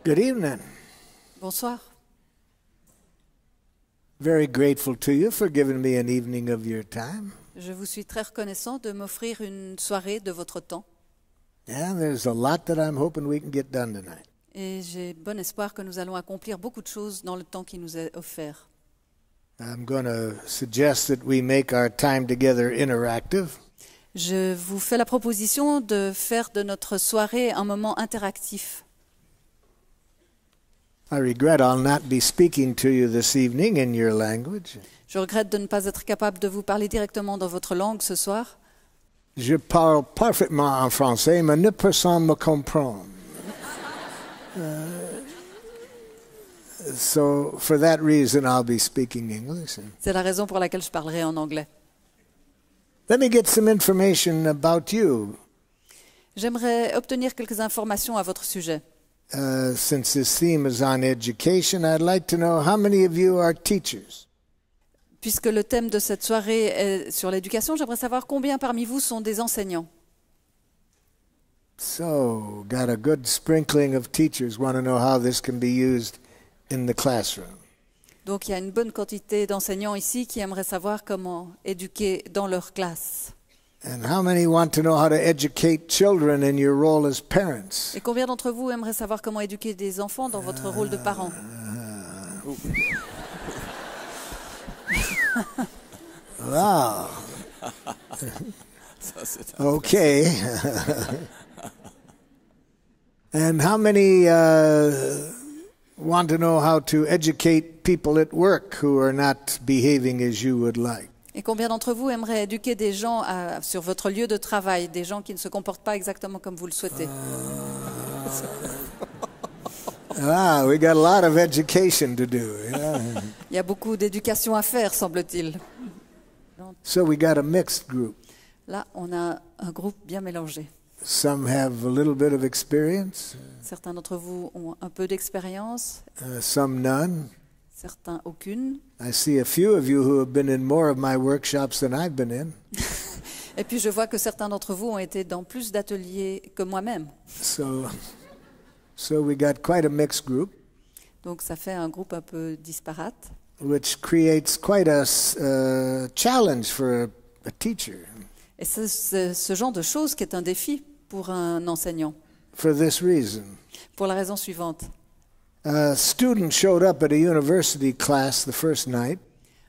Good evening. Bonsoir. Very grateful to you for giving me an evening of your time. Je vous suis très reconnaissant de m'offrir une soirée de votre temps. And there's a lot that I'm hoping we can get done tonight. Et j'ai bon espoir que nous allons accomplir beaucoup de choses dans le temps qui nous est offert. I'm going to suggest that we make our time together interactive. Je vous fais la proposition de faire de notre soirée un moment interactif. I regret I'll not be speaking to you this evening in your language. Je regrette de ne pas être capable de vous parler directement dans votre langue ce soir. Je parle parfaitement en français, mais ne personne me comprend. So for that reason, I'll be speaking English. C'est la raison pour laquelle je parlerai en anglais. Let me get some information about you. J'aimerais obtenir quelques informations à votre sujet. Since this theme is on education, I'd like to know how many of you are teachers. Puisque le thème de cette soirée est sur l'éducation, j'aimerais savoir combien parmi vous sont des enseignants. So, got a good sprinkling of teachers want to know how this can be used in the classroom. Donc il y a une bonne quantité d'enseignants ici qui aimeraient savoir comment éduquer dans leur classe. And how many want to know how to educate children in your role as parents? Et combien d'entre vous aimeraient savoir comment éduquer des enfants dans votre rôle de parent? Wow. Okay. And how many want to know how to educate people at work who are not behaving as you would like? Et combien d'entre vous aimeraient éduquer des gens sur votre lieu de travail, des gens qui ne se comportent pas exactement comme vous le souhaitez? We got a lot of education to do. Yeah. Il y a beaucoup d'éducation à faire, semble-t-il. So we got a mixed group. Là, on a un groupe bien mélangé. Some have a little bit of experience, Certains d'entre vous ont un peu d'expérience, some none. certains aucune. I see a few of you who have been in more of my workshops than I've been in. Et puis je vois que certains d'entre vous ont été dans plus d'ateliers que moi-même. So we got quite a mixed group, Donc ça fait un groupe un peu disparate, which creates quite a challenge for a teacher. et c'est ce genre de choses qui est un défi pour un enseignant, For this reason, pour la raison suivante. a student showed up at a university class the first night.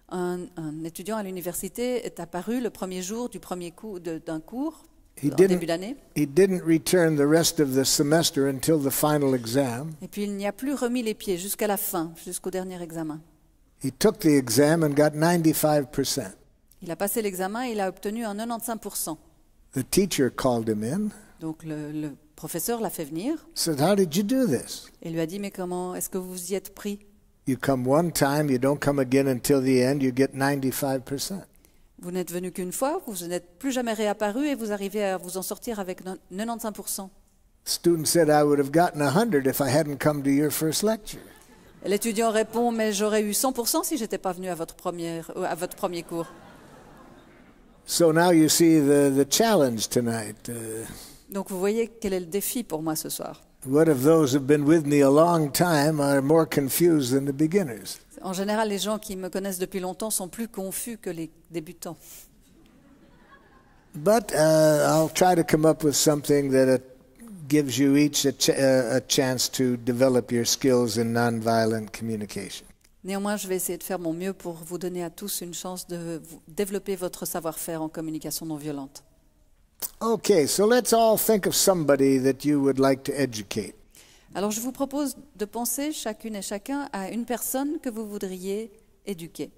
Un étudiant à l'université est apparu le premier jour du premier cours d'un cours, He en début d'année, He didn't return the rest of the semester until the final exam. et puis il n'y a plus remis les pieds jusqu'à la fin, jusqu'au dernier examen. He took the exam and got 95%. Il a passé l'examen et il a obtenu un 95%. The teacher called him in, Donc le professeur l'a fait venir said, "How did you do this? et lui a dit « Mais comment est-ce que vous vous y êtes pris ? You come one time, you don't come again until the end, you get 95%. Vous n'êtes venu qu'une fois, vous n'êtes plus jamais réapparu et vous arrivez à vous en sortir avec 95%. » Student said, "I would have gotten 100 if I hadn't come to your first lecture." Et l'étudiant répond « Mais j'aurais eu 100% si je n'étais pas venu à votre premier cours. » So now you see the challenge tonight. Donc vous voyez quel est le défi pour moi ce soir. What if those who've been with me a long time are more confused than the beginners? En général, les gens qui me connaissent depuis longtemps sont plus confus que les débutants. But I'll try to come up with something that gives you each a chance to develop your skills in nonviolent communication. Néanmoins, je vais essayer de faire mon mieux pour vous donner à tous une chance de développer votre savoir-faire en communication non violente. Okay, so let's all think of somebody that you would like to educate. Alors, je vous propose de penser chacune et chacun à une personne que vous voudriez éduquer.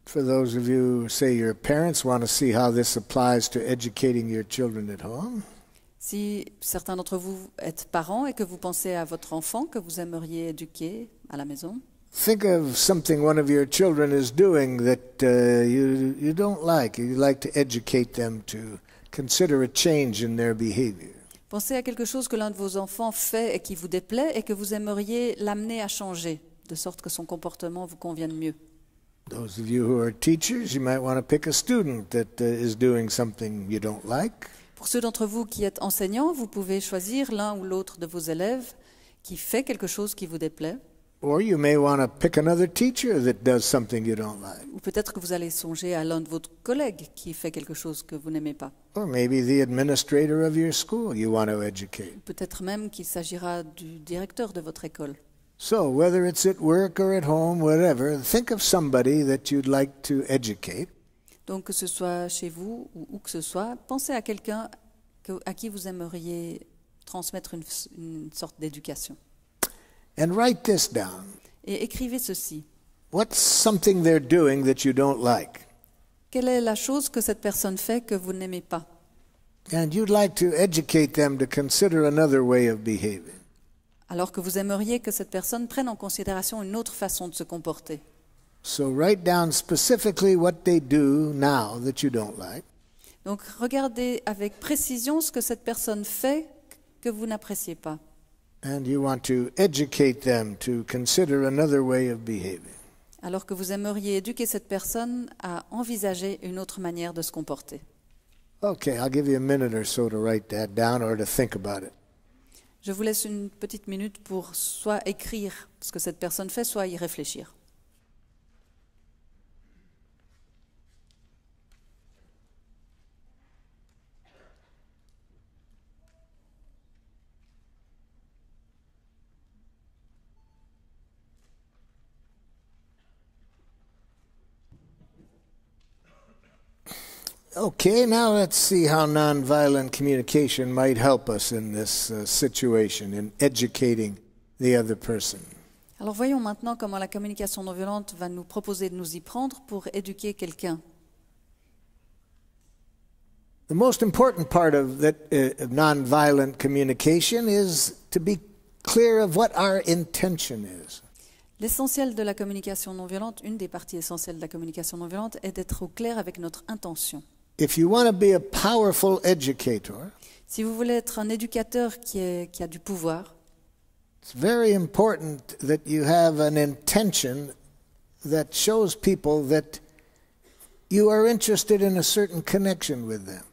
For those of you who say your parents, want to see how this applies to educating your children at home. Si certains d'entre vous êtes parents et que vous pensez à votre enfant que vous aimeriez éduquer à la maison, Think of something one of your children is doing that you don't like. You'd like to educate them to consider a change in their behavior. pensez à quelque chose que l'un de vos enfants fait et qui vous déplaît et que vous aimeriez l'amener à changer, de sorte que son comportement vous convienne mieux. Those of you who are teachers, you might want to pick a student that is doing something you don't like. Pour ceux d'entre vous qui êtes enseignants, vous pouvez choisir l'un ou l'autre de vos élèves qui fait quelque chose qui vous déplaît, Or you may want to pick another teacher that does something you don't like. ou peut-être que vous allez songer à l'un de vos collègues qui fait quelque chose que vous n'aimez pas. Or maybe the administrator of your school you want to educate. Peut-être même qu'il s'agira du directeur de votre école. So whether it's at work or at home, whatever, think of somebody that you'd like to educate. Donc que ce soit chez vous ou où que ce soit, pensez à quelqu'un à qui vous aimeriez transmettre une sorte d'éducation. And write this down. Et écrivez ceci. What's something they're doing that you don't like? Quelle est la chose que cette personne fait que vous n'aimez pas? And you'd like to educate them to consider another way of behaving. Alors que vous aimeriez que cette personne prenne en considération une autre façon de se comporter. So write down specifically what they do now that you don't like. Donc regardez avec précision ce que cette personne fait que vous n'appréciez pas. And you want to educate them to consider another way of behaving. Alors que vous aimeriez éduquer cette personne à envisager une autre manière de se comporter. Okay, I'll give you a minute or so to write that down or to think about it. Je vous laisse une petite minute pour soit écrire ce que cette personne fait, soit y réfléchir. Okay, now let's see how nonviolent communication might help us in this situation, in educating the other person. Alors voyons maintenant comment la communication non violente va nous proposer de nous y prendre pour éduquer quelqu'un. The most important part of nonviolent communication is to be clear of what our intention is. L'essentiel de la communication non violente, une des parties essentielles de la communication non violente, est d'être au clair avec notre intention. If you want to be a powerful educator, Si vous voulez être un éducateur qui a du pouvoir, it's very important that you have an intention that shows people that you are interested in a certain connection with them.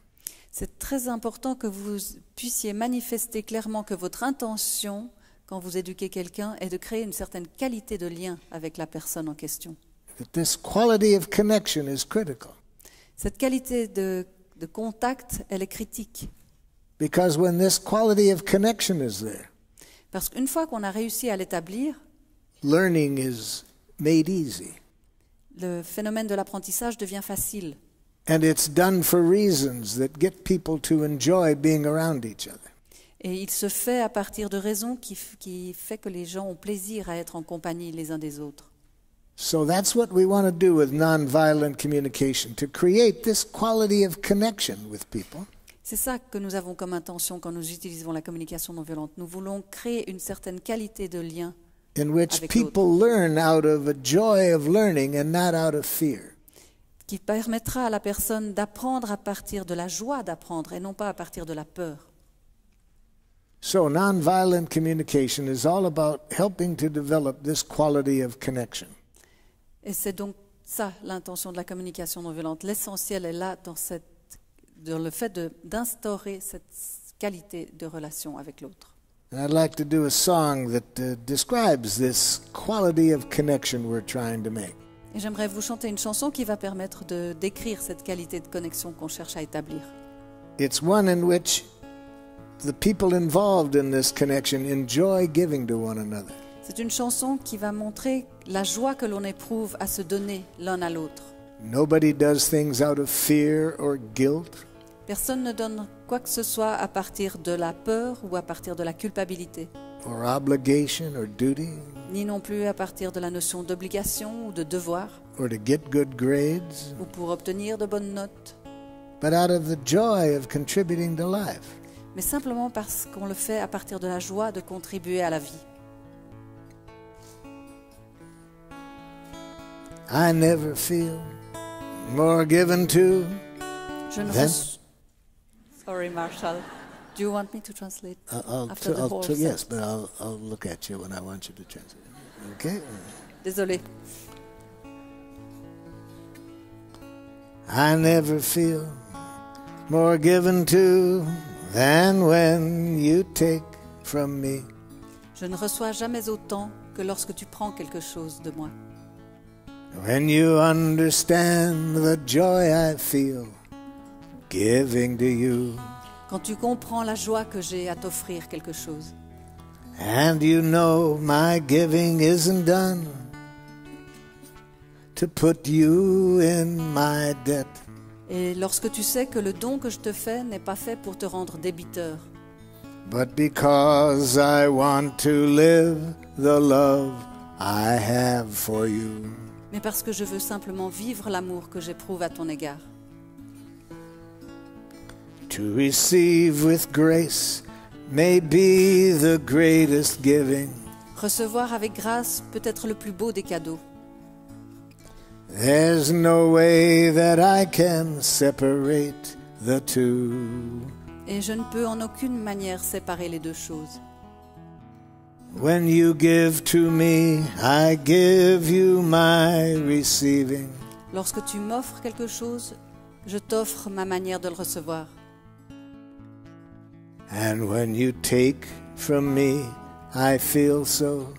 c'est très important que vous puissiez manifester clairement que votre intention, quand vous éduquez quelqu'un, est de créer une certaine qualité de lien avec la personne en question. That this quality of connection is critical. Cette qualité de contact, elle est critique. Because when this quality of connection is there, Parce qu'une fois qu'on a réussi à l'établir, learning is made easy. le phénomène de l'apprentissage devient facile. And it's done for reasons that get people to enjoy being around each other. Et il se fait à partir de raisons qui fait que les gens ont plaisir à être en compagnie les uns des autres. So that's what we want to do with nonviolent communication, to create this quality of connection with people. C'est ça que nous avons comme intention quand nous utilisons la communication non violente. Nous voulons créer une certaine qualité de lien In which avec people learn out of a joy of learning and not out of fear. qui permettra à la personne d'apprendre à partir de la joie d'apprendre et non pas à partir de la peur. So nonviolent communication is all about helping to develop this quality of connection. Et c'est donc ça l'intention de la communication non violente. L'essentiel est là dans le fait d'instaurer cette qualité de relation avec l'autre. And I'd like to do a song that describes this quality of connection we're trying to make. Et j'aimerais vous chanter une chanson qui va permettre de décrire cette qualité de connexion qu'on cherche à établir. It's one in which the people involved in this connection enjoy giving to one another. C'est une chanson qui va montrer la joie que l'on éprouve à se donner l'un à l'autre. Nobody does things out of fear or guilt. Personne ne donne quoi que ce soit à partir de la peur ou à partir de la culpabilité, Or obligation or duty, ni non plus à partir de la notion d'obligation ou de devoir, or to get good grades, ou pour obtenir de bonnes notes, but out of the joy of contributing to life. mais simplement parce qu'on le fait à partir de la joie de contribuer à la vie. I never feel more given to. Je ne Then- reçois... Sorry, Marshall. Do you want me to translate after the whole Yes, sentence? but I'll look at you when I want you to translate. Okay? Désolée. I never feel more given to than when you take from me. Je ne reçois jamais autant que lorsque tu prends quelque chose de moi. When you understand the joy I feel giving to you, Quand tu comprends la joie que j'ai à t'offrir quelque chose. and you know my giving isn't done to put you in my debt. Et lorsque tu sais que le don que je te fais n'est pas fait pour te rendre débiteur, But because I want to live the love I have for you. mais parce que je veux simplement vivre l'amour que j'éprouve à ton égard. To receive with grace may be the greatest giving. Recevoir avec grâce peut être le plus beau des cadeaux. There's no way that I can separate the two. Et je ne peux en aucune manière séparer les deux choses. When you give to me, I give you my receiving. Lorsque tu m'offres quelque chose, je t'offre ma manière de le recevoir. And when you take from me, I feel so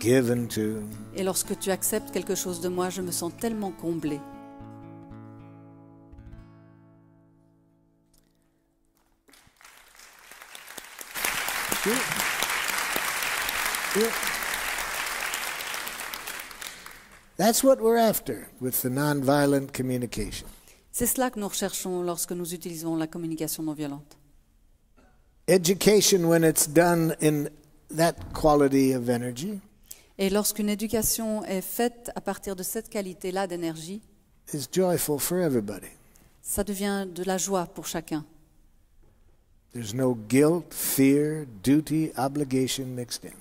given to. Et lorsque tu acceptes quelque chose de moi, je me sens tellement comblée. That's what we're after with the nonviolent communication. C'est cela que nous recherchons lorsque nous utilisons la communication non violente. Education, when it's done in that quality of energy, Et lorsqu'une éducation est faite à partir de cette qualité-là d'énergie, is joyful for everybody. ça devient de la joie pour chacun. There's no guilt, fear, duty, obligation mixed in.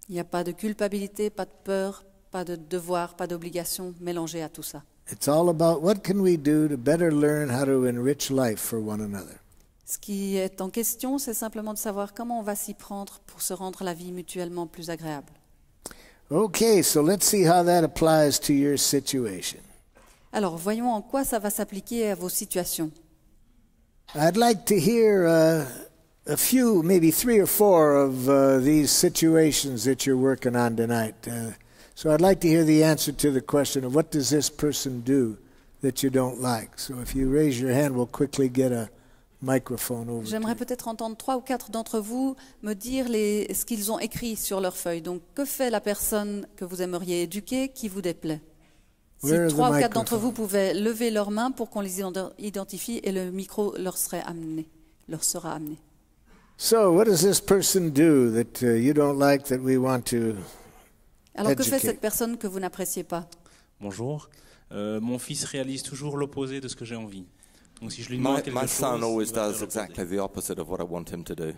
Il n'y a pas de culpabilité, pas de peur, pas de devoir, pas d'obligation mélangée à tout ça. It's all about what can we do to better learn how to enrich life for one another. Ce qui est en question, c'est simplement de savoir comment on va s'y prendre pour se rendre la vie mutuellement plus agréable. Okay, so let's see how that applies to your situation. Alors, voyons en quoi ça va s'appliquer à vos situations. I'd like to hear a few, maybe 3 or 4 of these situations that you're working on tonight. So I'd like to hear the answer to the question of what does this person do that you don't like? So if you raise your hand, we'll quickly get a microphone over to J'aimerais you. peut-être entendre 3 ou 4 d'entre vous me dire ce qu'ils ont écrit sur leur feuille. Donc, que fait la personne que vous aimeriez éduquer qui vous déplaît? Si Where are the 3 ou 4 d'entre vous microphones? pouvaient lever leurs mains pour qu'on les identifie et le micro leur sera amené. So what does this person do that you don't like that we want to Alors, que fait educate? cette personne que vous n'appréciez pas? Bonjour. Mon fils réalise toujours l'opposé de ce que j'ai envie. Donc si je lui demande quelque My chose, son always il va does faire l'opposé. exactly the opposite of what I want him to do.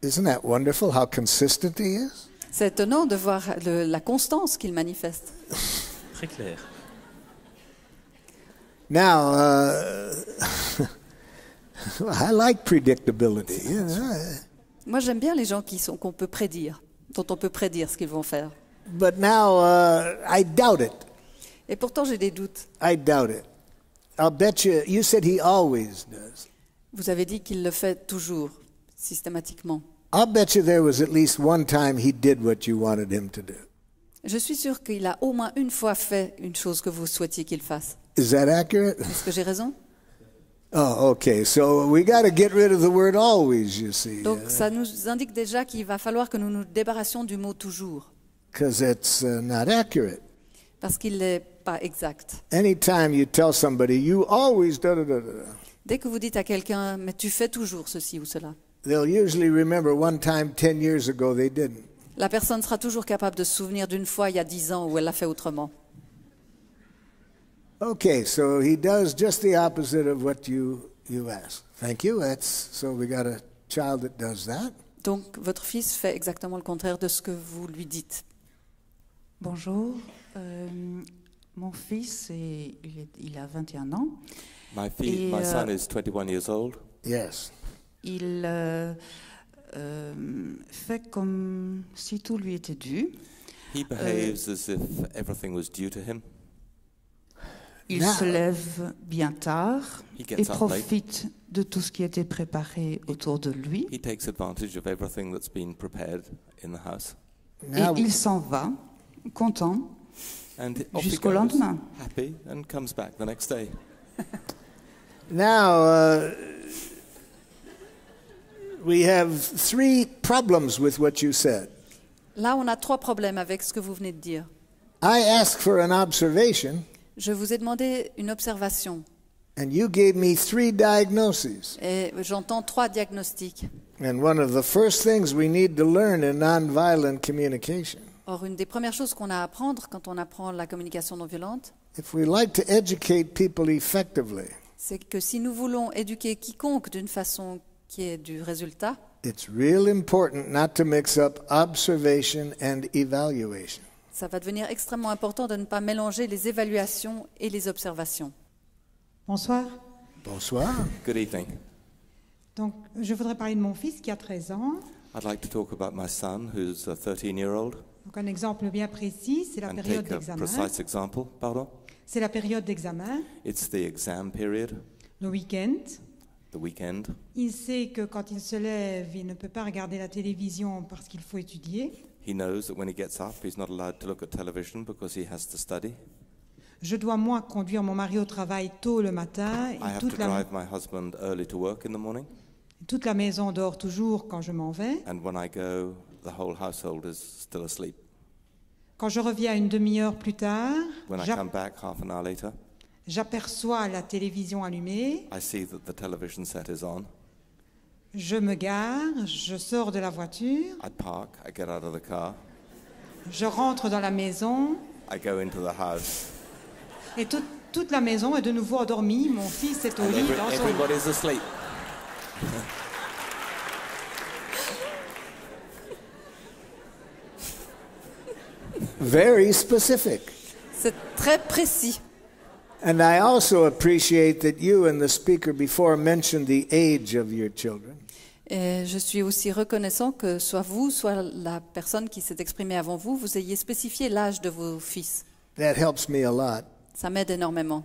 Isn't that wonderful how consistent he is? C'est étonnant de voir la constance qu'il manifeste. Très clair. Now, I like predictability. You know, Moi, j'aime bien les gens qu'on peut prédire, dont on peut prédire ce qu'ils vont faire. but now I doubt it. Et pourtant, j'ai des doutes. I doubt it. I'll bet you. You said he always does. Vous avez dit qu'il le fait toujours, systématiquement. I'll bet you there was at least one time he did what you wanted him to do. Je suis sûre qu'il a au moins une fois fait une chose que vous souhaitiez qu'il fasse. Is that accurate? Est-ce que j'ai raison? Oh, okay. So we got to get rid of the word always, you see, Donc, ça nous indique déjà qu'il va falloir que nous nous débarrassions du mot toujours, because it's not accurate. parce qu'il n'est pas exact. Anytime you tell somebody you always da da da da, Dès que vous dites à quelqu'un, mais tu fais toujours ceci ou cela, they'll usually remember one time 10 years ago they didn't. la personne sera toujours capable de se souvenir d'une fois il y a 10 ans où elle l'a fait autrement. Okay, so he does just the opposite of what you asked. Thank you. So we got a child that does that. Donc, votre fils fait exactement le contraire de ce que vous lui dites. Bonjour, mon fils, il a 21 ans. Et, My son is 21 years old. Yes. Il fait comme si tout lui était dû. He behaves as if everything was due to him. Il Now- se lève bien tard He et gets up late. profite de tout ce qui a été préparé autour de lui. He takes advantage of everything that's been prepared in the house. Now, Et il s'en va, content, And off he jusqu'au goes, lendemain. happy, and comes back the next day. now we have 3 problems with what you said. Là, on a 3 problèmes avec ce que vous venez de dire. I asked for an observation, Je vous ai demandé une observation and you gave me 3 diagnoses. et j'entends 3 diagnostics. And one of the first things we need to learn in nonviolent communication, Or, une des premières choses qu'on a à apprendre quand on apprend la communication non violente, if we like to educate people effectively, c'est que si nous voulons éduquer quiconque d'une façon qui ait du résultat, it's real important not to mix up observation and evaluation. ça va devenir extrêmement important de ne pas mélanger les évaluations et les observations. Bonsoir. Bonsoir. Good evening. Donc, je voudrais parler de mon fils qui a 13 ans. I'd like to talk about my son, who's a 13-year-old, Donc, un exemple bien précis, c'est la and période take a d'examen. precise example. Pardon? C'est la période d'examen, It's the exam period, le week-end. the weekend. Il sait que quand il se lève, il ne peut pas regarder la télévision parce qu'il faut étudier. He knows that when he gets up, he's not allowed to look at television because he has to study. Je dois, moi, conduire mon mari au travail tôt le matin I et have to drive my husband early to work in the morning, toute la maison dort toujours quand je m'en vais. and when I go, the whole household is still asleep. Quand je reviens une demi-heure plus tard, When I come back half an hour later, j'aperçois la télévision allumée, I see that the television set is on. je me gare, je sors de la voiture, I park, I get out of the car, je rentre dans la maison I go into the house, et toute la maison est de nouveau endormie. Mon fils est au and lit dans son lit. everybody's asleep. Very specific. C'est très précis. And I also appreciate that you and the speaker before mentioned the age of your children. Et je suis aussi reconnaissant que soit vous, soit la personne qui s'est exprimée avant vous, vous ayez spécifié l'âge de vos fils. That helps me a lot. Ça m'aide énormément.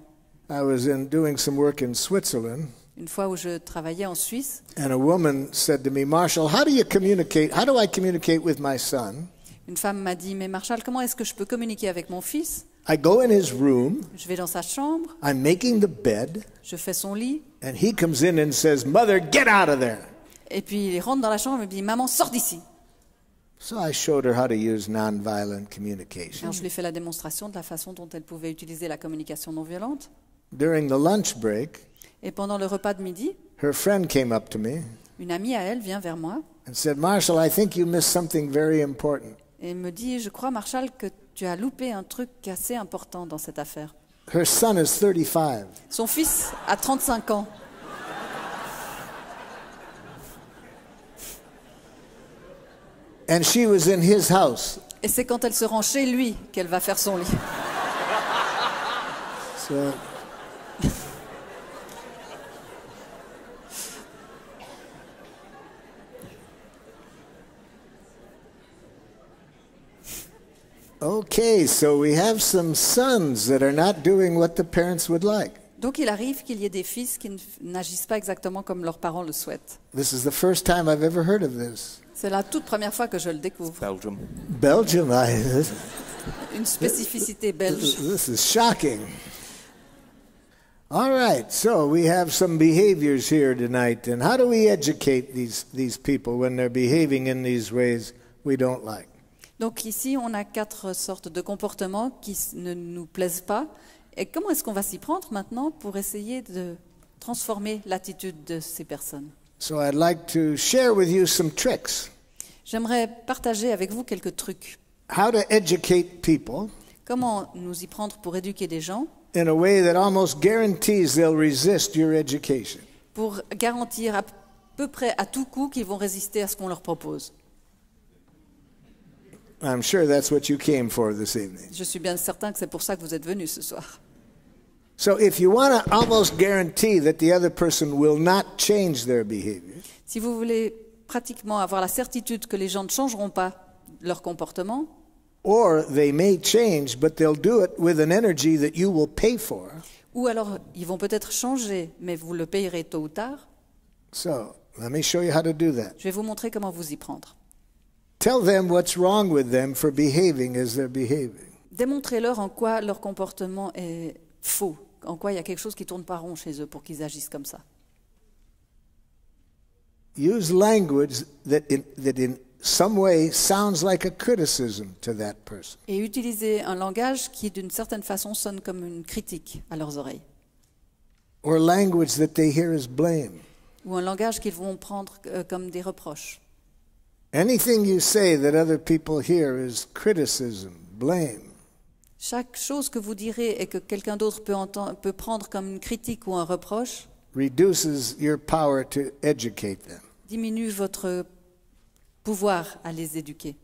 I was doing some work in Switzerland, Une fois où je travaillais en Suisse, and a woman said to me, Marshall, how do I communicate with my son? une femme m'a dit « Mais Marshall, comment est-ce que je peux communiquer avec mon fils ? I go in his room, Je vais dans sa chambre, I'm making the bed, je fais son lit, and he comes in and says, Mother, get out of there. et puis il rentre dans la chambre et me dit « Maman, sors d'ici !» So I showed her how to use nonviolent communication. Alors je lui ai fait la démonstration de la façon dont elle pouvait utiliser la communication non violente. During the lunch break, Et pendant le repas de midi, her friend came up to me une amie à elle vient vers moi and said, Marshall, I think you missed something very important. et me dit « Je crois, Marshall, que tu as loupé un truc assez important dans cette affaire. Her son is 35. Son fils a 35 ans. And she was in his house. Et c'est quand elle se rend chez lui qu'elle va faire son lit. So, okay, so we have some sons that are not doing what the parents would like. Donc il arrive qu'il y ait des fils qui n'agissent pas exactement comme leurs parents le souhaitent. This is the first time I've ever heard of this. C'est la toute première fois que je le découvre. Belgium. Belgium, Une spécificité belge. this is shocking. All right, so we have some behaviors here tonight, and how do we educate these people when they're behaving in these ways we don't like? Donc ici, on a 4 sortes de comportements qui ne nous plaisent pas. Et comment est-ce qu'on va s'y prendre maintenant pour essayer de transformer l'attitude de ces personnes? So I'd like to share with you some tricks. J'aimerais partager avec vous quelques trucs. How to educate people Comment nous y prendre pour éduquer des gens, in a way that almost guarantees they'll resist your education. pour garantir à peu près à tout coup qu'ils vont résister à ce qu'on leur propose. I'm sure that's what you came for this evening. Je suis bien certain que c'est pour ça que vous êtes venus ce soir. So if you want to almost guarantee that the other person will not change their behavior, Si vous voulez pratiquement avoir la certitude que les gens ne changeront pas leur comportement, Or they may change, but they'll do it with an energy that you will pay for. Ou alors, ils vont peut-être changer, mais vous le payerez tôt ou tard. So, let me show you how to do that. Je vais vous montrer comment vous y prendre. Tell them what's wrong with them for behaving as they're behaving. Démontrez-leur en quoi leur comportement est faux, en quoi il y a quelque chose qui ne tourne pas rond chez eux pour qu'ils agissent comme ça. Use language that in some way sounds like a criticism to that person. Et utilisez un langage qui, d'une certaine façon, sonne comme une critique à leurs oreilles. Or language that they hear as blame. Ou un langage qu'ils vont prendre comme des reproches. Anything you say that other people hear is criticism, blame. Chaque chose que vous direz et que quelqu'un d'autre peut prendre comme une critique ou un reproche Reduces your power to educate them. diminue votre pouvoir à les éduquer.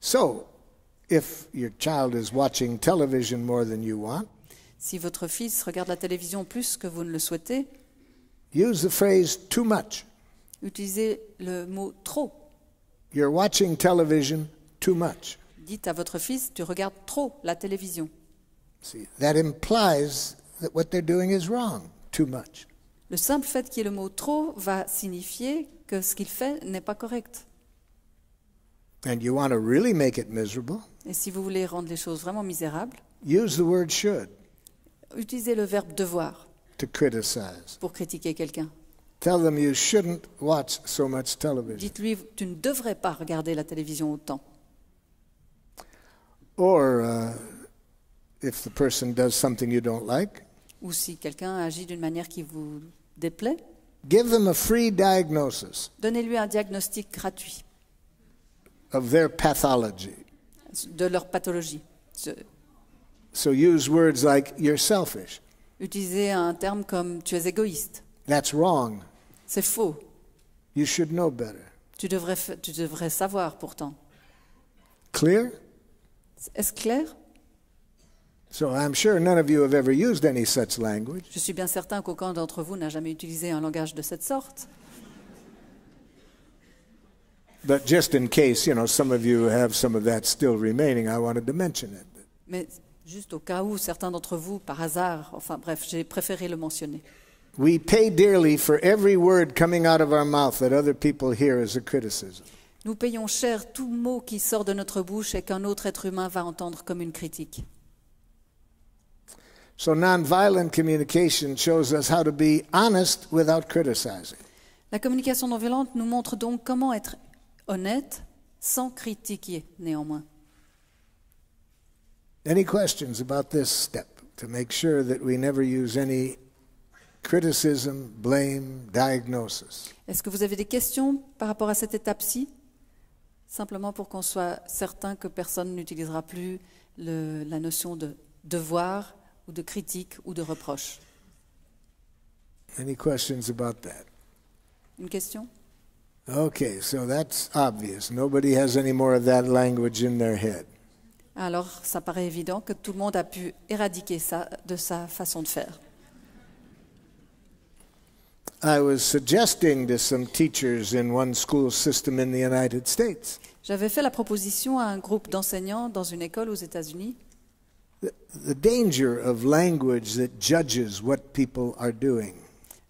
So, if your child is watching television more than you want, Si votre fils regarde la télévision plus que vous ne le souhaitez, use the phrase too much. utilisez le mot trop. You're watching television too much. Dites à votre fils, tu regardes trop la télévision. See, that implies that what they're doing is wrong, too much. Le simple fait qu'il y ait le mot trop va signifier que ce qu'il fait n'est pas correct. And you want to really make it miserable, Et si vous voulez rendre les choses vraiment misérables, use the word should utilisez le verbe devoir to criticize. pour critiquer quelqu'un. Tell them you shouldn't watch so much television. Dites-lui, tu ne devrais pas regarder la télévision autant. Or if the person does something you don't like, Ou si quelqu'un agit d'une manière qui vous déplaît, give them a free diagnosis donnez-lui un diagnostic gratuit of their pathology. de leur pathologie. So use words like you're selfish. Utilisez un terme comme tu es égoïste. That's wrong. C'est faux. You should know better. Tu devrais savoir pourtant. Clear? Est-ce clair? So I'm sure none of you have ever used any such language. Je suis bien certain qu'aucun d'entre vous n'a jamais utilisé un langage de cette sorte. But just in case, some of you have some of that still remaining, I wanted to mention it. Mais juste au cas où certains d'entre vous, par hasard, enfin bref, j'ai préféré le mentionner. We pay dearly for every word coming out of our mouth that other people hear as a criticism. Nous payons cher tout mot qui sort de notre bouche et qu'un autre être humain va entendre comme une critique. So nonviolent communication shows us how to be honest without criticizing. La communication non violente nous montre donc comment être honnête sans critiquer néanmoins. Any questions about this step to make sure that we never use any criticism, blame, diagnosis? Est-ce que vous avez des questions par rapport à cette étape-ci? Simplement pour qu'on soit certain que personne n'utilisera plus la notion de devoir ou de critique ou de reproche. Any questions about that? Une question? Okay, so that's obvious. Nobody has any more of that language in their head. Alors, ça paraît évident que tout le monde a pu éradiquer ça de sa façon de faire. I was suggesting to some teachers in one school system in the United States J'avais fait la proposition à un groupe d'enseignants dans une école aux États-Unis the danger of language that judges what people are doing.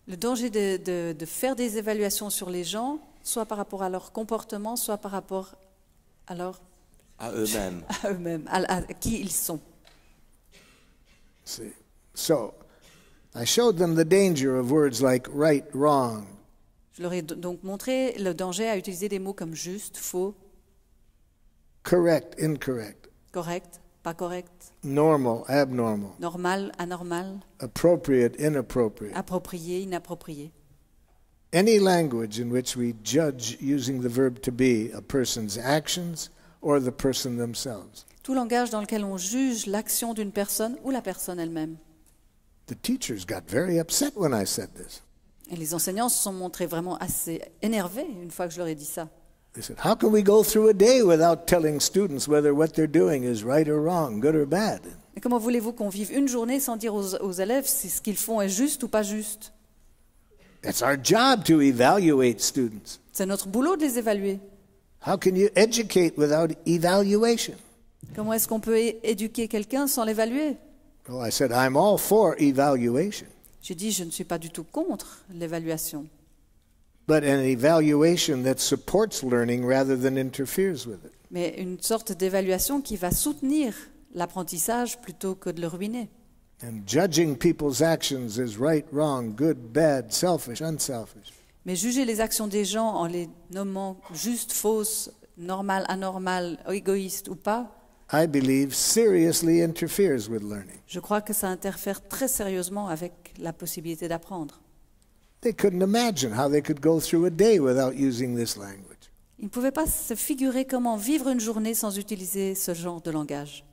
le danger de faire des évaluations sur les gens, soit par rapport à leur comportement, soit par rapport à À eux-mêmes. à eux-mêmes, à qui ils sont. See? So, I showed them the danger of words like right, wrong, Je leur ai donc montré le danger à utiliser des mots comme juste, faux, correct, incorrect, correct, pas correct, normal, abnormal, normal, anormal, appropriate, inappropriate. approprié, inapproprié. Any language in which we judge using the verb to be a person's actions or the person themselves. Tout langage dans lequel on juge l'action d'une personne ou la personne elle-même. The teachers got very upset when I said this. Et les enseignants se sont montrés vraiment assez énervés une fois que je leur ai dit ça. They said, how can we go through a day without telling students whether what they're doing is right or wrong, good or bad? Et comment voulez-vous qu'on vive une journée sans dire aux élèves si ce qu'ils font est juste ou pas juste? It's our job to evaluate students. C'est notre boulot de les évaluer. How can you educate without evaluation? Comment est-ce qu'on peut éduquer quelqu'un sans l'évaluer? Well, I said, I'm all for evaluation, J'ai dit, je ne suis pas du tout contre l'évaluation, but an evaluation that supports learning rather than interferes with it. mais une sorte d'évaluation qui va soutenir l'apprentissage plutôt que de le ruiner. And judging people's actions as right, wrong, good, bad, selfish, unselfish. Mais juger les actions des gens en les nommant justes, fausses, normales, anormales, égoïstes ou pas, I believe seriously interferes with learning. je crois que ça interfère très sérieusement avec la possibilité d'apprendre. They couldn't imagine how they could go through a day without using this language. Ils ne pouvaient pas se figurer comment vivre une journée sans utiliser ce genre de langage.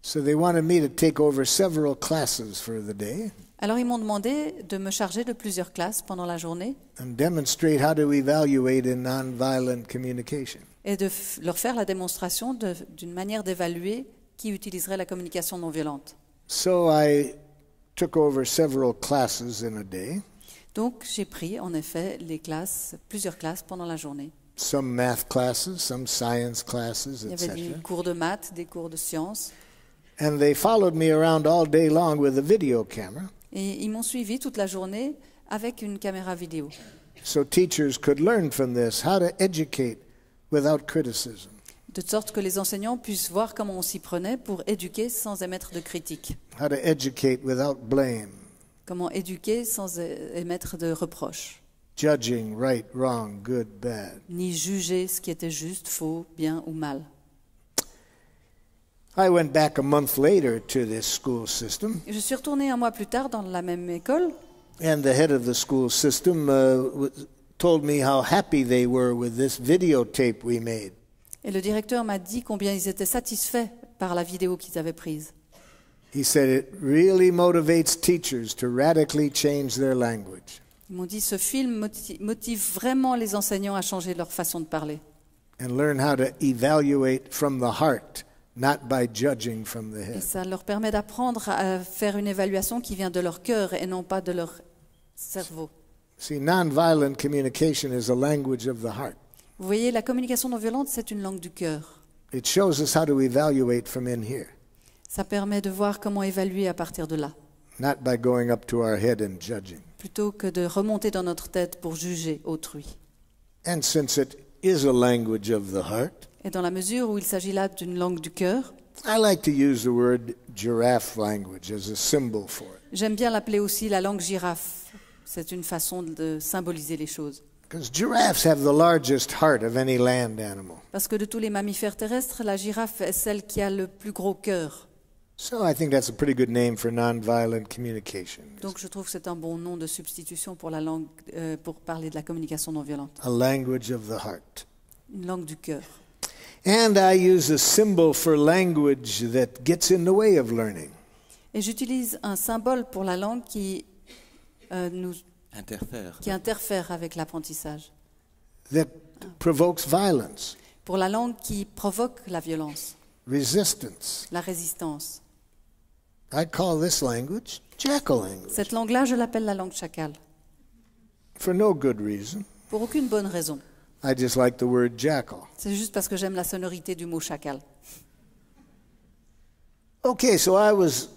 So they wanted me to take over several classes for the day Alors ils m'ont demandé de me charger de plusieurs classes pendant la journée and demonstrate how to evaluate in nonviolent communication. et de leur faire la démonstration d'une manière d'évaluer qui utiliserait la communication non violente. So I took over several classes in a day, Donc j'ai pris en effet plusieurs classes pendant la journée. some math classes, some science classes, Il y avait etc. des cours de maths, des cours de sciences. And they followed me around all day long with a video camera, Et ils m'ont suivi toute la journée avec une caméra vidéo. so teachers could learn from this how to educate without criticism. De sorte que les enseignants puissent voir comment on s'y prenait pour éduquer sans émettre de critique. How to educate without blame, Comment éduquer sans émettre de reproches. judging right, wrong, good, bad. Ni juger ce qui était juste, faux, bien ou mal. I went back a month later to this school system, Et je suis retournée un mois plus tard dans la même école and the head of the school system told me how happy they were with this videotape we made. et le directeur m'a dit combien ils étaient satisfaits par la vidéo qu'ils avaient prise. He said it really motivates teachers to radically change their language Ils m'ont dit ce film motive vraiment les enseignants à changer leur façon de parler and learn how to evaluate from the heart, not by judging from the et head. ça leur permet d'apprendre à faire une évaluation qui vient de leur cœur et non pas de leur cerveau. See, nonviolent communication is a language of the heart. Vous voyez, la communication non violente, c'est une langue du cœur. It shows us how to evaluate from in here, Ça permet de voir comment évaluer à partir de là, not by going up to our head and judging. plutôt que de remonter dans notre tête pour juger autrui. And since it is a language of the heart, Et dans la mesure où il s'agit là d'une langue du cœur, I like to use the word giraffe language as a symbol for it. j'aime bien l'appeler aussi la langue girafe. C'est une façon de symboliser les choses. Because giraffes have the largest heart of any land animal. Parce que de tous les mammifères terrestres, la girafe est celle qui a le plus gros cœur. So I think that's a pretty good name for nonviolent communication. Donc je trouve que c'est un bon nom de substitution pour la langue, pour parler de la communication non violente. A language of the heart. Une langue du cœur. And I use a symbol for language that gets in the way of learning. Et j'utilise un symbole pour la langue qui interfère avec l'apprentissage. That provokes violence, Pour la langue qui provoque la violence, resistance. la résistance. I call this language jackal language Cette langue-là, je l'appelle la langue chacal. for no good reason. Pour aucune bonne raison. I just like the word jackal. C'est juste parce que j'aime la sonorité du mot chacal. Okay, so I was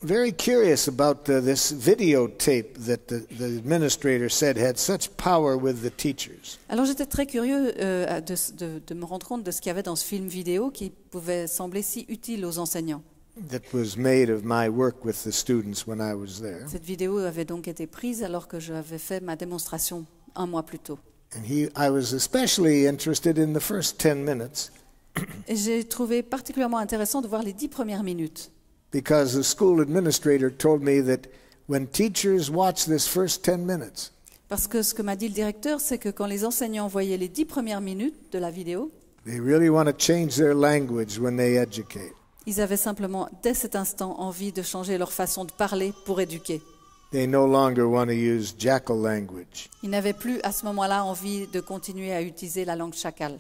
very curious about this videotape that the administrator said had such power with the teachers. Alors j'étais très curieux de me rendre compte de ce qu'il y avait dans ce film vidéo qui pouvait sembler si utile aux enseignants. That was made of my work with the students when I was there. Cette vidéo avait donc été prise alors que j'avais fait ma démonstration un mois plus tôt. And I was especially interested in the first 10 minutes Et j'ai trouvé particulièrement intéressant de voir les 10 premières minutes. because the school administrator told me that when teachers watch this first 10 minutes, Parce que ce que m'a dit le directeur, c'est que quand les enseignants voyaient les 10 premières minutes de la vidéo, they really want to change their language when they educate. ils avaient simplement, dès cet instant, envie de changer leur façon de parler pour éduquer. They no longer want to use jackal language. Ils n'avaient plus à ce moment-là envie de continuer à utiliser la langue chacal.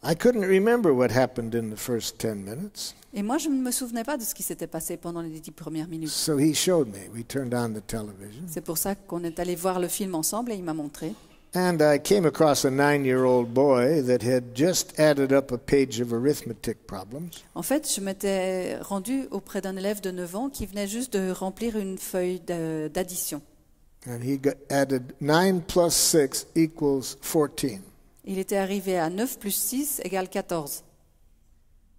I couldn't remember what happened in the first 10 minutes, Et moi, je ne me souvenais pas de ce qui s'était passé pendant les 10 premières minutes. so he showed me. We turned on the television, C'est pour ça qu'on est allé voir le film ensemble et il m'a montré. And I came across a 9-year-old boy that had just added up a page of arithmetic problems. En fait, je m'étais rendue auprès d'un élève de 9 ans qui venait juste de remplir une feuille d'addition. And he added 9 plus 6 equals 14. Il était arrivé à 9 plus 6 égale 14.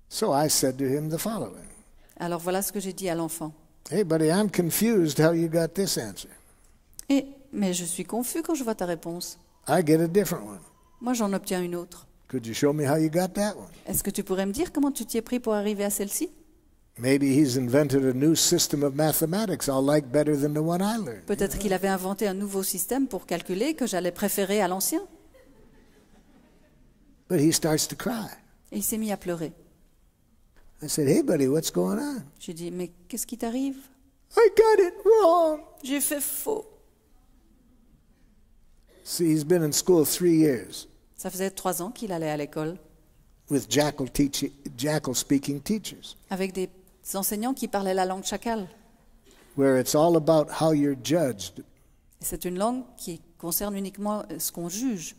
So I said to him the following. Alors voilà ce que j'ai dit à l'enfant. Hey, buddy, I'm confused how you got this answer. Mais je suis confus quand je vois ta réponse. I get a different one. Moi, j'en obtiens une autre. Could you show me how you got that one? Est-ce que tu pourrais me dire comment tu t'y es pris pour arriver à celle-ci? Maybe he's invented a new system of mathematics I'll like better than the one I learned. Peut-être qu'il avait inventé un nouveau système pour calculer que j'allais préférer à l'ancien. But he starts to cry. Et il s'est mis à pleurer. I said, hey, buddy, what's going on? J'ai dit, mais qu'est-ce qui t'arrive? I got it wrong. J'ai fait faux. See, he's been in school 3 years Ça faisait 3 ans qu'il allait à l'école with jackal-speaking teachers, avec des enseignants qui parlaient la langue chacal. where it's all about how you're judged. Et c'est une langue qui concerne uniquement ce qu'on juge.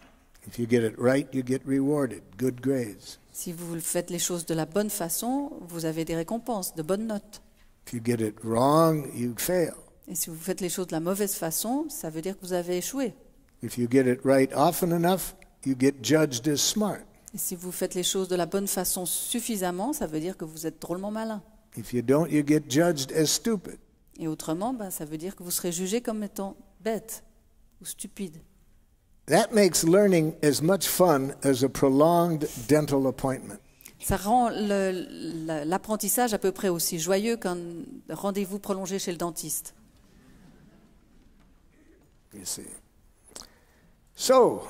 If you get it right, you get rewarded, good grades. Si vous faites les choses de la bonne façon, vous avez des récompenses, de bonnes notes. If you get it wrong, you fail. Et si vous faites les choses de la mauvaise façon, ça veut dire que vous avez échoué. If you get it right often enough, you get judged as smart. Et si vous faites les choses de la bonne façon suffisamment, ça veut dire que vous êtes drôlement malin. If you don't, you get judged as stupid. Et autrement, ça veut dire que vous serez jugé comme étant bête ou stupide. That makes learning as much fun as a prolonged dental appointment. Ça rend l'apprentissage à peu près aussi joyeux qu'un rendez-vous prolongé chez le dentiste. You see. So,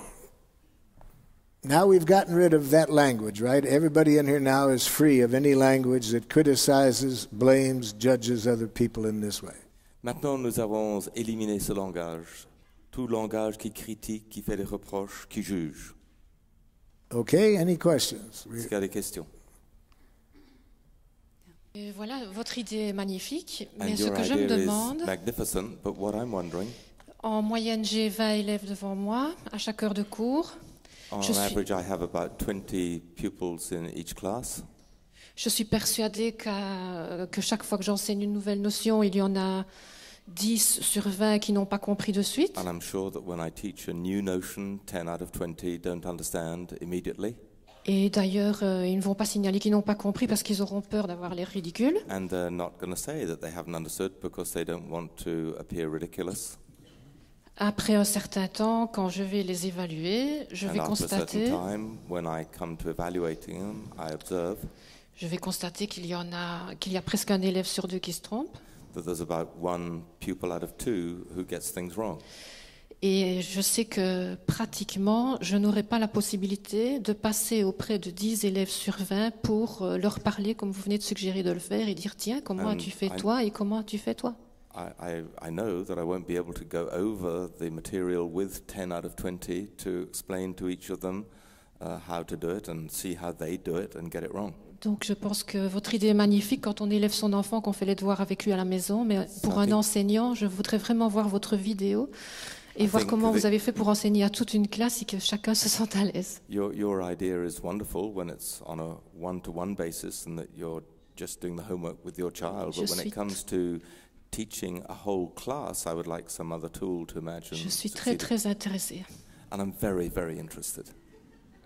now we've gotten rid of that language, right? Everybody in here now is free of any language that criticizes, blames, judges other people in this way. Maintenant, nous avons éliminé ce langage. Tout langage qui critique, qui fait des reproches, qui juge. Okay, any questions? Est-ce qu'il y a des questions? Et voilà, votre idée est magnifique, mais And ce your que je me idea demande, is magnificent, but what I'm wondering, en moyenne j'ai 20 élèves devant moi à chaque heure de cours. on Je suis- average, I have about 20 pupils in each class. Je suis persuadée que chaque fois que j'enseigne une nouvelle notion, il y en a 10 sur 20 qui n'ont pas compris de suite. And I'm sure that when I teach a new notion, 10 out of 20 don't understand immediately. Et d'ailleurs, ils ne vont pas signaler qu'ils n'ont pas compris parce qu'ils auront peur d'avoir l'air ridicule. And they're not going to say that they haven't understood because they don't want to appear ridiculous. Après un certain temps, quand je vais les évaluer, je vais And after a certain constater, time, when I come to evaluating them, I observe qu'il y a presque un élève sur 2 qui se trompe. that there's about 1 pupil out of 2 who gets things wrong. Et je sais que pratiquement, je n'aurai pas la possibilité de passer auprès de 10 élèves sur 20 pour leur parler comme vous venez de suggérer de le faire et dire tiens, comment And as-tu fait I- toi et comment as-tu fait toi. I know that I won't be able to go over the material with 10 out of 20 to explain to each of them how to do it and see how they do it and get it wrong. Donc je pense que votre idée est magnifique quand on élève son enfant, qu'on fait les devoirs avec lui à la maison, mais pour un Something- enseignant, je voudrais vraiment voir votre vidéo et I voir think comment that- vous avez fait pour enseigner à toute une classe et que chacun se sente à l'aise. Your idea is wonderful when it's on a one-to-one basis and that you're just doing the homework with your child. Je But when suis- it comes to teaching a whole class, I would like some other tool to imagine. Je suis très succeeding. très intéressée. And I'm very, very interested.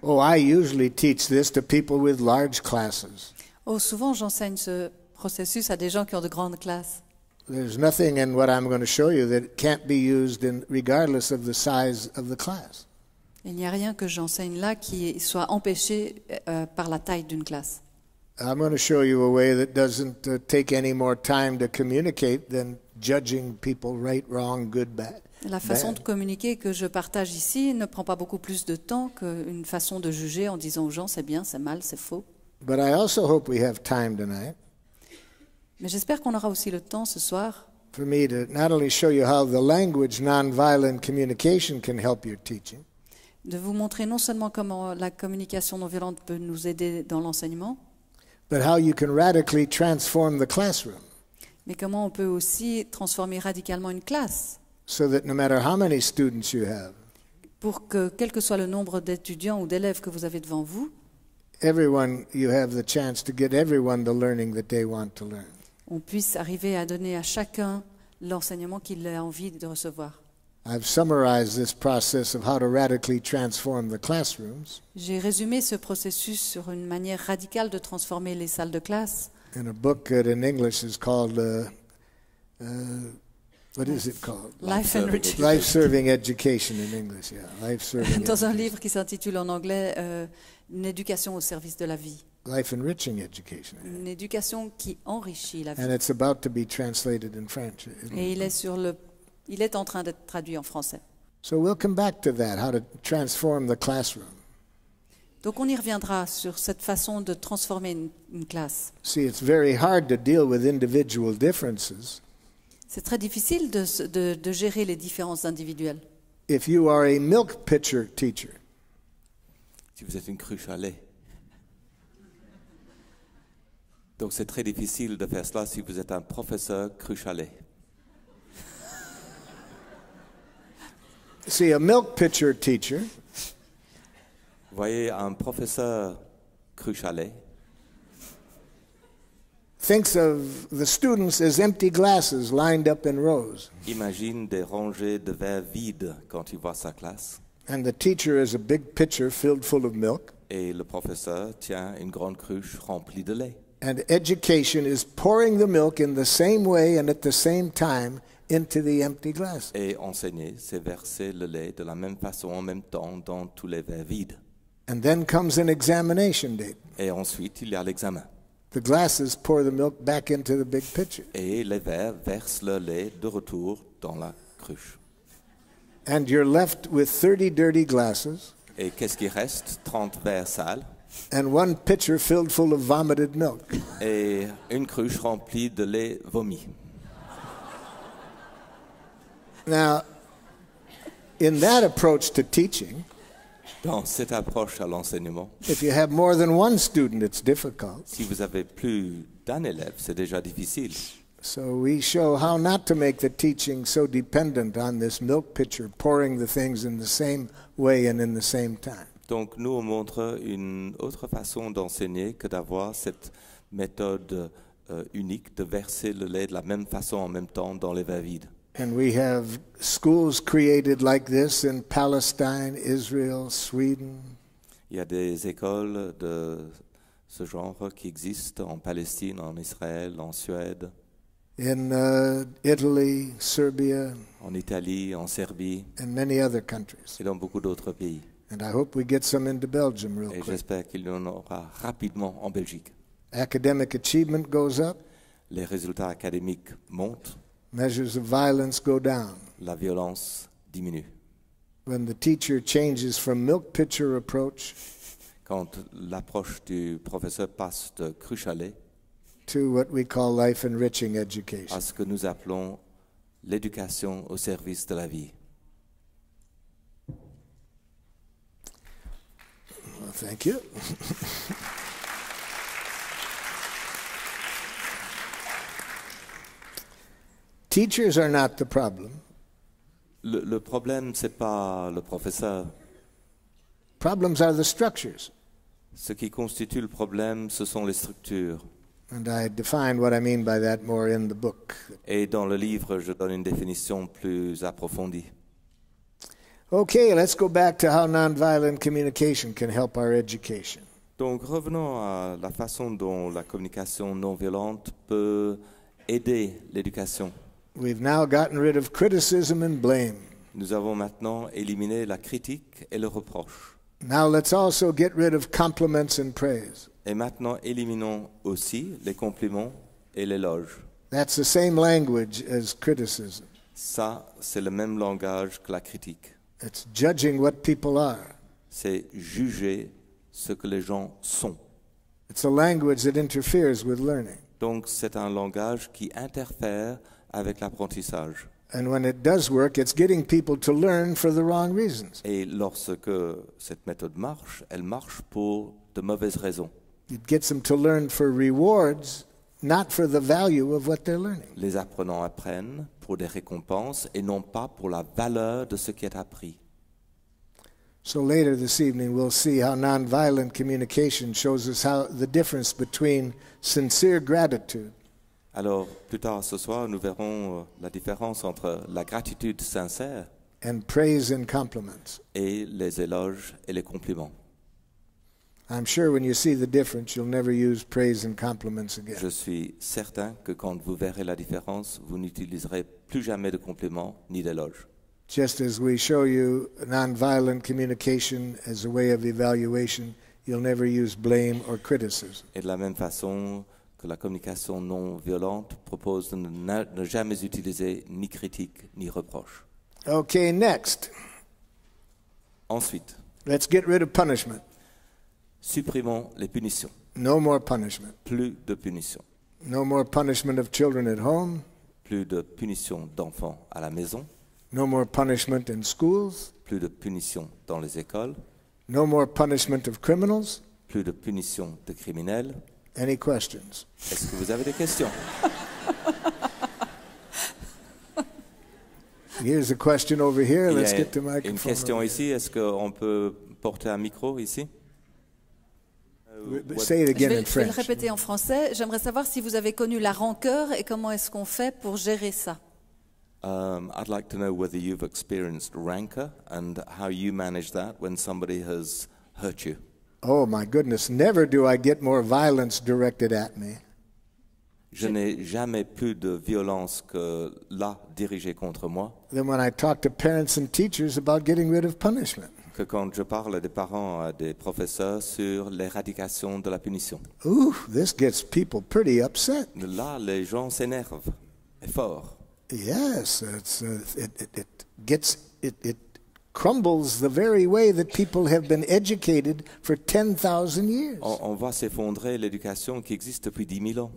Oh, I usually teach this to people with large classes. Oh, souvent, j'enseigne ce processus à des gens qui ont de grandes classes. There's nothing in what I'm going to show you that can't be used regardless of the size of the class. Il n'y a rien que j'enseigne là qui soit empêché par la taille d'une classe. I'm going to show you a way that doesn't take any more time to communicate than judging people right, wrong, good, bad. La façon Bad. de communiquer que je partage ici ne prend pas beaucoup plus de temps qu'une façon de juger en disant aux gens c'est bien, c'est mal, c'est faux. But I also hope we have time tonight Mais j'espère qu'on aura aussi le temps ce soir for me to not only show you how the language nonviolent communication can help your teaching, de vous montrer non seulement comment la communication non violente peut nous aider dans l'enseignement, but how you can radically transform the classroom mais comment on peut aussi transformer radicalement une classe so that no matter how many students you have, pour que, quel que soit le nombre d'étudiants ou d'élèves que vous avez devant vous, you have the chance to get everyone the learning that they want to learn. on puisse arriver à donner à chacun l'enseignement qu'il a envie de recevoir. I've summarized this process of how to radically transform the classrooms J'ai résumé ce processus sur une manière radicale de transformer les salles de classe in a book that in English is called, what is it called? Life Enriching. Life-serving education in English, yeah. Life-serving Dans un education. livre qui s'intitule en anglais Une éducation au service de la vie. Life-enriching education. Une éducation qui enrichit la vie. And it's about to be translated in French. Et il est en train d'être traduit en français. So we'll come back to that, how to transform the classroom. Donc on y reviendra sur cette façon de transformer une classe. See, it's very hard to deal with individual differences C'est très difficile de gérer les différences individuelles. if you are a milk pitcher teacher. Si vous êtes une cruche à lait. Donc c'est très difficile de faire cela si vous êtes un professeur cruche à lait. See, a milk pitcher teacher Vous voyez, un professeur cruche à lait thinks of the students as empty glasses lined up in rows, imagine des rangées de verres vides quand il voit sa classe. and the teacher is a big pitcher filled full of milk, Et le professeur tient une grande cruche remplie de lait. and education is pouring the milk in the same way and at the same time into the empty glasses. Et enseigner, c'est verser le lait de la même façon en même temps dans tous les verres vides. And then comes an examination date. Et ensuite, il y a l'examen. The glasses pour the milk back into the big pitcher. Et les verres versent le lait de retour dans la cruche. And you're left with 30 dirty glasses Et qu'est-ce qui reste? 30 verres sales and one pitcher filled full of vomited milk. et une cruche remplie de lait vomi. Now, in that approach to teaching, Dans cette approche à l'enseignement, if you have more than one student, it's difficult. si vous avez plus d'un élève, c'est déjà difficile. So we show how not to make the teaching so dependent on this milk pitcher pouring the things in the same way and in the same time. Donc nous, on montre une autre façon d'enseigner que d'avoir cette méthode unique de verser le lait de la même façon en même temps dans les verres vides. And we have schools created like this in Palestine, Israel, Sweden. Il y a des écoles de ce genre qui existent en Palestine, en Israël, en Suède, In Italy, Serbia, en Italie, en Serbie and many other countries. et dans beaucoup d'autres pays. And I hope we get some into Belgium real Et quick. j'espère qu'il y en aura rapidement en Belgique. Academic achievement goes up, Les résultats académiques montent, measures of violence go down. la violence diminue. When the teacher changes from milk pitcher approach Quand l'approche du professeur passe de cruche à lait to what we call life enriching education. à ce que nous appelons l'éducation au service de la vie. Well, thank you. Teachers are not the problem. Le problème, ce n'est pas le professeur. Problems are the structures. Ce qui constitue le problème, ce sont les structures. And I define what I mean by that more in the book. Et dans le livre, je donne une définition plus approfondie. Okay, let's go back to how nonviolent communication can help our education. Donc revenons à la façon dont la communication non violente peut aider l'éducation. We've now gotten rid of criticism and blame. Nous avons maintenant éliminé la critique et le reproche. Now let's also get rid of compliments and praise. Et maintenant, éliminons aussi les compliments et l'éloge. That's the same language as criticism. Ça, c'est le même langage que la critique. It's judging what people are. C'est juger ce que les gens sont. It's a language that interferes with learning. Donc, c'est un langage qui interfère avec l'apprentissage. And when it does work, it's getting people to learn for the wrong reasons. Et lorsque cette méthode marche, elle marche pour de mauvaises raisons. It gets them to learn for rewards, not for the value of what they're learning. Les apprenants apprennent pour des récompenses et non pas pour la valeur de ce qui est appris. So later this evening, we'll see how nonviolent communication shows us how the difference between sincere gratitude Alors, plus tard ce soir, nous verrons la différence entre la gratitude sincère and praise and compliments. et les éloges et les compliments. I'm sure when you see the difference, you'll never use praise and compliments again. Je suis certain que quand vous verrez la différence, vous n'utiliserez plus jamais de compliments ni d'éloges. Just as we show you nonviolent communication as a way of evaluation, you'll never use blame or criticism. Et de la même façon que la communication non violente propose de ne jamais utiliser ni critique ni reproche. Okay, next. Ensuite, Let's get rid of punishment. supprimons les punitions. No more punishment. Plus de punitions. No more punishment of children at home. Plus de punitions d'enfants à la maison. No more punishment in schools. Plus de punitions dans les écoles. No more punishment of criminals. Plus de punitions de criminels. Any questions? Est-ce que vous avez des questions? Here's a question over here. Il y Let's a get the une microphone. question over ici. Est-ce qu'on peut porter un micro ici? here. Say it Je again vais, in je vais le French. répéter en français. J'aimerais savoir si vous avez connu la rancœur et comment est-ce qu'on fait pour gérer ça. I'd like to know whether you've experienced rancor and how you manage that when somebody has hurt you. Oh my goodness, never do I get more violence directed at me. Je n'ai jamais plus de violence que là dirigée contre moi Than when I talk to parents and teachers about getting rid of punishment. que quand je parle à des parents, à des professeurs sur l'éradication de la punition. Ooh, this gets people pretty upset. Là, les gens s'énervent, et fort. Yes, it crumbles the very way that people have been educated for 10,000 years. On va s'effondrer l'éducation qui existe depuis 10 000 ans.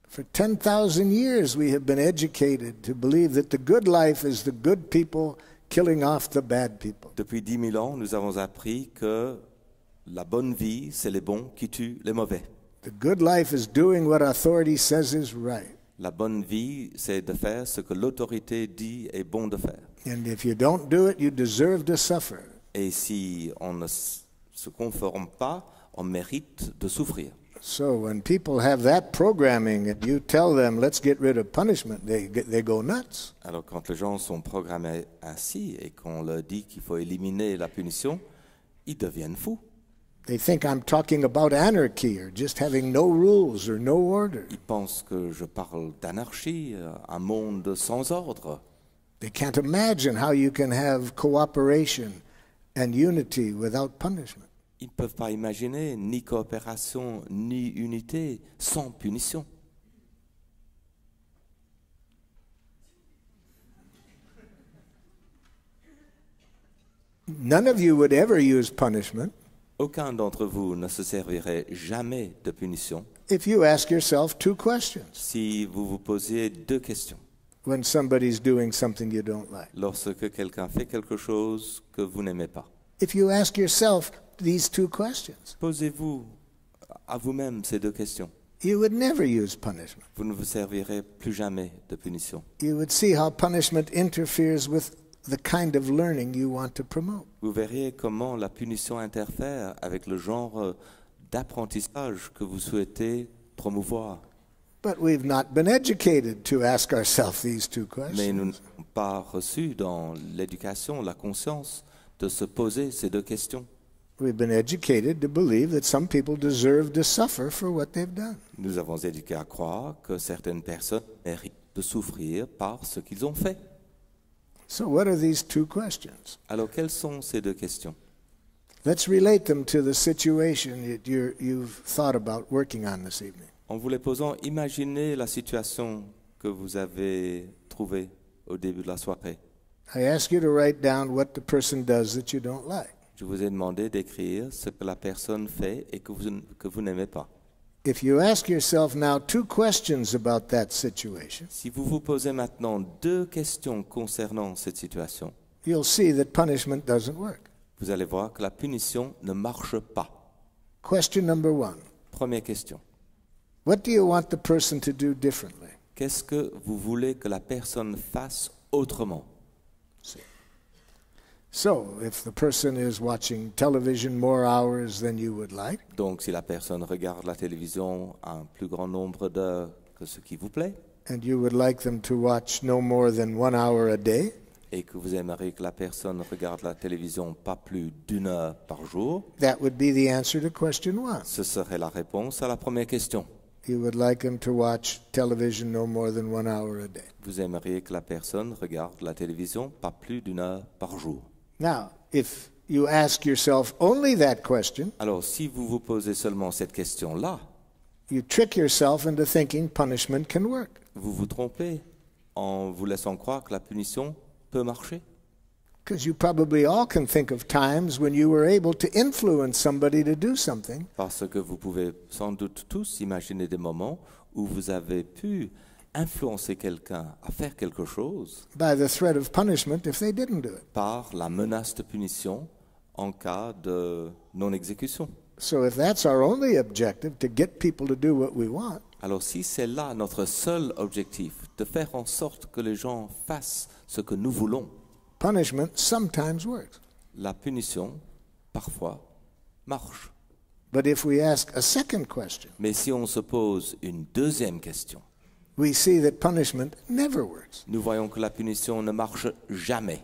For 10,000 years we have been educated to believe that the good life is the good people killing off the bad people. Depuis 10 000 ans, nous avons appris que la bonne vie, c'est les bons qui tuent les mauvais. The good life is doing what authority says is right. La bonne vie, c'est de faire ce que l'autorité dit est bon de faire. And if you don't do it, you deserve to suffer. Et si on ne se conforme pas, on mérite de souffrir. So when people have that programming and you tell them, let's get rid of punishment, they go nuts. Alors quand les gens sont programmés ainsi et qu'on leur dit qu'il faut éliminer la punition, ils deviennent fous. They think I'm talking about anarchy or just having no rules or no order. Ils pensent que je parle d'anarchie, un monde sans ordre. They can't imagine how you can have cooperation and unity without punishment. Ils ne peuvent pas imaginer ni coopération ni unité sans punition. None of you would ever use punishment Aucun d'entre vous ne se servirait jamais de punition if you ask yourself two questions si vous vous posiez deux questions. when somebody's doing something you don't like. Lorsque quelqu'un fait quelque chose que vous n'aimez pas, If you ask yourself these two questions, posez-vous à vous-même ces deux questions. you would never use punishment. Vous ne vous servirez plus jamais de punition. You would see how punishment interferes with the kind of learning you want to promote. Vous verriez comment la punition interfère avec le genre d'apprentissage que vous souhaitez promouvoir. But we've not been educated to ask ourselves these two Mais nous questions. n'avons pas reçu dans l'éducation la conscience de se poser ces deux questions. We've been educated to believe that some people deserve to suffer for what they've done. Nous avons éduqué à croire que certaines personnes méritent de souffrir par ce qu'ils ont fait. So what are these two questions? Alors quelles sont ces deux questions? Let's relate them to the situation that you've thought about working on this evening. En vous les posant, imaginez la situation que vous avez trouvée au début de la soirée. I ask you to write down what the person does that you don't like. Je vous ai demandé d'écrire ce que la personne fait et que vous n'aimez pas. If you ask yourself now two questions about that situation, Si vous vous posez maintenant deux questions concernant cette situation, you'll see that punishment doesn't work. vous allez voir que la punition ne marche pas. Question number one. Première question. What do you want the person to do differently? Qu'est-ce que vous voulez que la personne fasse autrement? So, if the person is watching television more hours than you would like, Donc si la personne regarde la télévision un plus grand nombre d'heures que ce qui vous plaît, and you would like them to watch no more than 1 hour a day, et que vous aimeriez que la personne regarde la télévision pas plus d'1 heure par jour, that would be the answer to question 1. ce serait la réponse à la première question. You would like them to watch television no more than 1 hour a day. Vous aimeriez que la personne regarde la télévision pas plus d'1 heure par jour. Now, if you ask yourself only that question, Alors si vous vous posez seulement cette question-là, you trick yourself into thinking punishment can work. vous vous trompez en vous laissant croire que la punition peut marcher. Because you probably all can think of times when you were able to influence somebody to do something Parce que vous pouvez sans doute tous imaginer des moments où vous avez pu influencer quelqu'un à faire quelque chose by the threat of punishment if they didn't do it. par la menace de punition en cas de non-exécution. So if that's our only objective, to get people to do what we want, Alors si c'est là notre seul objectif, de faire en sorte que les gens fassent ce que nous voulons, punishment sometimes works. la punition, parfois, marche. But if we ask a second question, Mais si on se pose une deuxième question, we see that punishment never works. nous voyons que la punition ne marche jamais.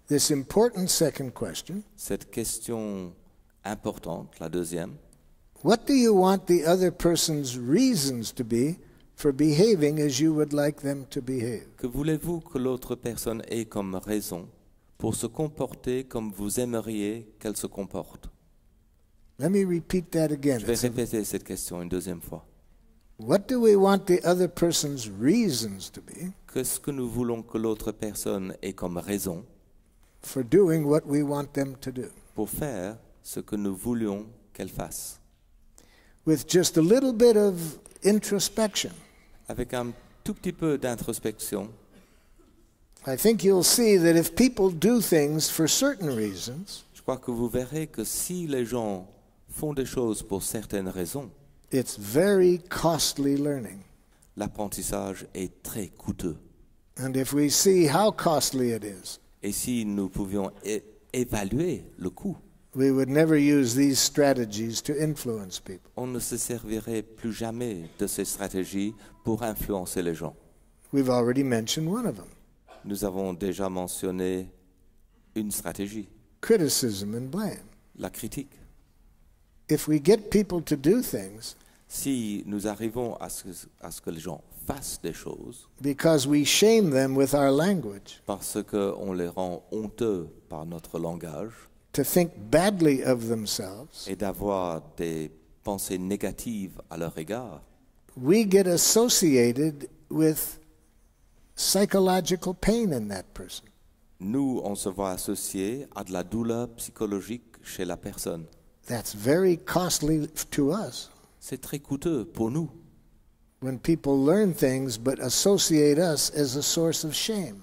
This important second question, Cette question importante, la deuxième, what do you want the other person's reasons to be for behaving as you would like them to behave? que voulez-vous que l'autre personne ait comme raison pour se comporter comme vous aimeriez qu'elle se comporte? Let me repeat that again. Je vais répéter cette question une deuxième fois. What do we want the other person's reasons to be Qu'est-ce que nous voulons que l'autre personne ait comme raison for doing what we want them to do? pour faire ce que nous voulions qu'elle fasse? With just a little bit of introspection, Avec un tout petit peu d'introspection, I think you'll see that if people do things for certain reasons, je crois que vous verrez que si les gens font des choses pour certaines raisons, it's very costly learning. l'apprentissage est très coûteux. And if we see how costly it is, Et si nous pouvions évaluer le coût, we would never use these strategies to influence people. on ne se servirait plus jamais de ces stratégies pour influencer les gens. We've already mentioned one of them, Nous avons déjà mentionné une stratégie, criticism and blame. la critique. If we get people to do things Si nous arrivons à ce que les gens fassent des choses because we shame them with our language, parce qu'on les rend honteux par notre langage to think badly of themselves, et d'avoir des pensées négatives à leur égard, we get associated with psychological pain in that person. nous, on se voit associés à de la douleur psychologique chez la personne. That's very costly to us. C'est très coûteux pour nous When people learn things but associate us as a source of shame.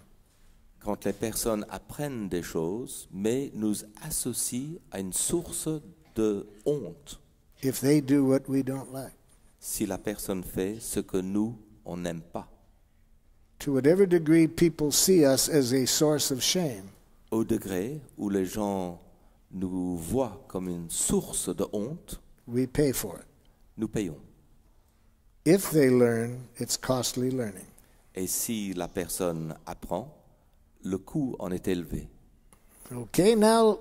quand les personnes apprennent des choses, mais nous associent à une source de honte If they do what we don't like. si la personne fait ce que nous, on n'aime pas. To whatever degree people see us as a source of shame, Au degré où les gens nous voient comme une source de honte, we pay for it. nous payons. If they learn, it's costly learning. Et si la personne apprend, le coût en est élevé. Okay, now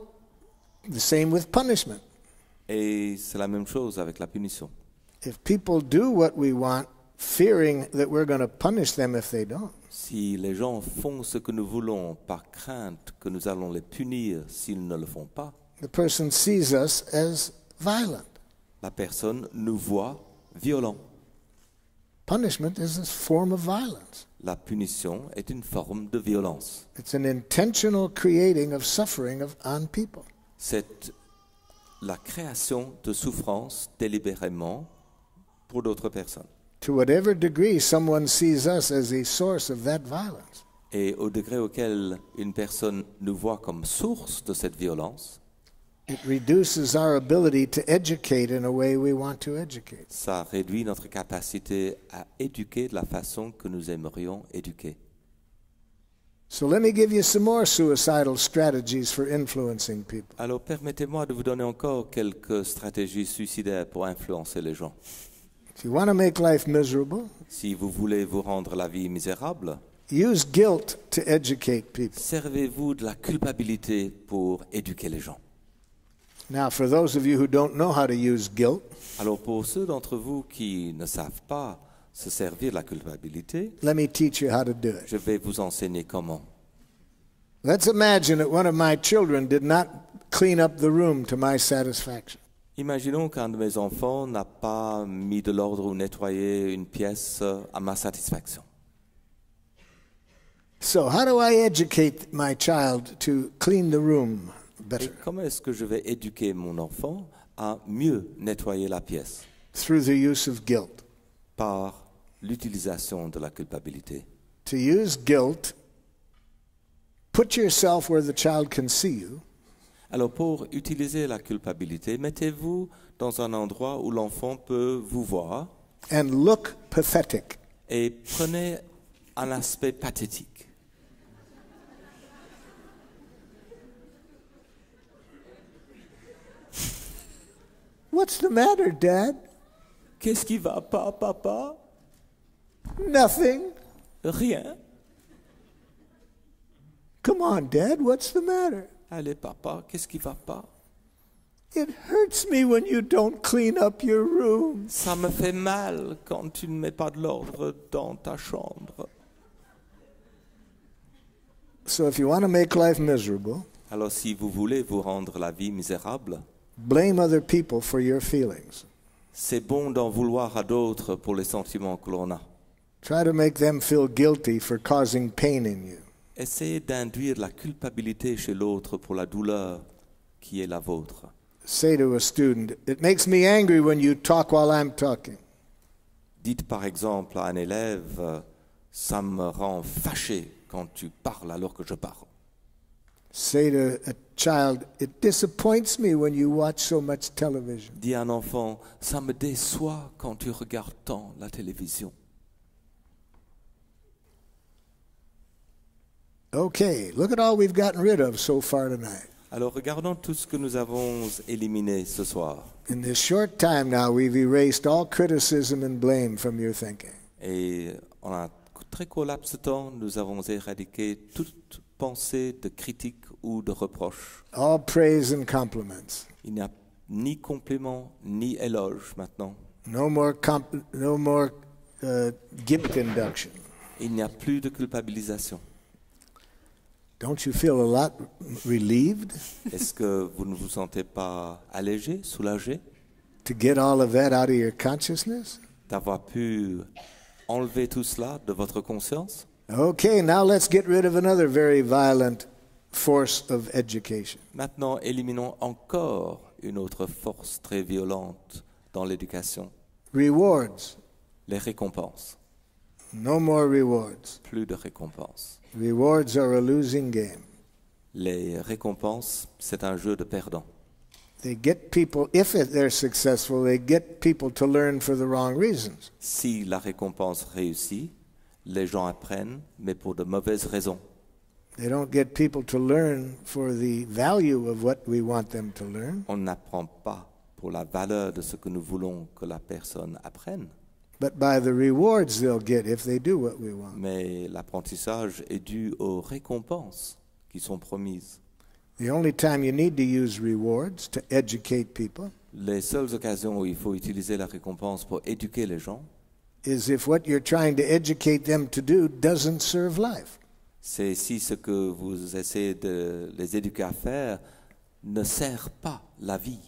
the same with punishment. Et c'est la même chose avec la punition. If people do what we want, fearing that we're going to punish them if they don't, Si les gens font ce que nous voulons par crainte que nous allons les punir s'ils ne le font pas, the person sees us as violent. la personne nous voit violents. Punishment is a form of violence. La punition est une forme de violence. It's an intentional creating of suffering on people. C'est la création de souffrance délibérément pour d'autres personnes. To whatever degree someone sees us as a source of that violence, Et au degré auquel une personne nous voit comme source de cette violence, it reduces our ability to educate in a way we want to educate. ça réduit notre capacité à éduquer de la façon que nous aimerions éduquer. So let me give you some more suicidal strategies for influencing people. Alors permettez-moi de vous donner encore quelques stratégies suicidaires pour influencer les gens. If you want to make life miserable, Si vous voulez vous rendre la vie misérable, use guilt to educate people. servez-vous de la culpabilité pour éduquer les gens. Now, for those of you who don't know how to use guilt, Alors pour ceux d'entre vous qui ne savent pas se servir de la culpabilité, let me teach you how to do it. je vais vous enseigner comment. Let's imagine that one of my children did not clean up the room to my satisfaction. Imaginons qu'un de mes enfants n'a pas mis de l'ordre ou nettoyé une pièce à ma satisfaction. So, how do I educate my child to clean the room Et better? comment est-ce que je vais éduquer mon enfant à mieux nettoyer la pièce? Through the use of guilt. Par l'utilisation de la culpabilité. To use guilt, put yourself where the child can see you. Alors pour utiliser la culpabilité, mettez-vous dans un endroit où l'enfant peut vous voir And look pathetic. et prenez un aspect pathétique. What's the matter, Dad? Qu'est-ce qui va pas, papa? Nothing. Rien. Come on, Dad, what's the matter? Allez, papa, qu'est-ce qui va pas? It hurts me when you don't clean up your room. Ça me fait mal quand tu ne mets pas de l'ordre dans ta chambre. So if you want to make life miserable, Alors si vous voulez vous rendre la vie misérable, blame other people for your feelings. c'est bon d'en vouloir à d'autres pour les sentiments que l'on a. Try to make them feel guilty for causing pain in you. Essayez d'induire la culpabilité chez l'autre pour la douleur qui est la vôtre. Say to a student, it makes me angry when you talk while I'm talking. Dites par exemple à un élève, ça me rend fâché quand tu parles alors que je parle. Say to a child, it disappoints me when you watch so much television. Dis à un enfant, ça me déçoit quand tu regardes tant la télévision. Okay, look at all we've gotten rid of so far tonight. Alors regardons tout ce que nous avons éliminé ce soir. In this short time now, we've erased all criticism and blame from your thinking. Et en un très court laps de temps, nous avons éradiqué toute pensée de critique ou de reproche. All praise and compliments. Il n'y a ni compliment ni éloge maintenant. No more guilt induction. Il n'y a plus de culpabilisation. Don't you feel a lot relieved Est-ce que vous ne vous sentez pas allégé, soulagé to get all of that out of your consciousness? d'avoir pu enlever tout cela de votre conscience? Okay, now let's get rid of another very violent force of education. Maintenant, éliminons encore une autre force très violente dans l'éducation, Rewards. les récompenses. No more rewards. Plus de récompenses. Rewards are a losing game. Les récompenses, c'est un jeu de perdants. They get people, if they're successful, they get people to learn for the wrong reasons. Si la récompense réussit, les gens apprennent, mais pour de mauvaises raisons. They don't get people to learn for the value of what we want them to learn, On n'apprend pas pour la valeur de ce que nous voulons que la personne apprenne, but by the rewards they'll get if they do what we want. mais l'apprentissage est dû aux récompenses qui sont promises. The only time you need to use rewards to educate people Les seules occasions où il faut utiliser la récompense pour éduquer les gens, is if what you're trying to educate them to do doesn't serve life. c'est si ce que vous essayez de les éduquer à faire ne sert pas la vie.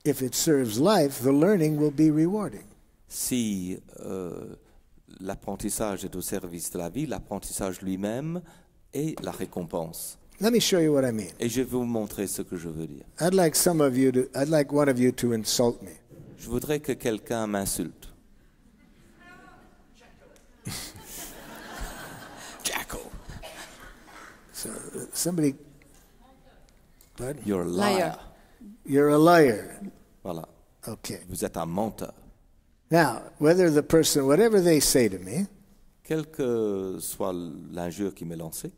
If it serves life, the learning will be rewarding. Si l'apprentissage est au service de la vie, l'apprentissage lui-même est la récompense. Let me show you what I mean. Et je vais vous montrer ce que je veux dire. I'd like one of you to insult me. Je voudrais que quelqu'un m'insulte. Jacko. So, somebody, pardon? You're a liar. Liar. You're a liar. Voilà. Okay. Vous êtes un menteur. Now, whatever they say to me, quelle que soit l'injure qui m'est lancée,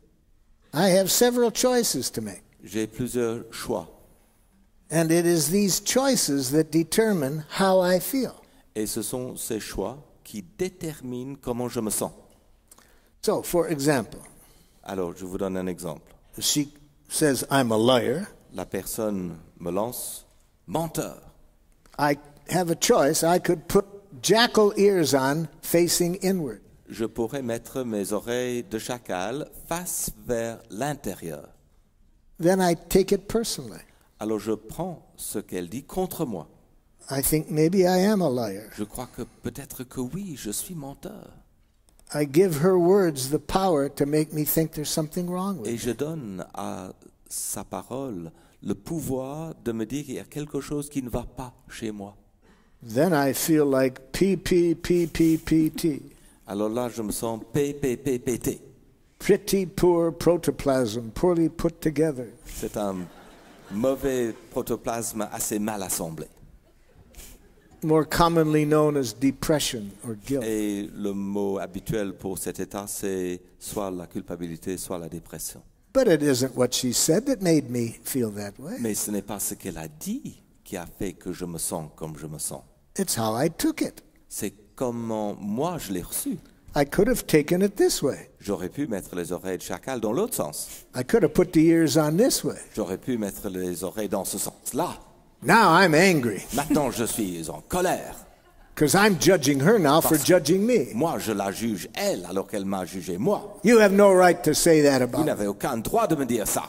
I have several choices to make. j'ai plusieurs choix. And it is these choices that determine how I feel. Et ce sont ces choix qui déterminent comment je me sens. So, for example, Alors, je vous donne un exemple. she says I'm a liar. La personne me lance menteur. I have a choice. I could put jackal ears on facing inward. Je pourrais mettre mes oreilles de chacal face vers l'intérieur. Then I take it personally. Alors je prends ce qu'elle dit contre moi. I think maybe I am a liar. Je crois que peut-être que oui, je suis menteur. I give her words the power to make me think there's something wrong with Et me. je donne à sa parole le pouvoir de me dire qu'il y a quelque chose qui ne va pas chez moi. Then I feel like PPPPPT. Alors là, je me sens PPPPT. Pretty poor protoplasm, poorly put together. C'est un mauvais protoplasme assez mal assemblé. More commonly known as depression or guilt. Et le mot habituel pour cet état, c'est soit la culpabilité, soit la dépression. But it isn't what she said that made me feel that way. Mais ce n'est pas ce qu'elle a dit qui a fait que je me sens comme je me sens. It's how I took it. C'est comment moi je l'ai reçu. I could have taken it this way. J'aurais pu mettre les oreilles de chacal dans l'autre sens. I could have put the ears on this way. J'aurais pu mettre les oreilles dans ce sens-là. Now I'm angry Maintenant, je suis en colère. because I'm judging her now for judging me. Moi, je la juge, elle, alors qu'elle m'a jugé, moi. You have no right to say that Vous about me. n'avez aucun droit de me dire ça.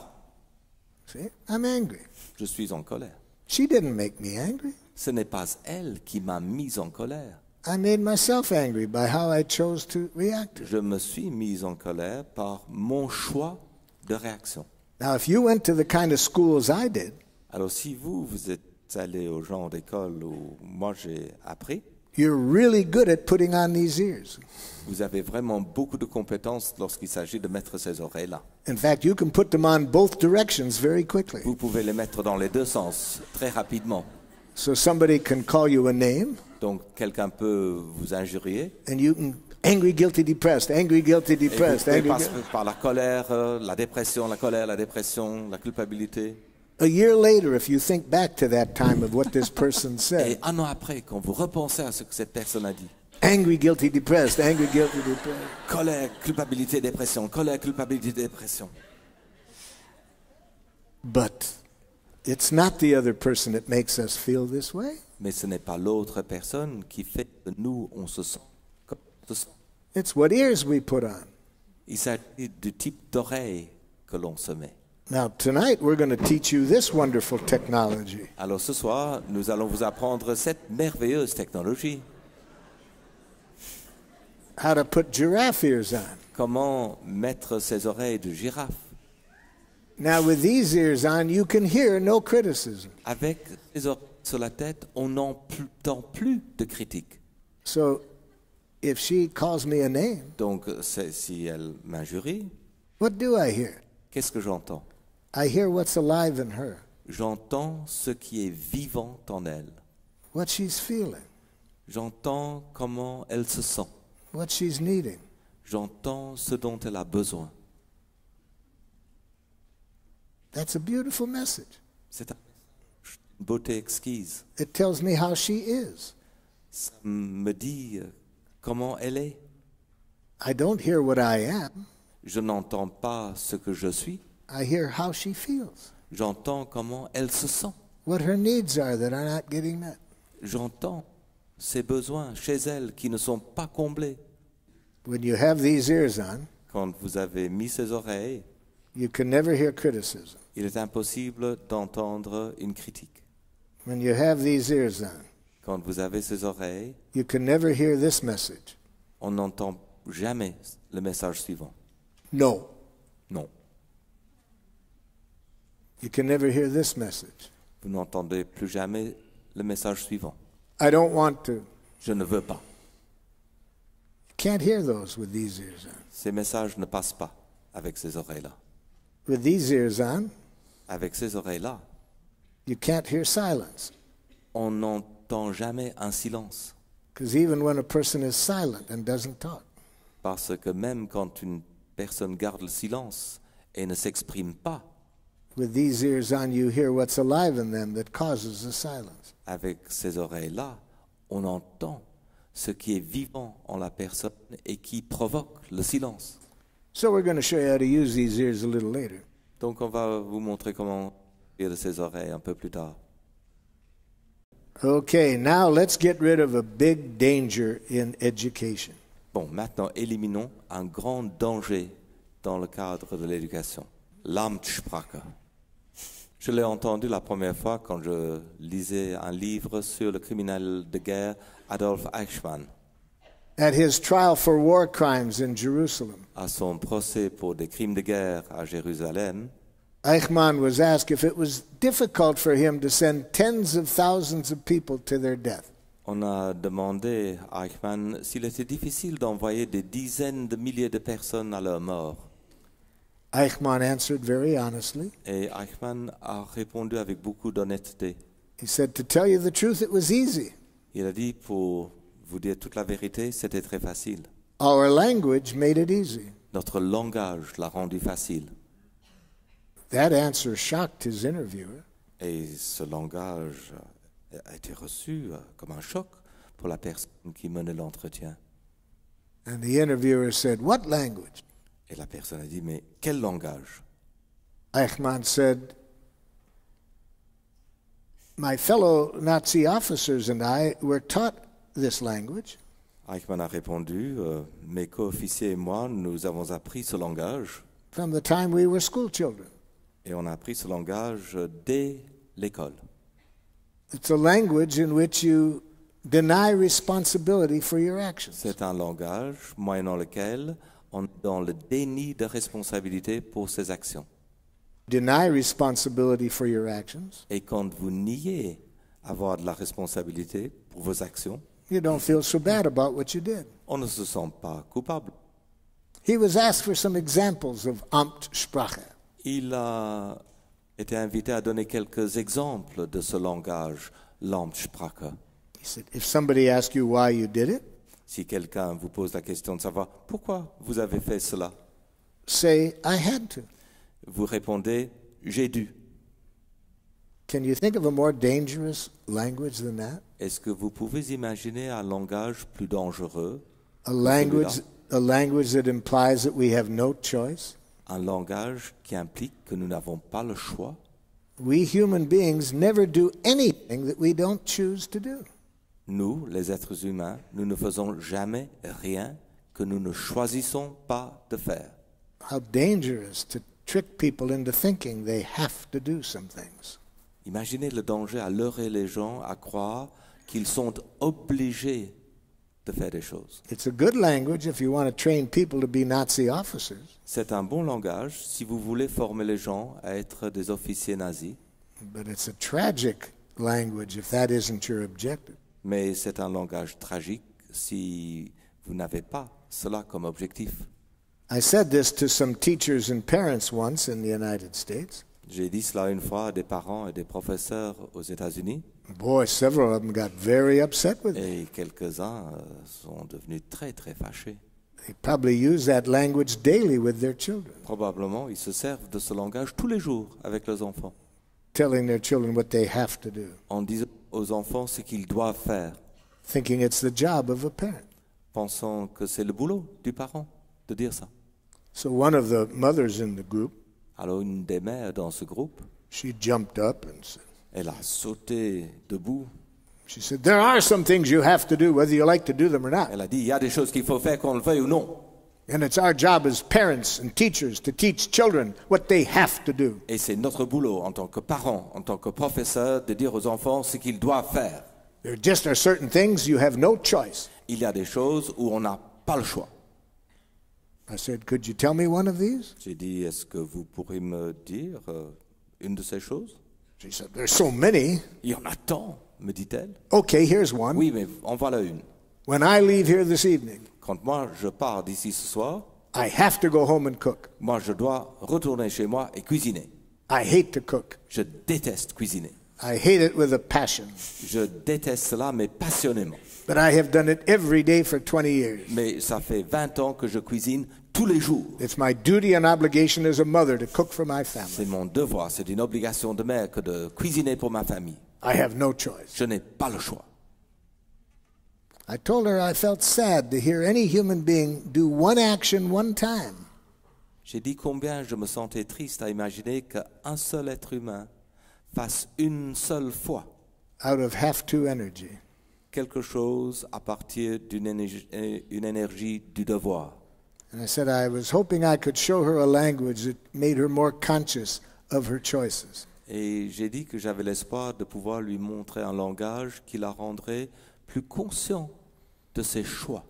See? I'm angry. Je suis en colère. She didn't make me angry. Ce n'est pas elle qui m'a mis en colère. I made myself angry by how I chose to react to it. Je me suis mis en colère par mon choix de réaction. Now, if you went to the kind of schools I did, Alors, si vous êtes allé au genre d'école où moi j'ai appris, you're really good at putting on these ears. vous avez vraiment beaucoup de compétences lorsqu'il s'agit de mettre ces oreilles-là. In fact, you can put them on both directions very quickly. Vous pouvez les mettre dans les deux sens très rapidement. So somebody can call you a name, Donc, quelqu'un peut vous injurier. and you can angry, guilty, depressed, angry, guilty, Et vous depressed, pouvez angry. passer par la colère, la dépression, la colère, la dépression, la culpabilité. A year later, if you think back to that time of what this person Et said, un an après, quand vous repensez à ce que cette personne a dit, angry, guilty, depressed, angry, guilty, depressed. colère, culpabilité, dépression, colère, culpabilité, dépression. But it's not the other person that makes us feel this way. Mais ce n'est pas l'autre personne qui fait que nous, on se sent comme on se sent. It's what ears we put on. Il s'agit du type d'oreille que l'on se met. Now, tonight we're going to teach you this wonderful technology. Alors ce soir, nous allons vous apprendre cette merveilleuse technologie. How to put giraffe ears on. Comment mettre ses oreilles de girafe. Now, with these ears on, you can hear no criticism. Avec les oreilles sur la tête, on n'entend plus de critiques. So, if she calls me a name, Donc si elle m'injurie, what do I hear? qu'est-ce que j'entends? I hear what's alive in her, J'entends ce qui est vivant en elle. what she's feeling, J'entends comment elle se sent. what she's needing. J'entends ce dont elle a besoin. That's a beautiful message. C'est une beauté exquise. It tells me how she is. Ça me dit comment elle est. I don't hear what I am. Je n'entends pas ce que je suis. I hear how she feels, J'entends comment elle se sent. what her needs are that are not getting met. J'entends ses besoins chez elle qui ne sont pas comblés. When you have these ears on, Quand vous avez mis ses oreilles, you can never hear criticism. il est impossible d'entendre une critique. When you have these ears on, Quand vous avez ses oreilles, you can never hear this message. on n'entend jamais le message suivant. No. Non. You can never hear this message. Vous n'entendez plus jamais le message suivant. I don't want to. Je ne veux pas. You can't hear those with these ears on. Ces messages ne passent pas avec ces oreilles-là. With these ears on, Avec ces oreilles-là, you can't hear silence. on n'entend jamais un silence. Because even when a person is silent and doesn't talk, Parce que même quand une personne garde le silence et ne s'exprime pas, with these ears on, you hear what's alive in them that causes the silence. avec ces oreilles-là, on entend ce qui est vivant en la personne et qui provoque le silence. So we're going to show you how to use these ears a little later. Donc on va vous montrer comment faire de ces oreilles un peu plus tard. Okay, now let's get rid of a big danger in education. Bon, maintenant éliminons un grand danger dans le cadre de l'éducation. L'Amtssprache. Je l'ai entendu la première fois quand je lisais un livre sur le criminel de guerre Adolf Eichmann. At his trial for war crimes in Jerusalem, À son procès pour des crimes de guerre à Jérusalem, Eichmann was asked if it was difficult for him to send tens of thousands of people to their death. on a demandé à Eichmann s'il était difficile d'envoyer des dizaines de milliers de personnes à leur mort. Eichmann answered very honestly. Et Eichmann a répondu avec beaucoup d'honnêteté. He said, to tell you the truth, it was easy. Il a dit, pour vous dire toute la vérité, c'était très facile. Our language made it easy. Notre langage l'a rendu facile. That answer shocked his interviewer. Et ce langage a été reçu comme un choc pour la personne qui menait l'entretien. And the interviewer said, what language? Et la personne a dit, mais quel langage? Eichmann said, my fellow Nazi officers and I were taught this language. Eichmann a répondu, mes co-officiers et moi, nous avons appris ce langage. From the time we were school children. Et on a appris ce langage dès l'école. It's a language in which you deny responsibility for your actions. C'est un langage moyennant lequel on est dans le déni de responsabilité pour ses actions. Deny responsibility for your actions. Et quand vous niez avoir de la responsabilité pour vos actions, You don't feel so bad about what you did. on ne se sent pas coupable. He was asked for some examples of Amtssprache. Il a été invité à donner quelques exemples de ce langage, l'Amtssprache. He said, if somebody asks you why you did it, Si quelqu'un vous pose la question de savoir pourquoi vous avez fait cela, say, I had to. vous répondez « j'ai dû ». Can you think of a more dangerous language than that? Est-ce que vous pouvez imaginer un langage plus dangereux, A language that implies that we have no choice? un langage qui implique que nous n'avons pas le choix? We human beings never do anything that we don't choose to do. Nous, les êtres humains, nous ne faisons jamais rien que nous ne choisissons pas de faire. How dangerous to trick people into thinking they have to do some things. Imaginez le danger à leurrer les gens à croire qu'ils sont obligés de faire des choses. It's a good language if you want to train people to be Nazi officers, C'est un bon langage si vous voulez former les gens à être des officiers nazis, but it's a tragic language if that isn't your objective. mais c'est un langage tragique si vous n'avez pas cela comme objectif. I said this to some teachers and parents once in the United States. J'ai dit cela une fois à des parents et des professeurs aux États-Unis, Boy, several of them got very upset with me. et quelques-uns sont devenus très très fâchés. They probably use that language daily with their children, Probablement, ils se servent de ce langage tous les jours avec leurs enfants, telling their children what they have to do, en disant aux enfants ce qu'ils doivent faire, thinking it's the job of a parent. pensant que c'est le boulot du parent de dire ça. So one of the mothers in the group, Alors une des mères dans ce groupe, she jumped up and said, elle a sauté debout. she said, there are some things you have to do whether you like to do them or not. Elle a dit, il y a des choses qu'il faut faire qu'on le veuille ou non. And it's our job as parents and teachers to teach children what they have to do. Et c'est notre boulot en tant que parents, en tant que professeurs, de dire aux enfants ce qu'ils doivent faire. There just are certain things you have no choice. Il y a des choses où on n'a pas le choix. I said, could you tell me one of these? J'ai dit, est-ce que vous pourriez me dire une de ces choses? She said, there's so many. Il y en a tant, me dit-elle. Okay, here's one. Oui, mais en voilà une. When I leave here this evening, Quand moi je pars d'ici ce soir, I have to go home and cook. moi je dois retourner chez moi et cuisiner. I hate to cook. Je déteste cuisiner. I hate it with a passion. Je déteste cela, mais passionnément. But I have done it every day for 20 years. Mais ça fait 20 ans que je cuisine tous les jours. It's my duty and obligation as a mother to cook for my family. C'est mon devoir, c'est une obligation de mère que de cuisiner pour ma famille. I have no choice. Je n'ai pas le choix. I told her I felt sad to hear any human being do one action one time. J'ai dit combien je me sentais triste à imaginer qu'un seul être humain fasse une seule fois Out of have-to energy. quelque chose à partir d'une énergie du devoir. And I said I was hoping I could show her a language that made her more conscious of her choices. Et j'ai dit que j'avais l'espoir de pouvoir lui montrer un langage qui la rendrait plus conscient de ses choix.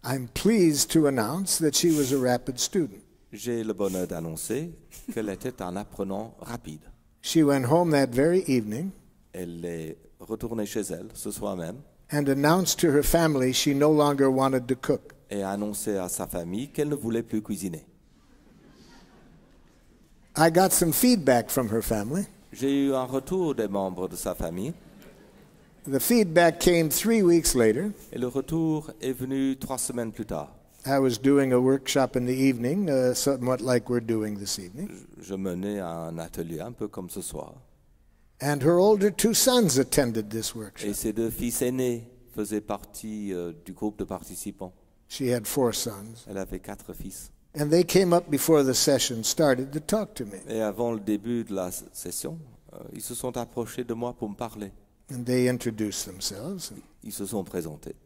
I'm pleased to announce that she was a rapid student. J'ai le bonheur d'annoncer qu'elle était un apprenant rapide. She went home that very evening Elle est retournée chez elle ce soir même and announced to her family she no longer wanted to cook. et a annoncé à sa famille qu'elle ne voulait plus cuisiner. I got some feedback from her family. J'ai eu un retour des membres de sa famille The feedback came 3 weeks later. et le retour est venu 3 semaines plus tard. I was doing a workshop in the evening, somewhat like we're doing this evening. Je menais un atelier un peu comme ce soir And her older 2 sons attended this et workshop. ses 2 fils aînés faisaient partie du groupe de participants. She had 4 sons. Elle avait 4 fils. And they came up before the session started to talk to me. Et avant le début de la session, ils se sont approchés de moi pour me parler. And they introduced themselves. Ils se sont présentés.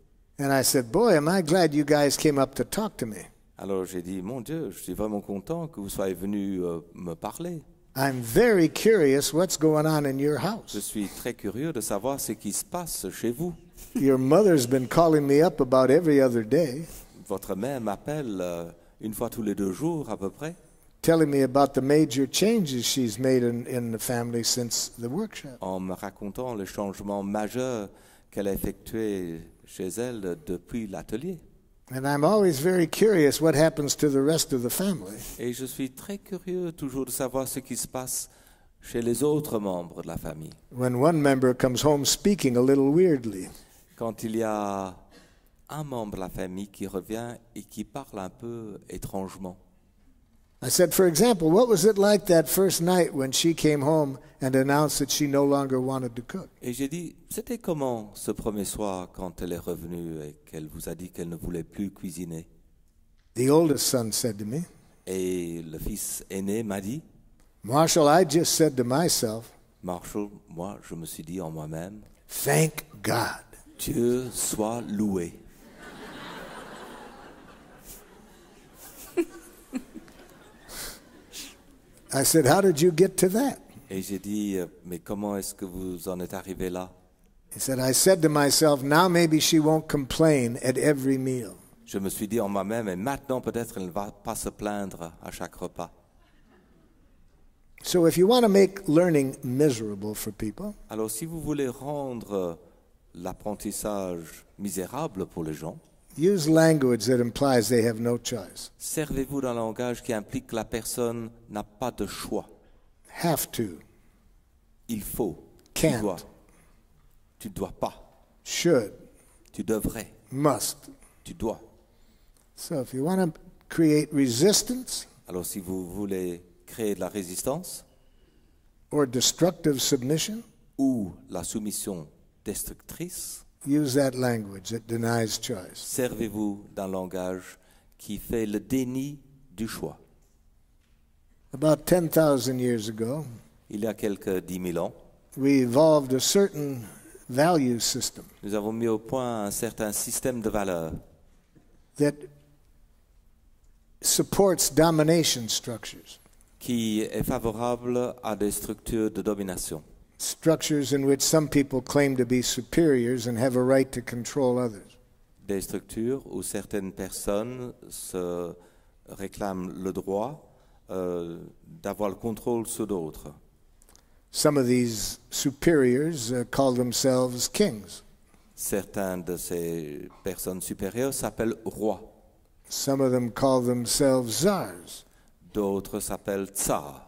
And I said, boy, am I glad you guys came up to talk to me. Alors j'ai dit, mon Dieu, je suis vraiment content que vous soyez venus me parler. I'm very curious what's going on in your Je house. suis très curieux de savoir ce qui se passe chez vous. Your mother's been calling me up about every other day, Votre mère m'appelle une fois tous les 2 jours à peu près, telling me about the major changes she's made in the family since the workshop. en me racontant les changements majeurs qu'elle a effectués chez elle depuis l'atelier. And I'm always very curious what happens to the rest of the family. Et je suis très curieux toujours de savoir ce qui se passe chez les autres membres de la famille. When one member comes home speaking a little weirdly, Quand il y a un membre de la famille qui revient et qui parle un peu étrangement. I said, for example, what was it like that first night when she came home and announced that she no longer wanted to cook? Et j'ai dit, c'était comment ce premier soir quand elle est revenue et qu'elle vous a dit qu'elle ne voulait plus cuisiner? The oldest son said to me, Et le fils aîné m'a dit, Marshall, I just said to myself, Marshall, moi je me suis dit en moi-même, thank God. Dieu soit loué. I said, how did you get to that? Et j'ai dit, mais comment est-ce que vous en êtes arrivé là? He said, I said to myself, now maybe she won't complain at every meal. Je me suis dit en moi-même, et maintenant peut-être elle ne va pas se plaindre à chaque repas. So if you want to make learning miserable for people, Alors si vous voulez rendre l'apprentissage misérable pour les gens, use language that implies they have no choice. servez-vous d'un langage qui implique que la personne n'a pas de choix. Have to, Il faut, Can't. tu dois pas, should, tu devrais, must. tu dois. So if you want to create resistance Alors si vous voulez créer de la résistance or destructive submission, ou la soumission destructrice, use that language that denies choice. servez-vous d'un langage qui fait le déni du choix. About 10,000 years ago, Il y a quelques 10 000 ans, we evolved a certain value system nous avons mis au point un certain système de valeurs that supports domination structures, qui est favorable à des structures de domination. structures in which some people claim to be superiors and have a right to control others. Des structures où certaines personnes se réclament le droit d'avoir le contrôle sur d'autres. Some of these superiors call themselves kings. Certaines de ces personnes supérieures s'appellent rois, Some of them call themselves czars. d'autres s'appellent tsars.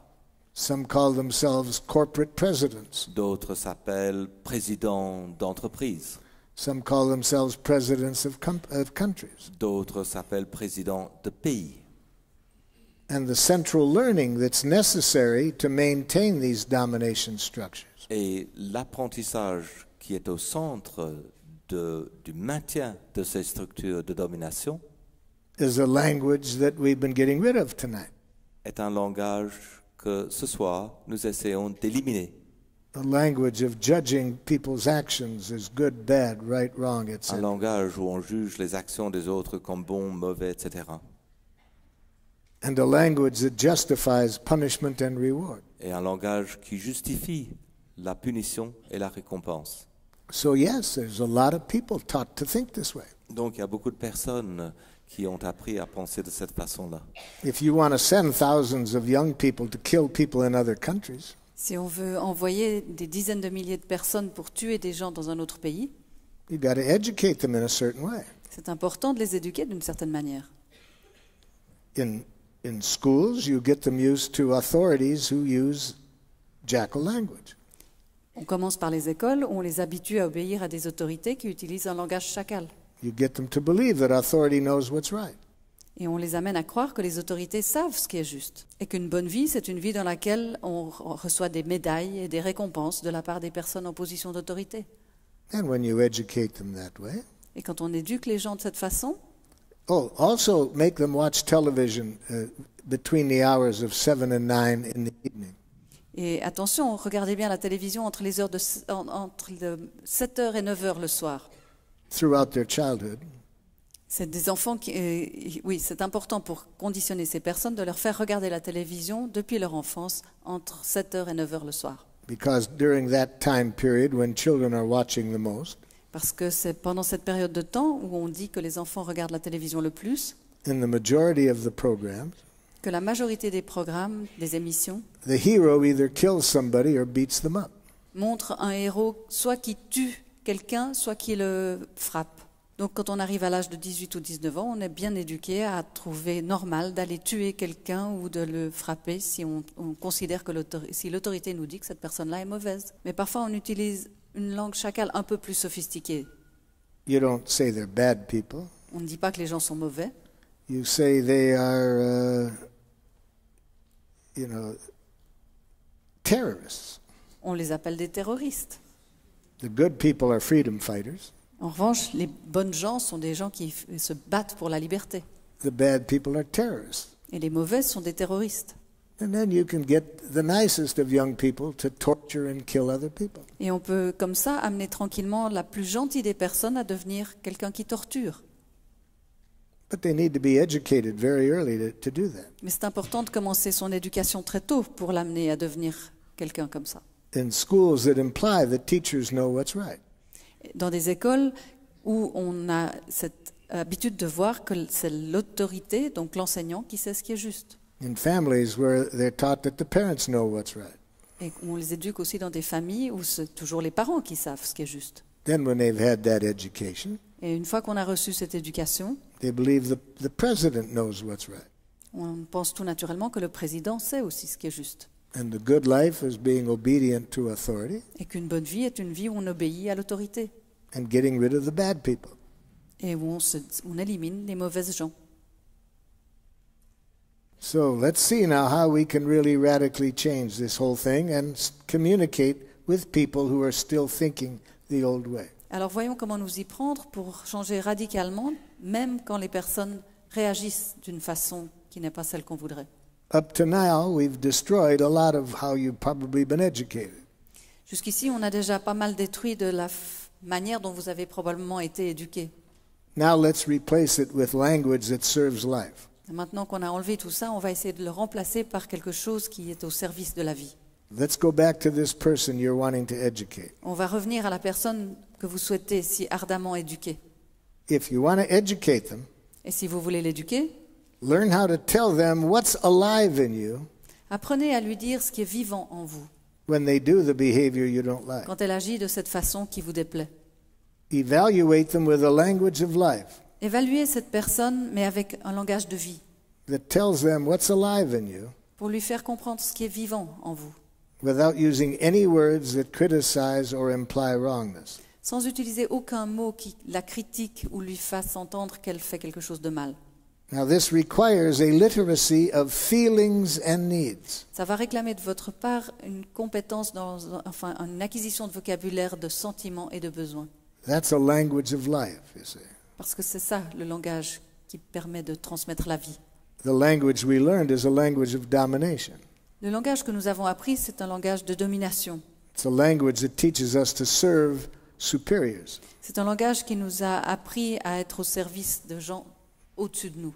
Some call themselves corporate presidents. D'autres s'appellent présidents d'entreprise. Some call themselves presidents of countries. D'autres s'appellent présidents de pays. And the central learning that's necessary to maintain these domination structures Et l'apprentissage qui est au centre du maintien de ces structures de domination is a language that we've been getting rid of tonight. est un langage que ce soir nous essayons d'éliminer. A language of judging people's actions as good, bad, right, wrong, Un etc. langage où on juge les actions des autres comme bons, mauvais, etc. And a language that justifies punishment and reward. Et un langage qui justifie la punition et la récompense. So yes, there's a lot of people taught to think this way. Donc il y a beaucoup de personnes qui ont appris à penser de cette façon-là. If you want to send thousands of young people to kill people in other countries, Si on veut envoyer des dizaines de milliers de personnes pour tuer des gens dans un autre pays, you got to educate them in a certain way. c'est important de les éduquer d'une certaine manière. In schools, you get them used to authorities who use jackal language. On commence par les écoles où on les habitue à obéir à des autorités qui utilisent un langage chacal. You get them to believe that authority knows what's right. Et on les amène à croire que les autorités savent ce qui est juste. Et qu'une bonne vie, c'est une vie dans laquelle on reçoit des médailles et des récompenses de la part des personnes en position d'autorité. And when you educate them that way, Et quand on éduque les gens de cette façon, also make them watch television between the hours of 7 and 9 in the evening. et attention, regardez bien la télévision entre 7h et 9h le soir. Throughout their childhood, C'est des enfants qui, oui, c'est important pour conditionner ces personnes de leur faire regarder la télévision depuis leur enfance entre 7h et 9h le soir. because during that time period when children are watching the most, Parce que c'est pendant cette période de temps où on dit que les enfants regardent la télévision le plus, in the majority of the programs, que la majorité des programmes, des émissions, the hero either kills somebody or beats them up. montrent un héros soit qui tue quelqu'un, soit qui le frappe. Donc quand on arrive à l'âge de 18 ou 19 ans, on est bien éduqué à trouver normal d'aller tuer quelqu'un ou de le frapper si on considère que si l'autorité nous dit que cette personne-là est mauvaise. Mais parfois on utilise une langue chacale un peu plus sophistiquée. You don't say they're bad people. On ne dit pas que les gens sont mauvais. You say they are, terrorists. On les appelle des terroristes. The good people are freedom fighters. En revanche, les bonnes gens sont des gens qui se battent pour la liberté. The bad people are terrorists. Et les mauvais sont des terroristes. And then you can get the nicest of young people to torture and kill other people. Et on peut, comme ça, amener tranquillement la plus gentille des personnes à devenir quelqu'un qui torture. But they need to be educated very early to do that. Mais c'est important de commencer son éducation très tôt pour l'amener à devenir quelqu'un comme ça. In schools that imply that teachers know what's right. Dans des écoles où on a cette habitude de voir que c'est l'autorité, donc l'enseignant, qui sait ce qui est juste. In families where they're taught that the parents know what's right. Et on les éduque aussi dans des familles où c'est toujours les parents qui savent ce qui est juste. Then when they've had that education, Et une fois qu'on a reçu cette éducation, they believe the president knows what's right. on pense tout naturellement que le président sait aussi ce qui est juste. And the good life is being obedient to authority Et qu'une bonne vie est une vie où on obéit à l'autorité. and getting rid of the bad people. Et où on élimine les mauvaises gens. So let's see now how we can really radically change this whole thing and communicate with people who are still thinking the old way. Alors voyons comment nous y prendre pour changer radicalement, même quand les personnes réagissent d'une façon qui n'est pas celle qu'on voudrait. Up to now, we've destroyed a lot of how you've probably been educated. Jusqu'ici, on a déjà pas mal détruit de la manière dont vous avez probablement été éduqués. Now let's replace it with language that serves life. Maintenant qu'on a enlevé tout ça, on va essayer de le remplacer par quelque chose qui est au service de la vie. Let's go back to this person you're wanting to educate. On va revenir à la personne que vous souhaitez si ardemment éduquer. If you want to educate them, Et si vous voulez l'éduquer, learn how to tell them what's alive in you apprenez à lui dire ce qui est vivant en vous, when they do the behavior you don't like. quand elle agit de cette façon qui vous déplaît. Evaluate them with a language of life Évaluez cette personne, mais avec un langage de vie, that tells them what's alive in you pour lui faire comprendre ce qui est vivant en vous, without using any words that criticize or imply wrongness. sans utiliser aucun mot qui la critique ou lui fasse entendre qu'elle fait quelque chose de mal. Now, this requires a literacy of feelings and needs. Ça va réclamer de votre part une compétence, enfin une acquisition de vocabulaire de sentiments et de besoins. That's a language of life, you see. Parce que c'est ça le langage qui permet de transmettre la vie. The language we learned is a language of domination. Le langage que nous avons appris, c'est un langage de domination. It's a language that teaches us to serve superiors. C'est un langage qui nous a appris à être au service de gens au-dessus de nous.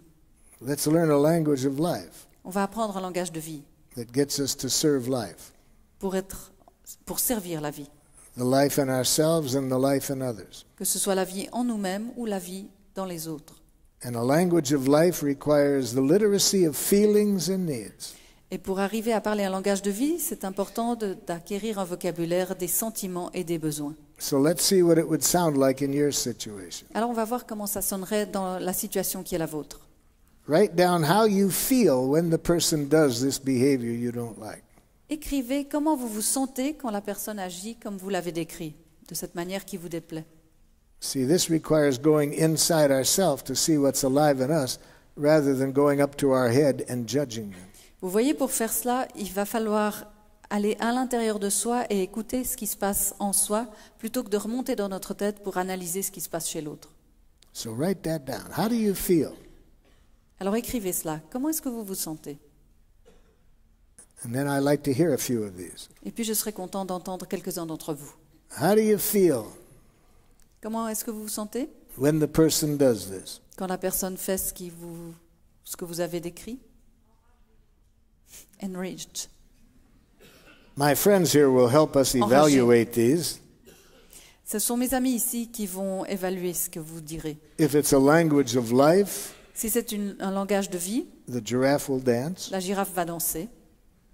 Let's learn a language of life On va apprendre un langage de vie that gets us to serve life. pour servir la vie. The life in ourselves and the life in others. Que ce soit la vie en nous-mêmes ou la vie dans les autres. And a language of life requires the literacy of feelings and needs. Et pour arriver à parler un langage de vie, c'est important d'acquérir un vocabulaire des sentiments et des besoins. So let's see what it would sound like in your situation. Alors on va voir comment ça sonnerait dans la situation qui est la vôtre. Write down how you feel when the person does this behavior you don't like. Écrivez comment vous vous sentez quand la personne agit comme vous l'avez décrit, de cette manière qui vous déplaît. See, this requires going inside ourselves to see what's alive in us rather than going up to our head and judging them. Vous voyez, pour faire cela, il va falloir aller à l'intérieur de soi et écouter ce qui se passe en soi, plutôt que de remonter dans notre tête pour analyser ce qui se passe chez l'autre. So write that down. How do you feel? Alors écrivez cela. Comment est-ce que vous vous sentez? And then I like to hear a few of these. Et puis je serai content d'entendre quelques-uns d'entre vous. How do you feel Comment est-ce que vous vous sentez when the person does this? quand la personne fait ce que vous avez décrit? Enraged. My friends here will help us Enragé. evaluate these. Ce sont mes amis ici qui vont évaluer ce que vous direz. If it's a language of life, Si c'est un langage de vie, the giraffe will dance. la girafe va danser.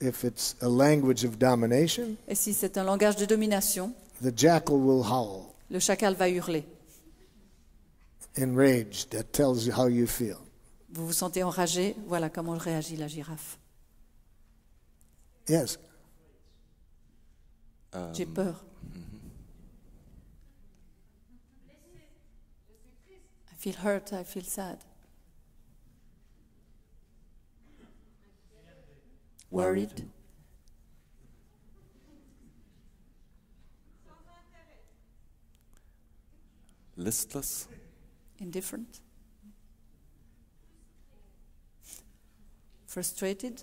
If it's a language of domination, Et si c'est un langage de domination, the jackal will howl. le chacal va hurler. Enraged, that tells you how you feel. Vous vous sentez enragé, voilà comment réagit la girafe. Yes. J'ai peur. I feel hurt, I feel sad. Worried. Listless. Indifferent. Frustrated.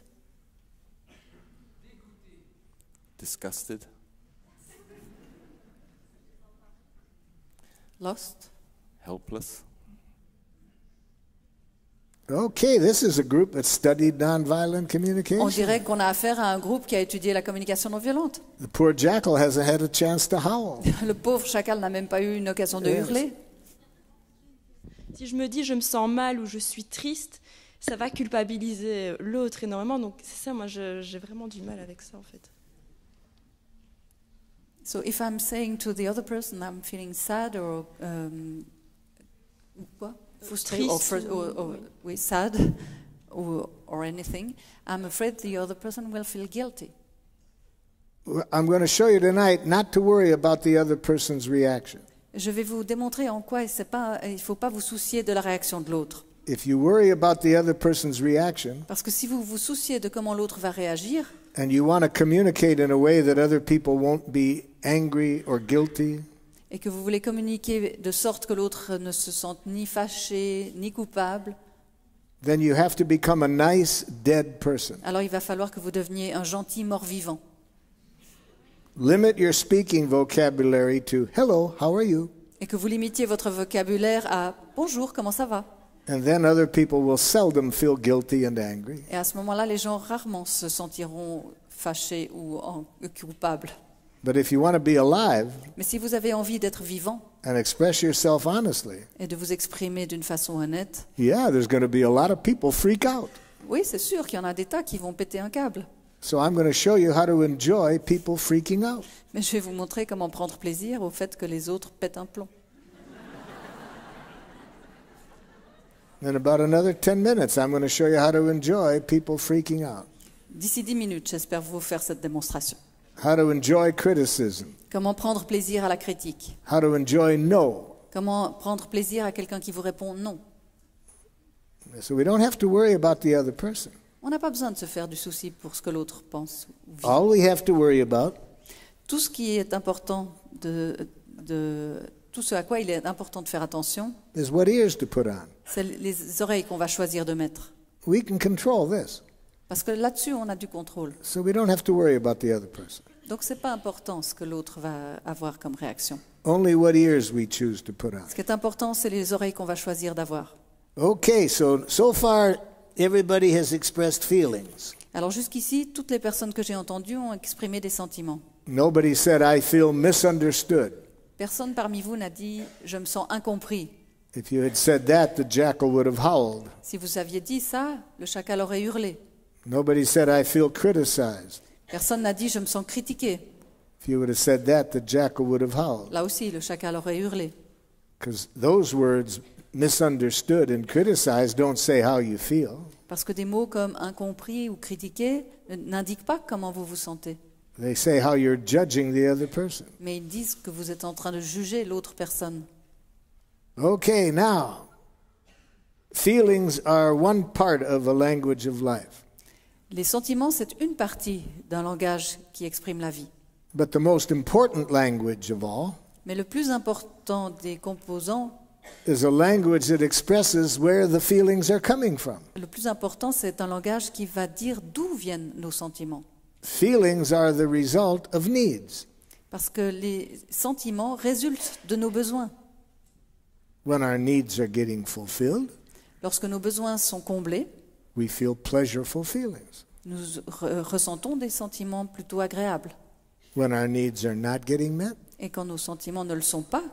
Disgusted. Lost. Helpless. Okay, this is a group that studied nonviolent On communication. dirait qu'on a affaire à un groupe qui a étudié la communication non violente. The poor jackal hasn't had a chance to howl. Le pauvre chacal n'a même pas eu une occasion de hurler. Si je me dis je me sens mal ou je suis triste, ça va culpabiliser l'autre énormément. Donc c'est ça, moi j'ai vraiment du mal avec ça en fait. So if I'm saying to the other person I'm feeling sad or quoi? Frustrated Triste or oui, sad or anything, I'm afraid the other person will feel guilty. I'm going to show you tonight not to worry about the other person's reaction. Je vais vous démontrer en quoi il ne faut pas vous soucier de la réaction de l'autre. If you worry about the other person's reaction Parce que si vous vous souciez de comment l'autre va réagir and you want to communicate in a way that other people won't be angry or guilty, et que vous voulez communiquer de sorte que l'autre ne se sente ni fâché ni coupable, then you have to become a nice dead person. alors il va falloir que vous deveniez un gentil mort-vivant. Limit your speaking vocabulary to hello, how are you? Et que vous limitiez votre vocabulaire à « Bonjour, comment ça va ?» And then other people will seldom feel guilty and angry. Et à ce moment-là, les gens rarement se sentiront fâchés ou coupables. But if you want to be alive Mais si vous avez envie d'être vivant and express yourself honestly, et de vous exprimer d'une façon honnête, yeah, there's going to be a lot of people freak out. oui, c'est sûr qu'il y en a des tas qui vont péter un câble. So I'm going to show you how to enjoy people freaking out. Mais je vais vous montrer comment prendre plaisir au fait que les autres pètent un plomb. In about another 10 minutes, I'm going to show you how to enjoy people freaking out. D'ici 10 minutes, j'espère vous faire cette démonstration. How to enjoy criticism. Comment prendre plaisir à la critique? How to enjoy no. Comment prendre plaisir à quelqu'un qui vous répond non? So we don't have to worry about the other person. On n'a pas besoin de se faire du souci pour ce que l'autre pense ou vit. All we have to worry about Tout ce qui est important tout ce à quoi il est important de faire attention, is what ears to put on. c'est les oreilles qu'on va choisir de mettre. We can control this. Parce que là-dessus, on a du contrôle. So we don't have to worry about the other person. Donc, ce n'est pas important ce que l'autre va avoir comme réaction. Only what ears we choose to put on. Ce qui est important, c'est les oreilles qu'on va choisir d'avoir. Okay, so far everybody has expressed feelings. Alors, jusqu'ici, toutes les personnes que j'ai entendues ont exprimé des sentiments. Nobody said, I feel misunderstood. Personne parmi vous n'a dit « je me sens incompris ». If you had said that, the jackal would have howled. Si vous aviez dit ça, le chacal aurait hurlé. Nobody said, I feel criticized. Personne n'a dit « je me sens critiqué ». If you would have said that, the jackal would have howled. Là aussi, le chacal aurait hurlé. Because those words, misunderstood and criticized, don't say how you feel. Parce que des mots comme « incompris » ou « critiqué » n'indiquent pas comment vous vous sentez. They say how you're judging the other person. Mais ils disent que vous êtes en train de juger l'autre personne. Okay, now, feelings are one part of a language of life. Les sentiments, c'est une partie d'un langage qui exprime la vie. But the most important language of all Mais le plus important des composants, is a language that expresses where the feelings are coming from. le plus important, c'est un langage qui va dire d'où viennent nos sentiments. Feelings are the result of needs. Parce que les sentiments résultent de nos besoins. When our needs are getting fulfilled, Lorsque nos besoins sont comblés, we feel pleasureful feelings. nous ressentons des sentiments plutôt agréables. When our needs are not getting met, Et quand nos sentiments ne le sont pas,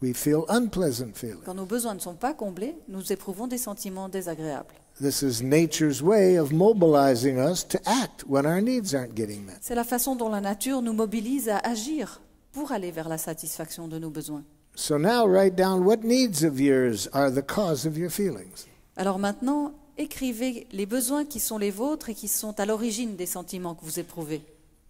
we feel unpleasant feelings. quand nos besoins ne sont pas comblés, nous éprouvons des sentiments désagréables. This is nature's way of mobilizing us to act when our needs aren't getting met. C'est la façon dont la nature nous mobilise à agir pour aller vers la satisfaction de nos besoins. So now write down what needs of yours are the cause of your feelings. Alors maintenant, écrivez les besoins qui sont les vôtres et qui sont à l'origine des sentiments que vous éprouvez.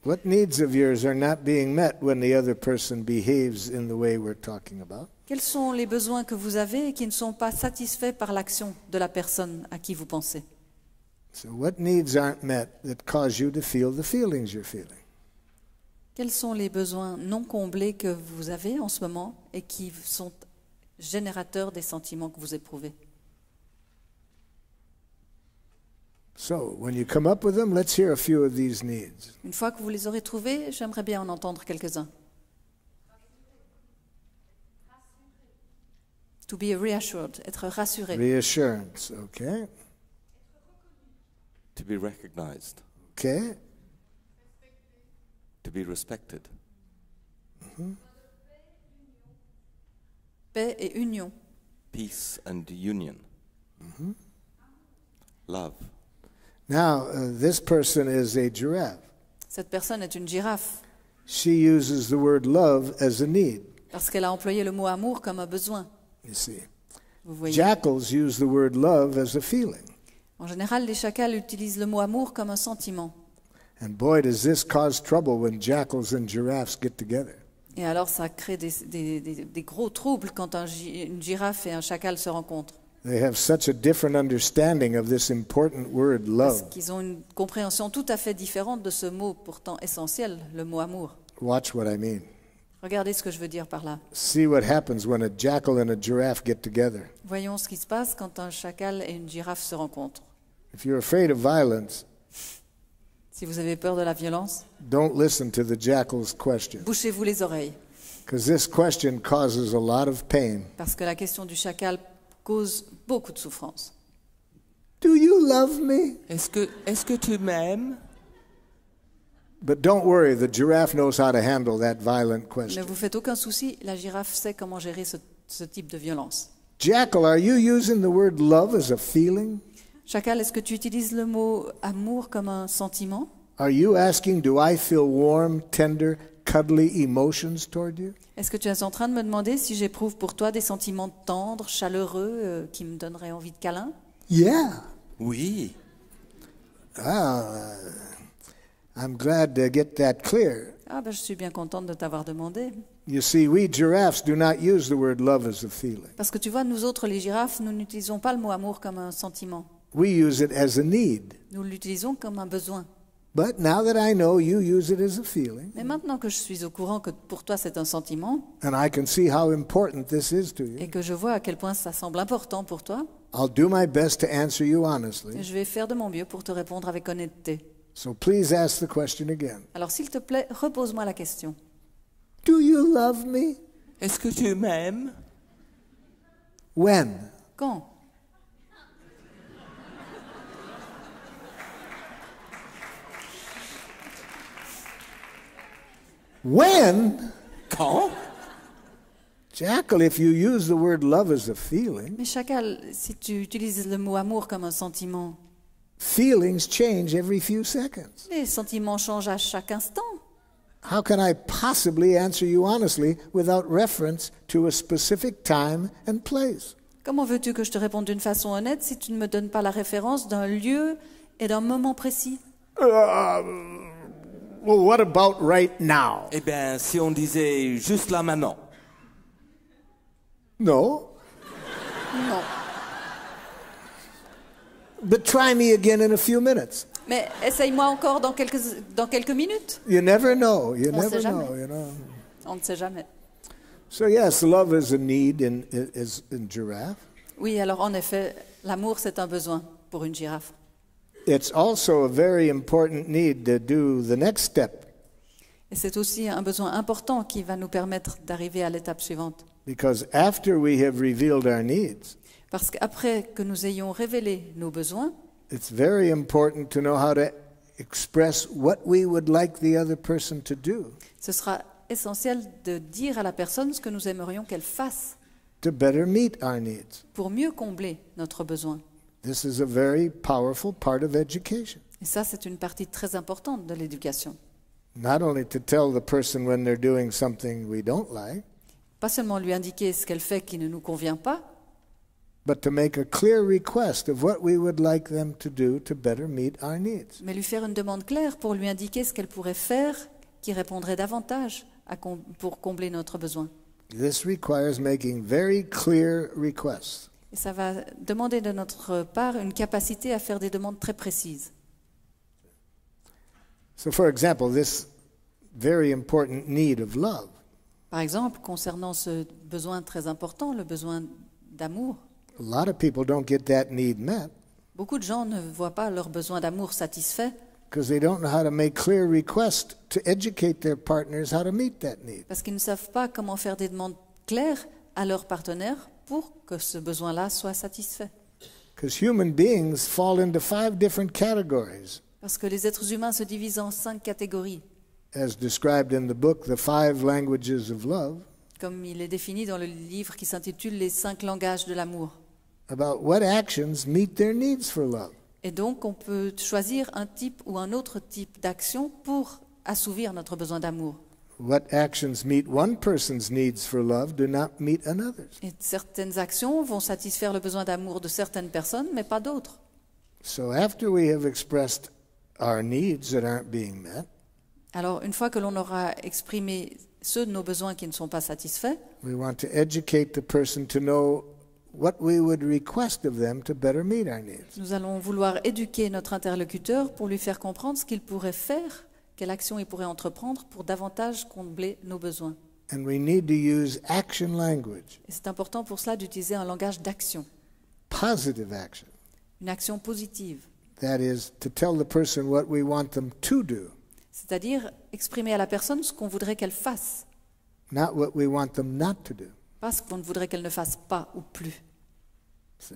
What needs of yours are not being met when the other person behaves in the way we're talking about? Quels sont les besoins que vous avez et qui ne sont pas satisfaits par l'action de la personne à qui vous pensez? So what needs aren't met that cause you to feel the feelings you're feeling? Quels sont les besoins non comblés que vous avez en ce moment et qui sont générateurs des sentiments que vous éprouvez? So when you come up with them, let's hear a few of these needs. Une fois que vous les aurez trouvés, j'aimerais bien en entendre quelques-uns. To be reassured, être rassuré. Reassurance, okay? To be recognized, Okay? to be respected, Paix et union. peace and union, love, Now, this person is a giraffe. Cette personne est une girafe She uses the word love as a need, parce qu'elle a employé le mot amour comme un besoin. you see. Vous voyez. Jackals use the word love as a feeling. En général, les chacals utilisent le mot amour comme un sentiment. And boy, does this cause trouble when jackals and giraffes get together. Et alors, ça crée des gros troubles quand une girafe et un chacal se rencontrent. They have such a different understanding of this important word, Parce love. qu'ils ont une compréhension tout à fait différente de ce mot pourtant essentiel, le mot amour. Watch what I mean. Regardez ce que je veux dire par là. See what happens when a jackal and a giraffe get together. Voyons ce qui se passe quand un chacal et une girafe se rencontrent. If you're afraid of violence, Si vous avez peur de la violence, don't listen to the jackal's question, bouchez-vous les oreilles. because this question causes a lot of pain. Parce que la question du chacal cause beaucoup de souffrance. Do you love me? Est-ce que tu m'aimes? But don't worry, the giraffe knows how to handle that violent Ne question. vous faites aucun souci, la girafe sait comment gérer ce type de violence. Jackal, are you using the word love as a feeling? Chacal, est-ce que tu utilises le mot amour comme un sentiment? Are you asking, do I feel warm, tender, cuddly emotions toward you? Est-ce que tu es en train de me demander si j'éprouve pour toi des sentiments tendres, chaleureux, qui me donneraient envie de câlin? Yeah. Oui. I'm glad to get that clear. Ah ben, je suis bien contente de t'avoir demandé. You see, we giraffes do not use the word love as a feeling. Parce que tu vois, nous autres, les girafes, nous n'utilisons pas le mot amour comme un sentiment. We use it as a need. Nous l'utilisons comme un besoin. But now that I know you use it as a feeling, Mais maintenant que je suis au courant que pour toi c'est un sentiment, and I can see how important this is to you, et que je vois à quel point ça semble important pour toi, I'll do my best to answer you honestly. je vais faire de mon mieux pour te répondre avec honnêteté. So please ask the question again. Alors s'il te plaît, repose-moi la question. Do you love me? Est-ce que tu m'aimes? When? Quand? When? Quand? Jackal, if you use the word love as a feeling, Mais Chacal, si tu utilises le mot amour comme un sentiment, feelings change every few seconds. les sentiments changent à chaque instant. How can I possibly answer you honestly without reference to a specific time and place? Comment veux-tu que je te réponde d'une façon honnête si tu ne me donnes pas la référence d'un lieu et d'un moment précis? Well, what about right now? Eh bien, si on disait juste là maintenant. No. Non. But try me again in a few minutes. Mais essaye-moi encore dans quelques minutes. You never know. You On never sait jamais. know, you know. On ne sait jamais. So yes, love is a need in giraffe. Oui, alors en effet, l'amour c'est un besoin pour une girafe. It's also a very important need to do the next step, Et c'est aussi un besoin important qui va nous permettre d'arriver à l'étape suivante. because after we have revealed our needs, Parce qu'après que nous ayons révélé nos besoins, it's very important to know how to express what we would like the other person to do ce sera essentiel de dire à la personne ce que nous aimerions qu'elle fasse to better meet our needs. pour mieux combler notre besoin. This is a very powerful part of education. Et ça, c'est une partie très importante de l'éducation. Not only to tell the person when they're doing something we don't like, Pas seulement lui indiquer ce qu'elle fait qui ne nous convient pas, but to make a clear request of what we would like them to do to better meet our needs. mais lui faire une demande claire pour lui indiquer ce qu'elle pourrait faire qui répondrait davantage pour combler notre besoin. This requires making very clear requests. Et ça va demander de notre part une capacité à faire des demandes très précises. So, for example, this very important need of love. Par exemple, concernant ce besoin très important, le besoin d'amour, A lot of people don't get that need met beaucoup de gens ne voient pas leur besoin d'amour satisfait because they don't know how to make clear requests to educate their partners how to meet that need. parce qu'ils ne savent pas comment faire des demandes claires à leur partenaire pour que ce besoin-là soit satisfait. Because human beings fall into 5 different categories, Parce que les êtres humains se divisent en 5 catégories, as described in the book, The 5 Languages of Love, comme il est défini dans le livre qui s'intitule Les 5 langages de l'amour. about what actions meet their needs for love. Et donc, on peut choisir un type ou un autre type d'action pour assouvir notre besoin d'amour. What actions meet one person's needs for love do not meet another's. Et certaines actions vont satisfaire le besoin d'amour de certaines personnes, mais pas d'autres. So after we have expressed our needs that aren't being met, Alors, une fois que l'on aura exprimé ceux de nos besoins qui ne sont pas satisfaits, we want to educate the person to know what we would request of them to better meet our needs. nous allons vouloir éduquer notre interlocuteur pour lui faire comprendre ce qu'il pourrait faire, quelle action il pourrait entreprendre pour davantage combler nos besoins. And we need to use action language, Et c'est important pour cela d'utiliser un langage d'action, positive action. une action positive, That is, to tell the person what we want them to do, c'est-à-dire exprimer à la personne ce qu'on voudrait qu'elle fasse, not what we want them not to do. pas ce qu'on voudrait qu'elle ne fasse pas ou plus. See?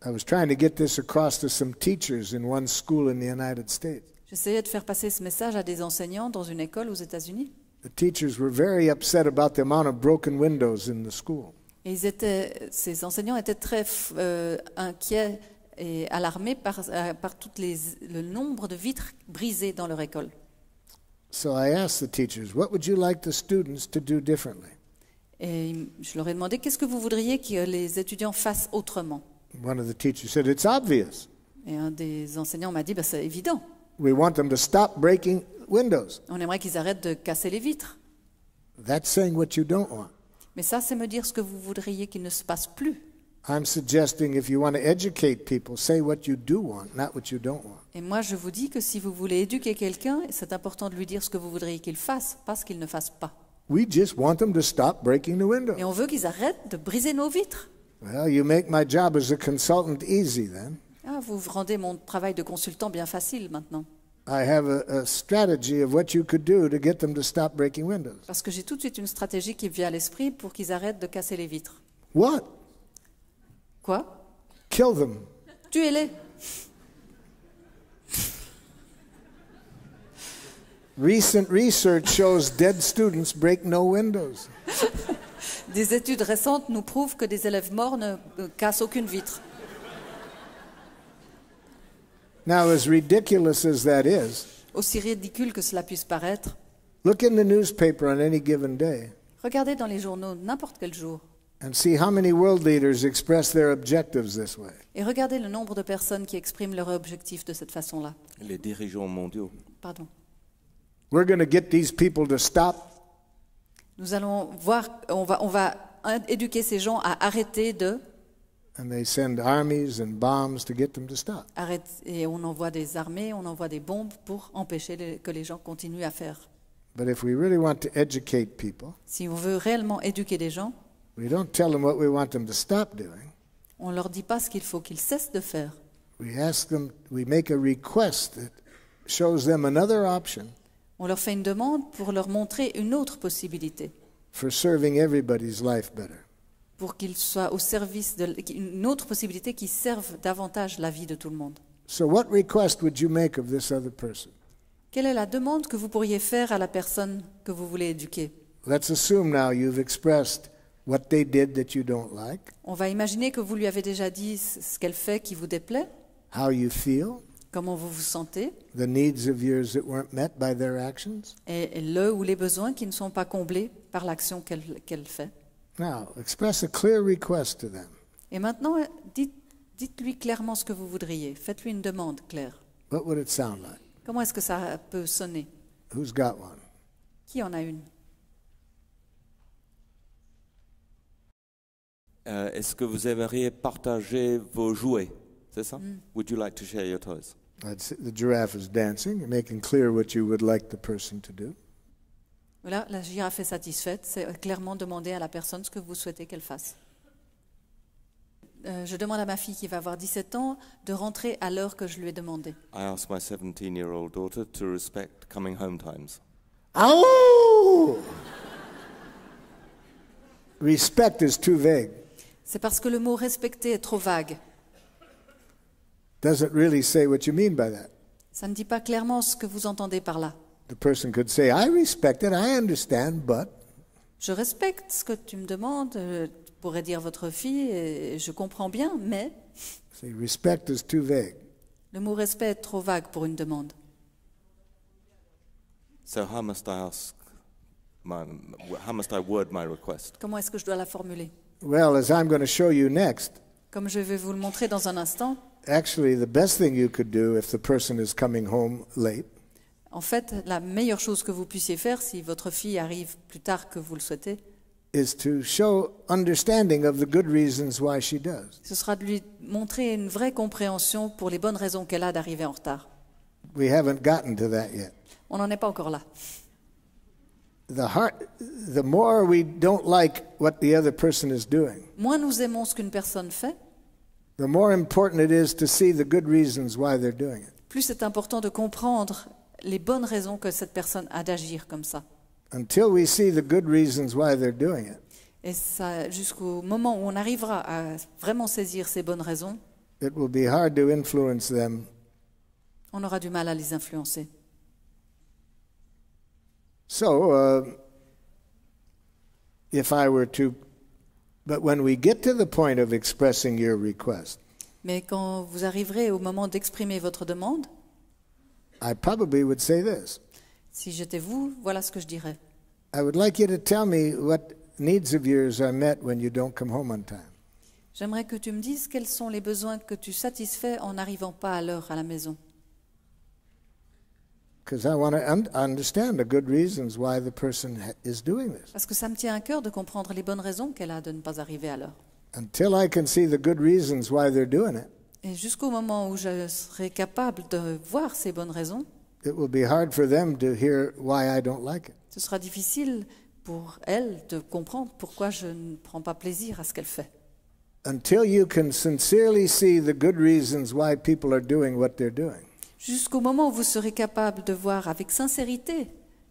I was trying to get this across to some teachers in one school in the United States. J'essayais de faire passer ce message à des enseignants dans une école aux États-Unis. The teachers were very upset about the amount of broken windows in the school. Et ces enseignants étaient très inquiets et alarmés par le nombre de vitres brisées dans leur école. So I asked the teachers, what would you like the students to do differently? Et je leur ai demandé, qu'est-ce que vous voudriez que les étudiants fassent autrement? One of the teachers said, it's obvious. Et un des enseignants m'a dit, c'est évident. We want them to stop breaking windows. On aimerait qu'ils arrêtent de casser les vitres. That's saying what you don't want. Mais ça, c'est me dire ce que vous voudriez qu'il ne se passe plus. I'm suggesting if you want to educate people, say what you do want, not what you don't want. Et moi, je vous dis que si vous voulez éduquer quelqu'un, c'est important de lui dire ce que vous voudriez qu'il fasse, pas ce qu'il ne fasse pas. We just want them to stop breaking the window. Et on veut qu'ils arrêtent de briser nos vitres. Well, you make my job as a consultant easy then. Ah, vous rendez mon travail de consultant bien facile maintenant. I have a strategy of what you could do to get them to stop breaking windows. Parce que j'ai tout de suite une stratégie qui me vient à l'esprit pour qu'ils arrêtent de casser les vitres. What? Quoi? Kill them. Tuez-les. Recent research shows dead students break no windows. Des études récentes nous prouvent que des élèves morts ne cassent aucune vitre. Now, as ridiculous as that is, Aussi ridicule que cela puisse paraître, look in the newspaper on any given day regardez dans les journaux n'importe quel jour and see how many world leaders express their objectives this way. et regardez le nombre de personnes qui expriment leurs objectifs de cette façon-là. Les dirigeants mondiaux. Pardon. We're going to get these people to stop. Nous allons voir, on va éduquer ces gens à arrêter de And they send armies and bombs to get them to stop. et on envoie des armées, on envoie des bombes pour empêcher que les gens continuent à faire. But if we really want to educate people, Si on veut réellement éduquer des gens, we don't tell them what we want them to stop doing. on ne leur dit pas ce qu'il faut qu'ils cessent de faire. We ask them, we make a request that shows them another option On leur fait une demande pour leur montrer une autre possibilité, for serving everybody's life better. pour qu'ils soient au service une autre possibilité qui serve davantage la vie de tout le monde. So what request would you make of this other person? Quelle est la demande que vous pourriez faire à la personne que vous voulez éduquer? Let's assume now you've expressed what they did that you don't like, On va imaginer que vous lui avez déjà dit ce qu'elle fait qui vous déplaît, how you feel, comment vous vous sentez, the needs of yours that weren't met by their actions. et le ou les besoins qui ne sont pas comblés par l'action qu'elle fait. Now, express a clear request to them. Et maintenant, dites-lui clairement ce que vous voudriez. Faites-lui une demande claire. What would it sound like? Comment est-ce que ça peut sonner? Who's got one? Qui en a une? Est-ce que vous aimeriez partager vos jouets? C'est ça? Would you like to share your toys? The giraffe is dancing, making clear what you would like the person to do. Voilà, la girafe est satisfaite. C'est clairement demander à la personne ce que vous souhaitez qu'elle fasse. Je demande à ma fille qui va avoir 17 ans de rentrer à l'heure que je lui ai demandé. I asked my 17-year-old daughter to respect coming home times. Oh! Respect is too vague. C'est parce que le mot respecter est trop vague. Doesn't really say what you mean by that. Ça ne dit pas clairement ce que vous entendez par là. The person could say, I respect it, I understand, but. Je respecte ce que tu me demandes, pourrait dire votre fille, et je comprends bien, mais See, respect is too vague. le mot respect est trop vague pour une demande. So how must I word my request? Comment est-ce que je dois la formuler? Well, as I'm going to show you next, Comme je vais vous le montrer dans un instant, actually, the best thing you could do if the person is coming home late en fait, la meilleure chose que vous puissiez faire si votre fille arrive plus tard que vous le souhaitez, is to show understanding of the good reasons why she does. ce sera de lui montrer une vraie compréhension pour les bonnes raisons qu'elle a d'arriver en retard. We haven't gotten to that yet. On n'en est pas encore là. The more we don't like what the other person is doing, Moins nous aimons ce qu'une personne fait, the more important it is to see the good reasons why they're doing it. plus c'est important de comprendre les bonnes raisons que cette personne a d'agir comme ça. Until we see the good reasons why they're doing it, Et ça, jusqu'au moment où on arrivera à vraiment saisir ces bonnes raisons, it will be hard to influence them. on aura du mal à les influencer. So, if I were to, but when we get to the point of expressing your request, Mais quand vous arriverez au moment d'exprimer votre demande, I probably would say this. si j'étais vous, voilà ce que je dirais. I would like you to tell me what needs of yours are met when you don't come home on time. J'aimerais que tu me dises quels sont les besoins que tu satisfais en n'arrivant pas à l'heure à la maison. because I want to understand the good reasons why the person is doing this. Parce que ça me tient à cœur de comprendre les bonnes raisons qu'elle a de ne pas arriver à l'heure. Until I can see the good reasons why they're doing it, Et jusqu'au moment où je serai capable de voir ces bonnes raisons, it will be hard for them to hear why I don't like it. ce sera difficile pour elle de comprendre pourquoi je ne prends pas plaisir à ce qu'elle fait. Until you can sincerely see the good reasons why people are doing what they're doing, Jusqu'au moment où vous serez capable de voir avec sincérité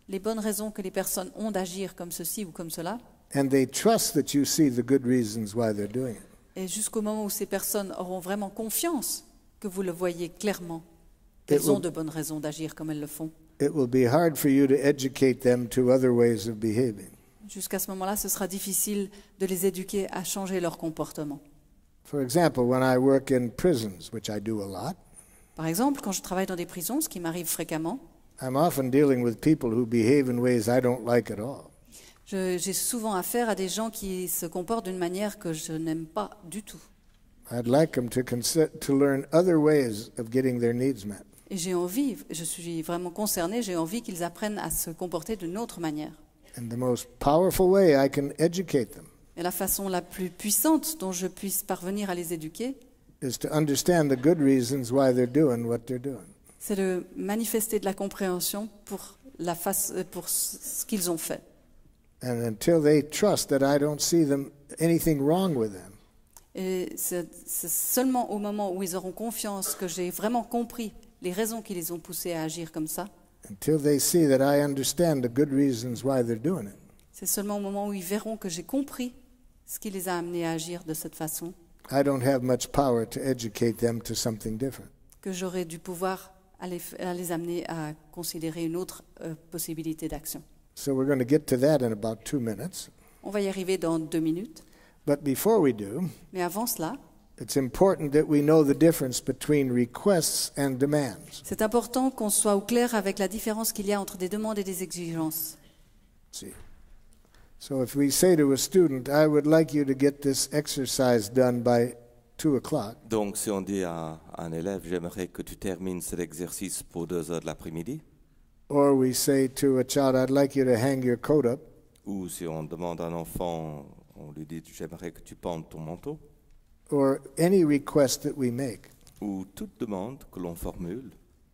les bonnes raisons que les personnes ont d'agir comme ceci ou comme cela, and they trust that you see the good reasons why they're doing it, et jusqu'au moment où ces personnes auront vraiment confiance que vous le voyez clairement, qu'elles will- ont de bonnes raisons d'agir comme elles le font. it will be hard for you to educate them to other ways of behaving. Jusqu'à ce moment-là, ce sera difficile de les éduquer à changer leur comportement. For example, when I work in prisons, which I do a lot, Par exemple, quand je travaille dans des prisons, ce qui m'arrive fréquemment, I'm often dealing with people who behave in ways I don't like at all. j'ai souvent affaire à des gens qui se comportent d'une manière que je n'aime pas du tout. I'd like them to learn other ways of getting their needs met. Et j'ai envie, je suis vraiment concernée, j'ai envie qu'ils apprennent à se comporter d'une autre manière. And the most powerful way I can educate them Et la façon la plus puissante dont je puisse parvenir à les éduquer, is to understand the good reasons why they're doing what they're doing. c'est de manifester de la compréhension pour ce qu'ils ont fait. And until they trust that I don't see anything wrong with them, Et c'est seulement au moment où ils auront confiance que j'ai vraiment compris les raisons qui les ont poussés à agir comme ça, until they see that I understand the good reasons why they're doing it, c'est seulement au moment où ils verront que j'ai compris ce qui les a amenés à agir de cette façon, I don't have much power to educate them to something different. que j'aurai du pouvoir à les amener à considérer une autre possibilité d'action. So we're going to get to that in about 2 minutes. On va y arriver dans 2 minutes, But before we do, mais avant cela, it's important that we know the difference between requests and demands. c'est important qu'on soit au clair avec la différence qu'il y a entre des demandes et des exigences. See. So if we say to a student, I would like you to get this exercise done by 2 o'clock, Donc, si on dit à un élève, j'aimerais que tu termines cet exercice pour 2 heures de l'après-midi, or we say to a child, I'd like you to hang your coat up, ou si on demande à un enfant, on lui dit, j'aimerais que tu pendes ton manteau, or any request that we make, ou toute demande que l'on formule,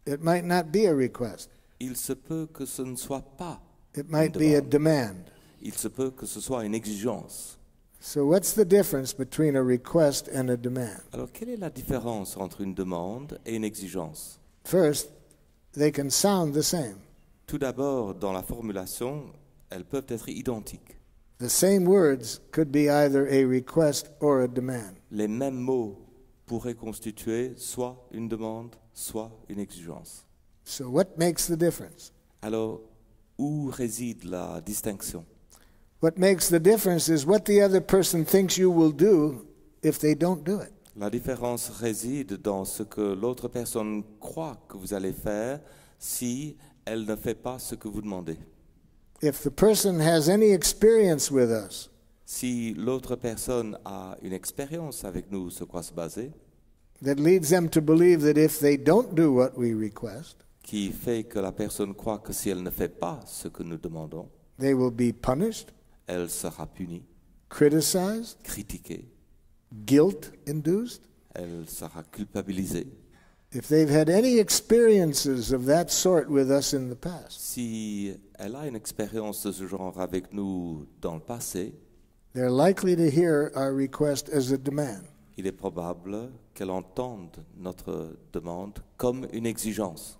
it might not be a request. il se peut que ce ne soit pas It might une be a demande. demand. Il se peut que ce soit une exigence. So what's the difference between a request and a demand? Alors, quelle est la différence entre une demande et une exigence? First, they can sound the same. Tout d'abord, dans la formulation, elles peuvent être identiques. The same words could be either a request or a demand. Les mêmes mots pourraient constituer soit une demande, soit une exigence. So what makes the difference? Alors, où réside la distinction? What makes the difference is what the other person thinks you will do if they don't do it. La différence réside dans ce que l'autre personne croit que vous allez faire si elle ne fait pas ce que vous demandez. If the person has any experience with us, Si l'autre personne a une expérience avec nous sur quoi se baser, that leads them to believe that if they don't do what we request, qui fait que la personne croit que si elle ne fait pas ce que nous demandons, they will be punished, elle sera punie, criticized, critiquée, guilt-induced. elle sera culpabilisée. If they've had any experiences of that sort with us in the past, Si elle a une expérience de ce genre avec nous dans le passé, they're likely to hear our request as a demand. il est probable qu'elle entende notre demande comme une exigence.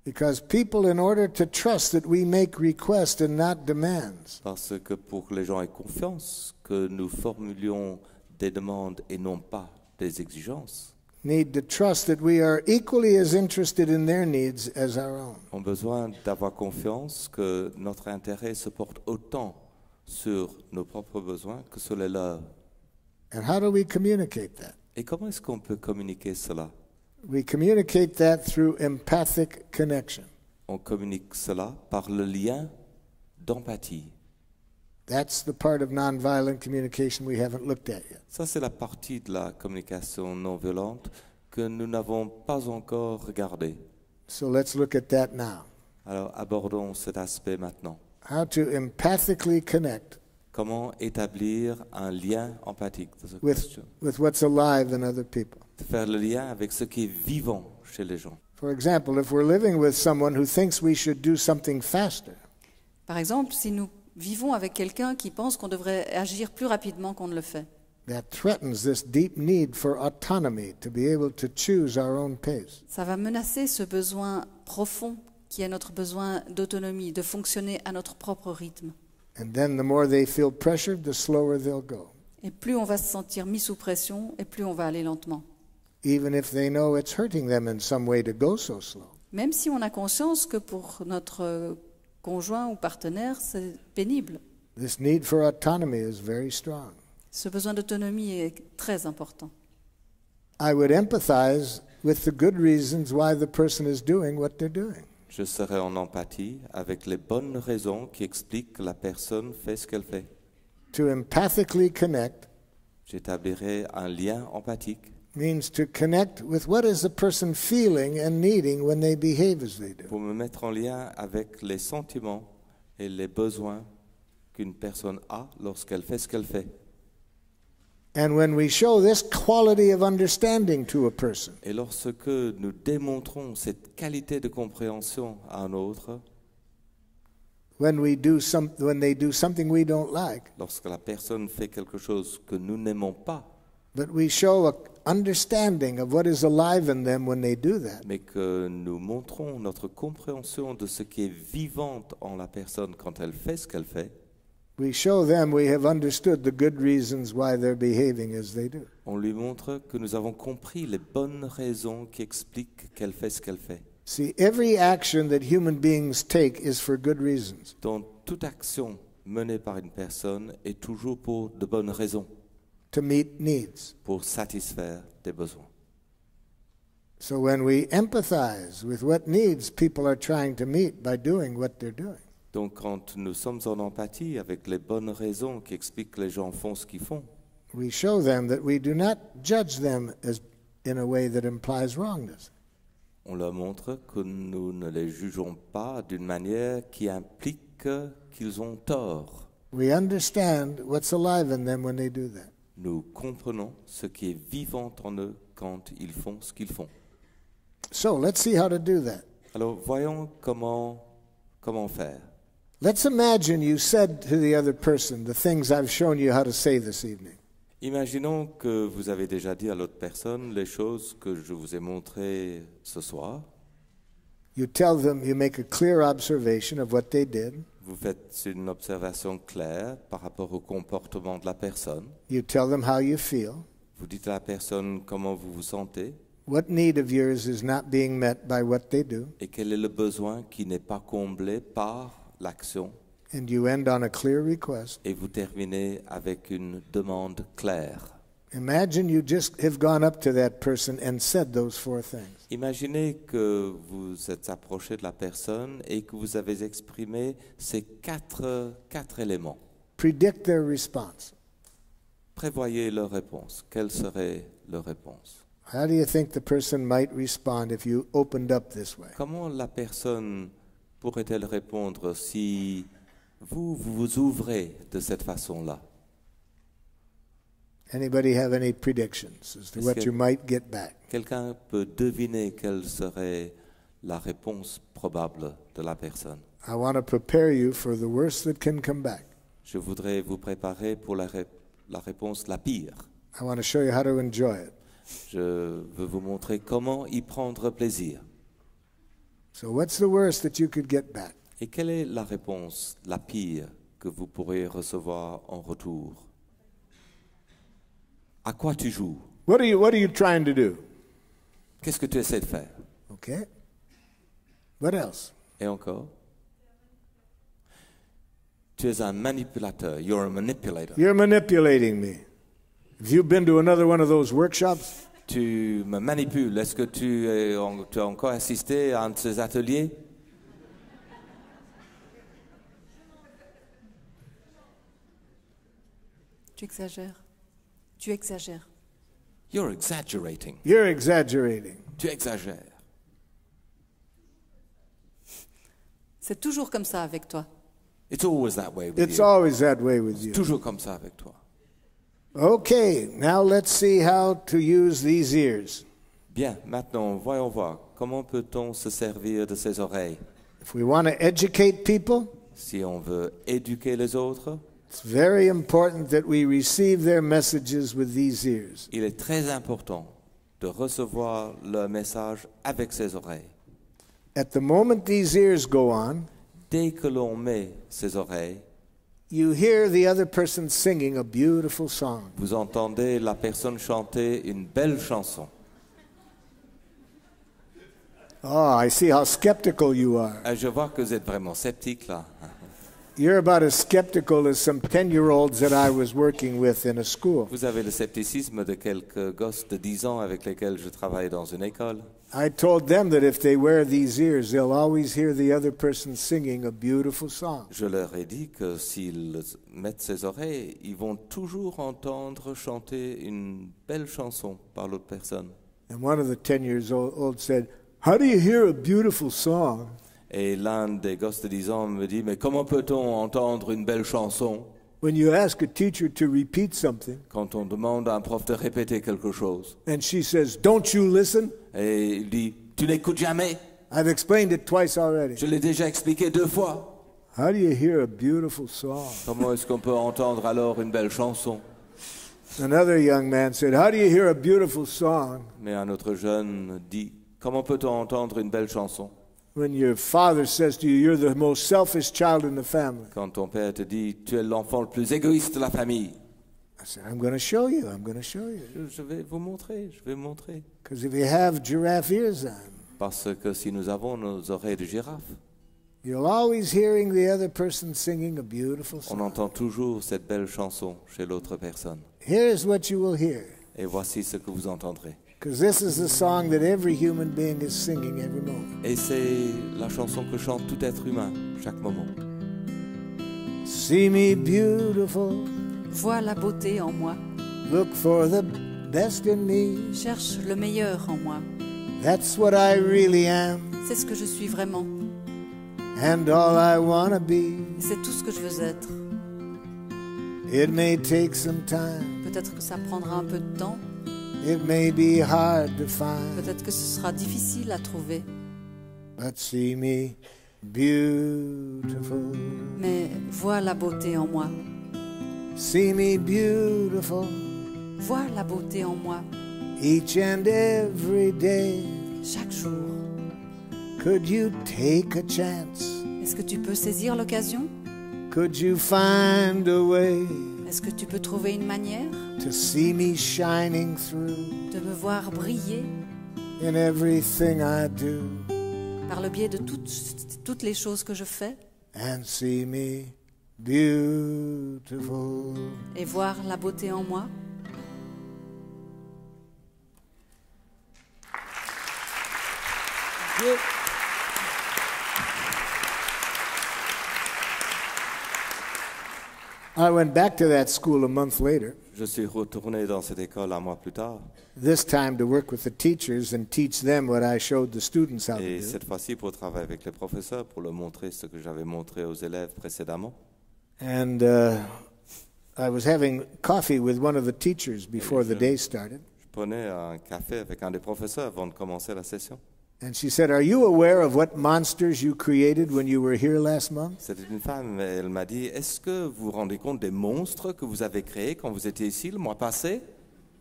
Because people, in order to trust that we make requests and not demands, Parce que pour que les gens aient confiance que nous formulions des demandes et non pas des exigences, need to trust that we are equally as interested in their needs as our own. ont besoin d'avoir confiance que notre intérêt se porte autant sur nos propres besoins que sur les leurs. And how do we communicate that? Et comment est-ce qu'on peut communiquer cela? We communicate that through empathic connection. On communique cela par le lien d'empathie. That's the part of nonviolent communication we haven't looked at yet. Ça, c'est la partie de la communication non violente que nous n'avons pas encore regardée. So let's look at that now. Alors abordons cet aspect maintenant. How to empathically connect Comment établir un lien empathique dans cette with, question? with what's alive in other people. De faire le lien avec ce qui est vivant chez les gens. For example, if we're living with someone who thinks we should do something faster, Par exemple, si nous vivons avec quelqu'un qui pense qu'on devrait agir plus rapidement qu'on ne le fait, that threatens this deep need for autonomy to be able to choose our own pace. ça va menacer ce besoin profond qui est notre besoin d'autonomie, de fonctionner à notre propre rythme. And then the more they feel pressured, the slower they'll go, Et plus on va se sentir mis sous pression, et plus on va aller lentement. even if they know it's hurting them in some way to go so slow. Même si on a conscience que pour notre conjoint ou partenaire, c'est pénible. This need for autonomy is very strong. Ce besoin d'autonomie est très important. I would empathize with the good reasons why the person is doing what they're doing. Je serai en empathie avec les bonnes raisons qui expliquent que la personne fait ce qu'elle fait. To empathically connect J'établirai un lien empathique means to connect with what is the person feeling and needing when they behave as they do. pour me mettre en lien avec les sentiments et les besoins qu'une personne a lorsqu'elle fait ce qu'elle fait. And when we show this quality of understanding to a person, Et lorsque nous démontrons cette qualité de compréhension à un autre, when they do something we don't like, lorsque la personne fait quelque chose que nous n'aimons pas, but we show a understanding of what is alive in them when they do that, mais que nous montrons notre compréhension de ce qui est vivant en la personne quand elle fait ce qu'elle fait, we show them we have understood the good reasons why they're behaving as they do. on lui montre que nous avons compris les bonnes raisons qui expliquent qu'elle fait ce qu'elle fait. See, every action that human beings take is for good reasons. Donc toute action menée par une personne est toujours pour de bonnes raisons, To meet needs. pour satisfaire des besoins. So when we empathize with what needs people are trying to meet by doing what they're doing, Donc quand nous sommes en empathie avec les bonnes raisons qui expliquent que les gens font ce qu'ils font, we show them that we do not judge them as in a way that implies wrongness. on leur montre que nous ne les jugeons pas d'une manière qui implique qu'ils ont tort. We understand what's alive in them when they do that. Nous comprenons ce qui est vivant en eux quand ils font ce qu'ils font. So let's see how to do that. Alors voyons comment faire. Let's imagine you said to the other person the things I've shown you how to say this evening. Imaginons que vous avez déjà dit à l'autre personne les choses que je vous ai montrées ce soir. You tell them, you make a clear observation of what they did. Vous faites une observation claire par rapport au comportement de la personne. You tell them how you feel. Vous dites à la personne comment vous vous sentez What need of yours is not being met by what they do. et quel est le besoin qui n'est pas comblé par l'action. And you end on a clear request. Et vous terminez avec une demande claire. Imagine you just have gone up to that person and said those four things. Imaginez que vous êtes approché de la personne et que vous avez exprimé ces quatre éléments. Predict their response. Prévoyez leur réponse. Quelle serait leur réponse? How do you think the person might respond if you opened up this way? Comment la personne pourrait-elle répondre si vous vous ouvrez de cette façon-là? Anybody have any predictions as to Est-ce what que- you might get back? Quelqu'un peut deviner quelle serait la réponse probable de la personne? I want to prepare you for the worst that can come back. Je voudrais vous préparer pour la réponse la pire. I want to show you how to enjoy it. Je veux vous montrer comment y prendre plaisir. So what's the worst that you could get back? Et quelle est la réponse la pire que vous pourrez recevoir en retour? À quoi tu joues? What are you trying to do? Qu'est-ce que tu essaies de faire? Okay. What else? Et encore? Tu es un manipulateur. You're a manipulator. You're manipulating me. Have you been to another one of those workshops? Tu me manipules. Est-ce que tu as encore assisté à un de ces ateliers? Tu exagères. Tu exagères. You're exaggerating. You're exaggerating. Tu exagères. C'est toujours comme ça avec toi. It's always that way with It's you. always that way with C'est you. toujours comme ça avec toi. Okay, now let's see how to use these ears. Bien, maintenant, voyons voir. Comment peut-on se servir de ses oreilles? If we want to educate people, Si on veut éduquer les autres, it's very important that we receive their messages with these ears. il est très important de recevoir le message avec ses oreilles. At the moment these ears go on, Dès que l'on met ses oreilles, you hear the other person singing a beautiful song. vous entendez la personne chanter une belle chanson. Oh, I see how skeptical you are. Et je vois que vous êtes vraiment sceptique là. You're about as skeptical as some 10-year-olds that I was working with in a school. Vous avez le scepticisme de quelques gosses de 10 ans avec lesquels je travaille dans une école. I told them that if they wear these ears, they'll always hear the other person singing a beautiful song. Je leur ai dit que s'ils mettent ses oreilles, ils vont toujours entendre chanter une belle chanson par l'autre personne. And one of the 10 years old said, "How do you hear a beautiful song?" Et l'un des gosses de 10 ans me dit, mais comment peut-on entendre une belle chanson When you ask a teacher to repeat something, quand on demande à un prof de répéter quelque chose? and she says, "Don't you listen?" Et il dit, tu n'écoutes jamais? I've explained it twice already. Je l'ai déjà expliqué 2 fois. How do you hear a beautiful song? Comment est-ce qu'on peut entendre alors une belle chanson? Another young man said, "How do you hear a beautiful song Mais un autre jeune dit, comment peut-on entendre une belle chanson when your father says to you, you're the most selfish child in the family?" quand ton père te dit, tu es l'enfant le plus égoïste de la famille? I said, I'm going to show you. I'm going to show you. Je vais vous montrer, je vais vous montrer. Because if you have giraffe ears on, Parce que si nous avons nos oreilles de girafe, you're always hearing the other person singing a beautiful on song. entend toujours cette belle chanson chez l'autre personne. Here's what you will hear. Et voici ce que vous entendrez. Because this is the song that every human being is singing every moment. Et c'est la chanson que chante tout être humain chaque moment. See me beautiful, Vois la beauté en moi. look for the best in me. Cherche le meilleur en moi. That's what I really am, C'est ce que je suis vraiment. and all I want to be. Et c'est tout ce que je veux être. It may take some time, Peut-être que ça prendra un peu de temps. it may be hard to find, Peut-être que ce sera difficile à trouver. but see me beautiful. Mais vois la beauté en moi. See me beautiful Vois la beauté en moi. each and every day. Chaque jour. Could you take a chance? Est-ce que tu peux saisir l'occasion? Could you find a way Est-ce que tu peux trouver une manière to see me shining through de me voir briller in everything I do par le biais de toutes les choses que je fais and see me beautiful? et voir la beauté en moi? I went back to that school a month later, Je suis retourné dans cette école un mois plus tard, this time to work with the teachers and teach them what I showed the students how to et do. cette fois-ci pour travailler avec les professeurs, pour leur montrer ce que j'avais montré aux élèves précédemment. And I was having coffee with one of the teachers before the day started. Je prenais un café avec un des professeurs avant de commencer la session. And she said, "Are you aware of what monsters you created when you were here last month?" C'était une femme, et elle m'a dit, est-ce que vous vous rendez compte des monstres que vous avez créés quand vous étiez ici le mois passé?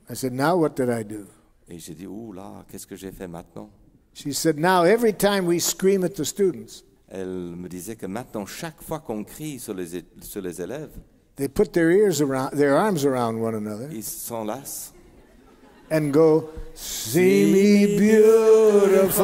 I said, "Now what did I do?" Et j'ai dit, ouh là, qu'est-ce que j'ai fait maintenant? She said, "Now every time we scream at the students, Elle me disait que maintenant, chaque fois qu'on crie sur les élèves, they put their arms around one another ils s'enlacent and go, 'See me beautiful.'"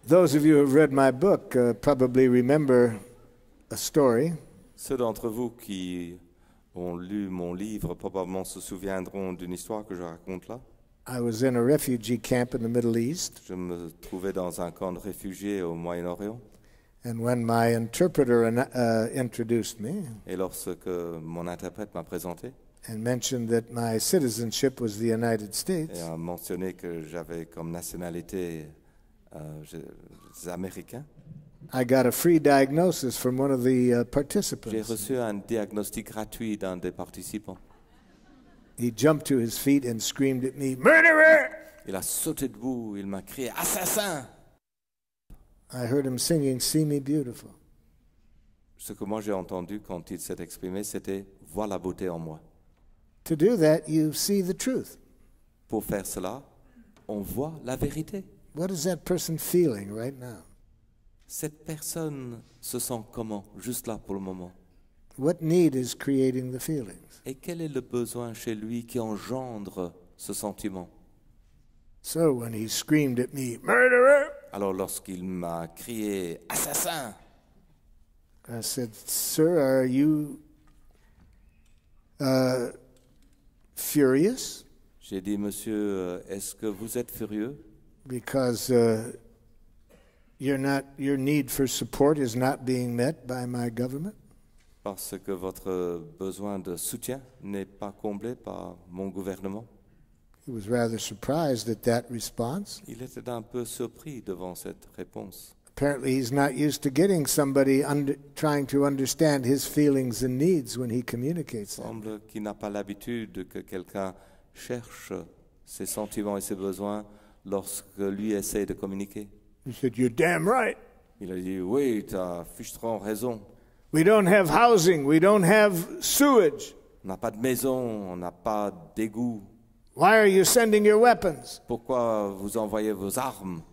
Those of you who have read my book probably remember a story. Ceux d'entre vous qui ont lu mon livre probablement se souviendront d'une histoire que je raconte là. I was in a refugee camp in the Middle East, Je me trouvais dans un camp de réfugiés au Moyen-Orient And when my interpreter introduced me Et lorsque mon interprète m'a présenté and mentioned that my citizenship was the United States, et a mentionné que j'avais comme nationalité américain, I got a free diagnosis from one of the j'ai participants. reçu un diagnostic gratuit d'un des participants. He jumped to his feet and screamed at me, "Murderer!" Il a sauté debout, il m'a crié « Assassin !» I heard him singing, "See Me Beautiful." Ce que moi j'ai entendu quand il s'est exprimé, c'était « Vois la beauté en moi ». To do that, you see the truth. Pour faire cela, on voit la vérité. What is that person feeling right now? Cette personne se sent comment, juste là pour le moment? What need is creating the feelings? Et quel est le besoin chez lui qui engendre ce sentiment? So when he screamed at me, "Murderer!" Alors lorsqu'il m'a crié « Assassin !» I said, "Sir, are you furious j'ai dit « Monsieur, est-ce que vous êtes furieux? because your need for support is not being met by my government?" Parce que votre besoin de soutien n'est pas comblé par mon gouvernement. He was rather surprised at that response. Il était un peu surpris devant cette réponse. Apparently, he's not used to getting somebody trying to understand his feelings and needs when he communicates Il them. semble qu'il n'a pas l'habitude que quelqu'un cherche ses sentiments et ses besoins lorsque lui essaie de communiquer. He said, "You're damn right. Il a dit « Oui, tu as fichtrement raison. We don't have housing. We don't have sewage. On n'a pas de maison, on n'a pas d'égout. Why are you sending your weapons?" Pourquoi vous envoyez vos armes ?»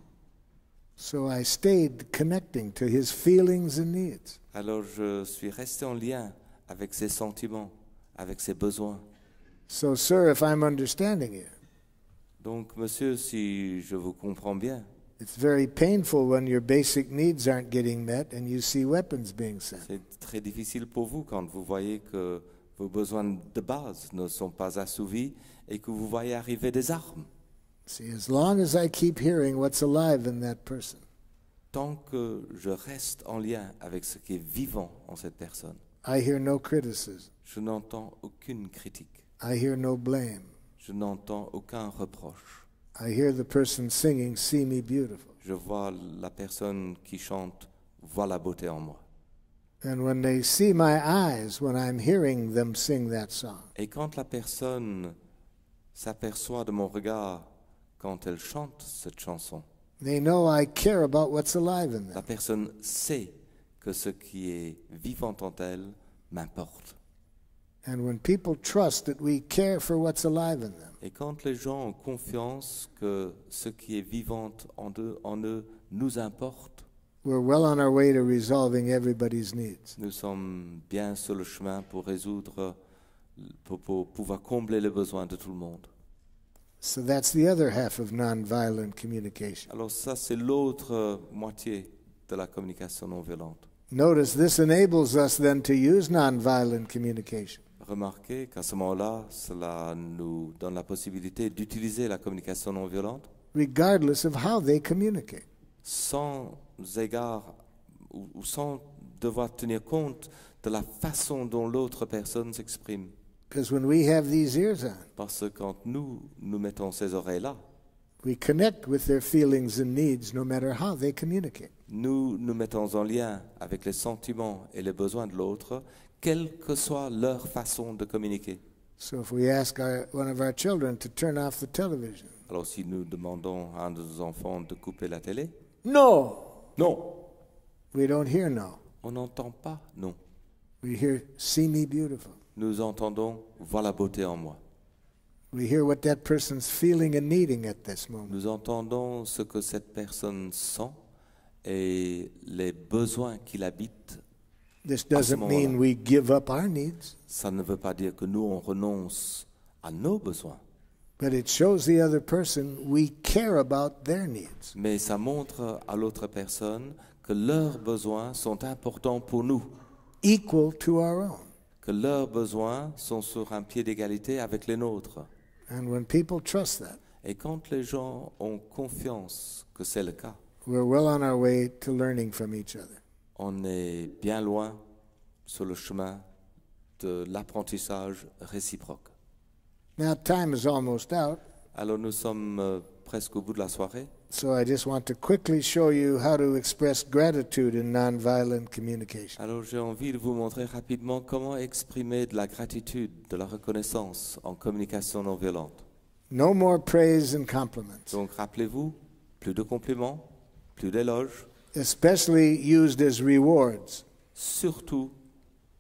So I stayed connecting to his feelings and needs. Alors je suis resté en lien avec ses sentiments, avec ses besoins. So, sir, if I'm understanding you, Donc, monsieur, si je vous comprends bien, it's very painful when your basic needs aren't getting met and you see weapons being sent. c'est très difficile pour vous quand vous voyez que vos besoins de base ne sont pas assouvis et que vous voyez arriver des armes. See, as long as I keep hearing what's alive in that person, Tant que je reste en lien avec ce qui est vivant en cette personne, I hear no criticism. je n'entends aucune critique, I hear no blame. je n'entends aucun reproche. I hear the person singing, "See Me Beautiful." Je vois la personne qui chante « Vois la beauté en moi ». And when they see my eyes, when I'm hearing them sing that song, Et quand la personne s'aperçoit de mon regard quand elle chante cette chanson, they know I care about what's alive in la them. personne sait que ce qui est vivant en elle m'importe. And when people trust that we care for what's alive in them, Et quand les gens ont confiance que ce qui est vivant en eux nous importe, we're well on our way to resolving everybody's needs. nous sommes bien sur le chemin pour résoudre, pour pouvoir combler les besoins de tout le monde. So that's the other half of nonviolent communication. Alors ça, c'est l'autre moitié de la communication non violente. Notice this enables us then to use nonviolent communication. Remarquez qu'à ce moment-là, cela nous donne la possibilité d'utiliser la communication non violente Regardless of how they communicate. sans égard ou sans devoir tenir compte de la façon dont l'autre personne s'exprime. Because when we have these ears on, Parce que quand nous mettons ces oreilles-là, we connect with their feelings and needs no matter how they communicate. nous nous mettons en lien avec les sentiments et les besoins de l'autre, quelle que soit leur façon de communiquer. So if we ask one of our children to turn off the television, Alors si nous demandons à un de nos enfants de couper la télé, no, non, we don't hear no. on n'entend pas non. We hear, "See Me Beautiful." Nous entendons « Vois la beauté en moi ». We hear what that person's feeling and needing at this moment. Nous entendons ce que cette personne sent et les besoins qui l'habitent. This doesn't moment-là. mean we give up our needs, Ça ne veut pas dire que nous, on renonce à nos besoins, but it shows the other person we care about their needs. mais ça montre à l'autre personne que leurs besoins sont importants pour nous, Equal to our own. que leurs besoins sont sur un pied d'égalité avec les nôtres. And when people trust that, Et quand les gens ont confiance que c'est le cas, we're well on our way to learning from each other. on est bien loin sur le chemin de l'apprentissage réciproque. Now, time is almost out, Alors nous sommes presque au bout de la soirée. so I just want to quickly show you how to express gratitude in nonviolent communication. Alors j'ai envie de vous montrer rapidement comment exprimer de la gratitude, de la reconnaissance en communication non violente. No more praise and compliments, Donc rappelez-vous, plus de compliments, plus d'éloges, especially used as rewards. surtout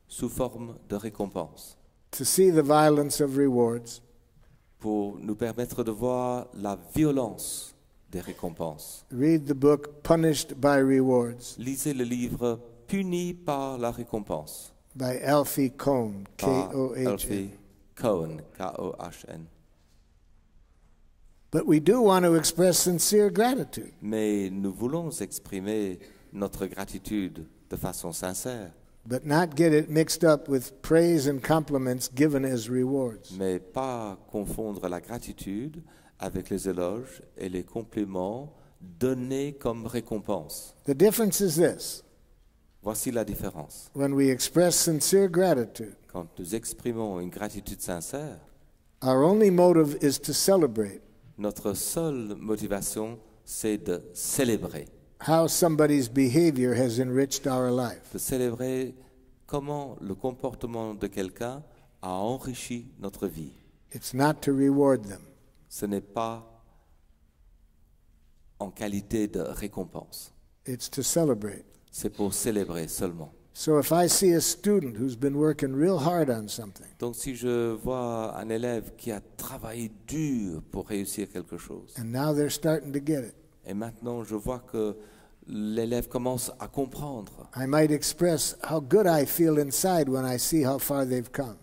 sous forme de récompense, To see the violence of rewards, pour nous permettre de voir la violence des récompenses. read the book Punished by Rewards Lisez le livre Puni par la récompense by Alfie Kohn, par K-O-H-N. Alfie Cohen, K-O-H-N. But we do want to express sincere gratitude. Mais nous voulons exprimer notre gratitude de façon sincère, But not get it mixed up with praise and compliments given as rewards. mais pas confondre la gratitude avec les éloges et les compliments donnés comme récompense. The difference is this. Voici la différence. When we express sincere gratitude, Quand nous exprimons une gratitude sincère, our only motive is to celebrate notre seule motivation, c'est de célébrer. how somebody's behavior has enriched our life. De célébrer comment le comportement de quelqu'un a enrichi notre vie. It's not to reward them. Ce n'est pas en qualité de récompense. It's to celebrate. C'est pour célébrer seulement. So if I see a student who's been working real hard on something, Donc si je vois un élève qui a travaillé dur pour réussir quelque chose, and now they're starting to get it, et maintenant je vois que l'élève commence à comprendre, I might express how good I feel inside when I see how far they've come.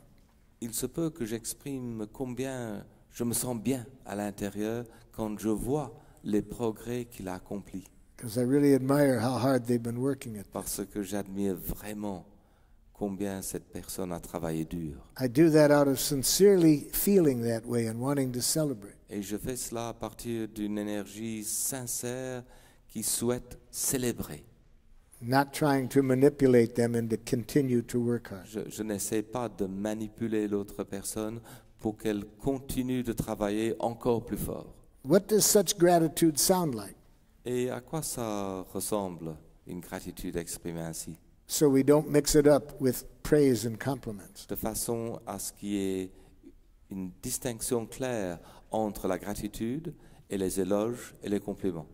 il se peut que j'exprime combien je me sens bien à l'intérieur quand je vois les progrès qu'il a accomplis. Because I really admire how hard they've been working at this. Parce que j'admire vraiment combien cette personne a travaillé dur. I do that out of sincerely feeling that way and wanting to celebrate. Et je fais cela à partir d'une énergie sincère qui souhaite célébrer. Not trying to manipulate them and to continue to work hard. Je n'essaie pas de manipuler l'autre personne pour qu'elle continue de travailler encore plus fort. What does such gratitude sound like? Et à quoi ça ressemble, une gratitude exprimée ainsi? So we don't mix it up with praise and compliments. De façon à ce qu'il y ait une distinction claire entre la gratitude et les éloges et les compliments.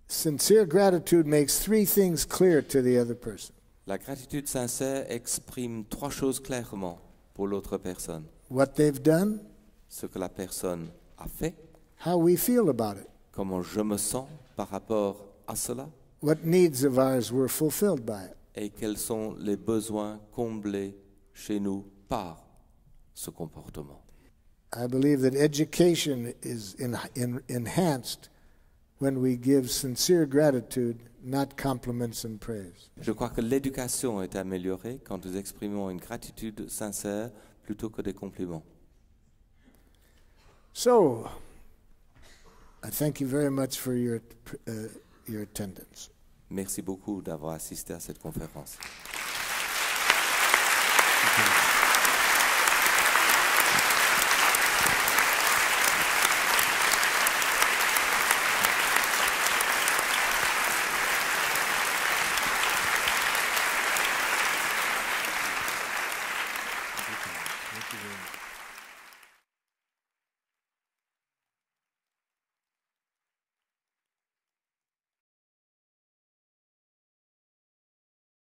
Sincere gratitude makes three things clear to the other person. La gratitude sincère exprime trois choses clairement pour l'autre personne. What they've done, Ce que la personne a fait, how we feel about it, comment je me sens par rapport à cela, what needs of ours were fulfilled by it. et quels sont les besoins comblés chez nous par ce comportement. I believe that education is enhanced when we give sincere gratitude, not compliments and praise. Je crois que l'éducation est améliorée quand nous exprimons une gratitude sincère plutôt que des compliments. So, I thank you very much for your attendance. Merci beaucoup d'avoir assisté à cette conférence.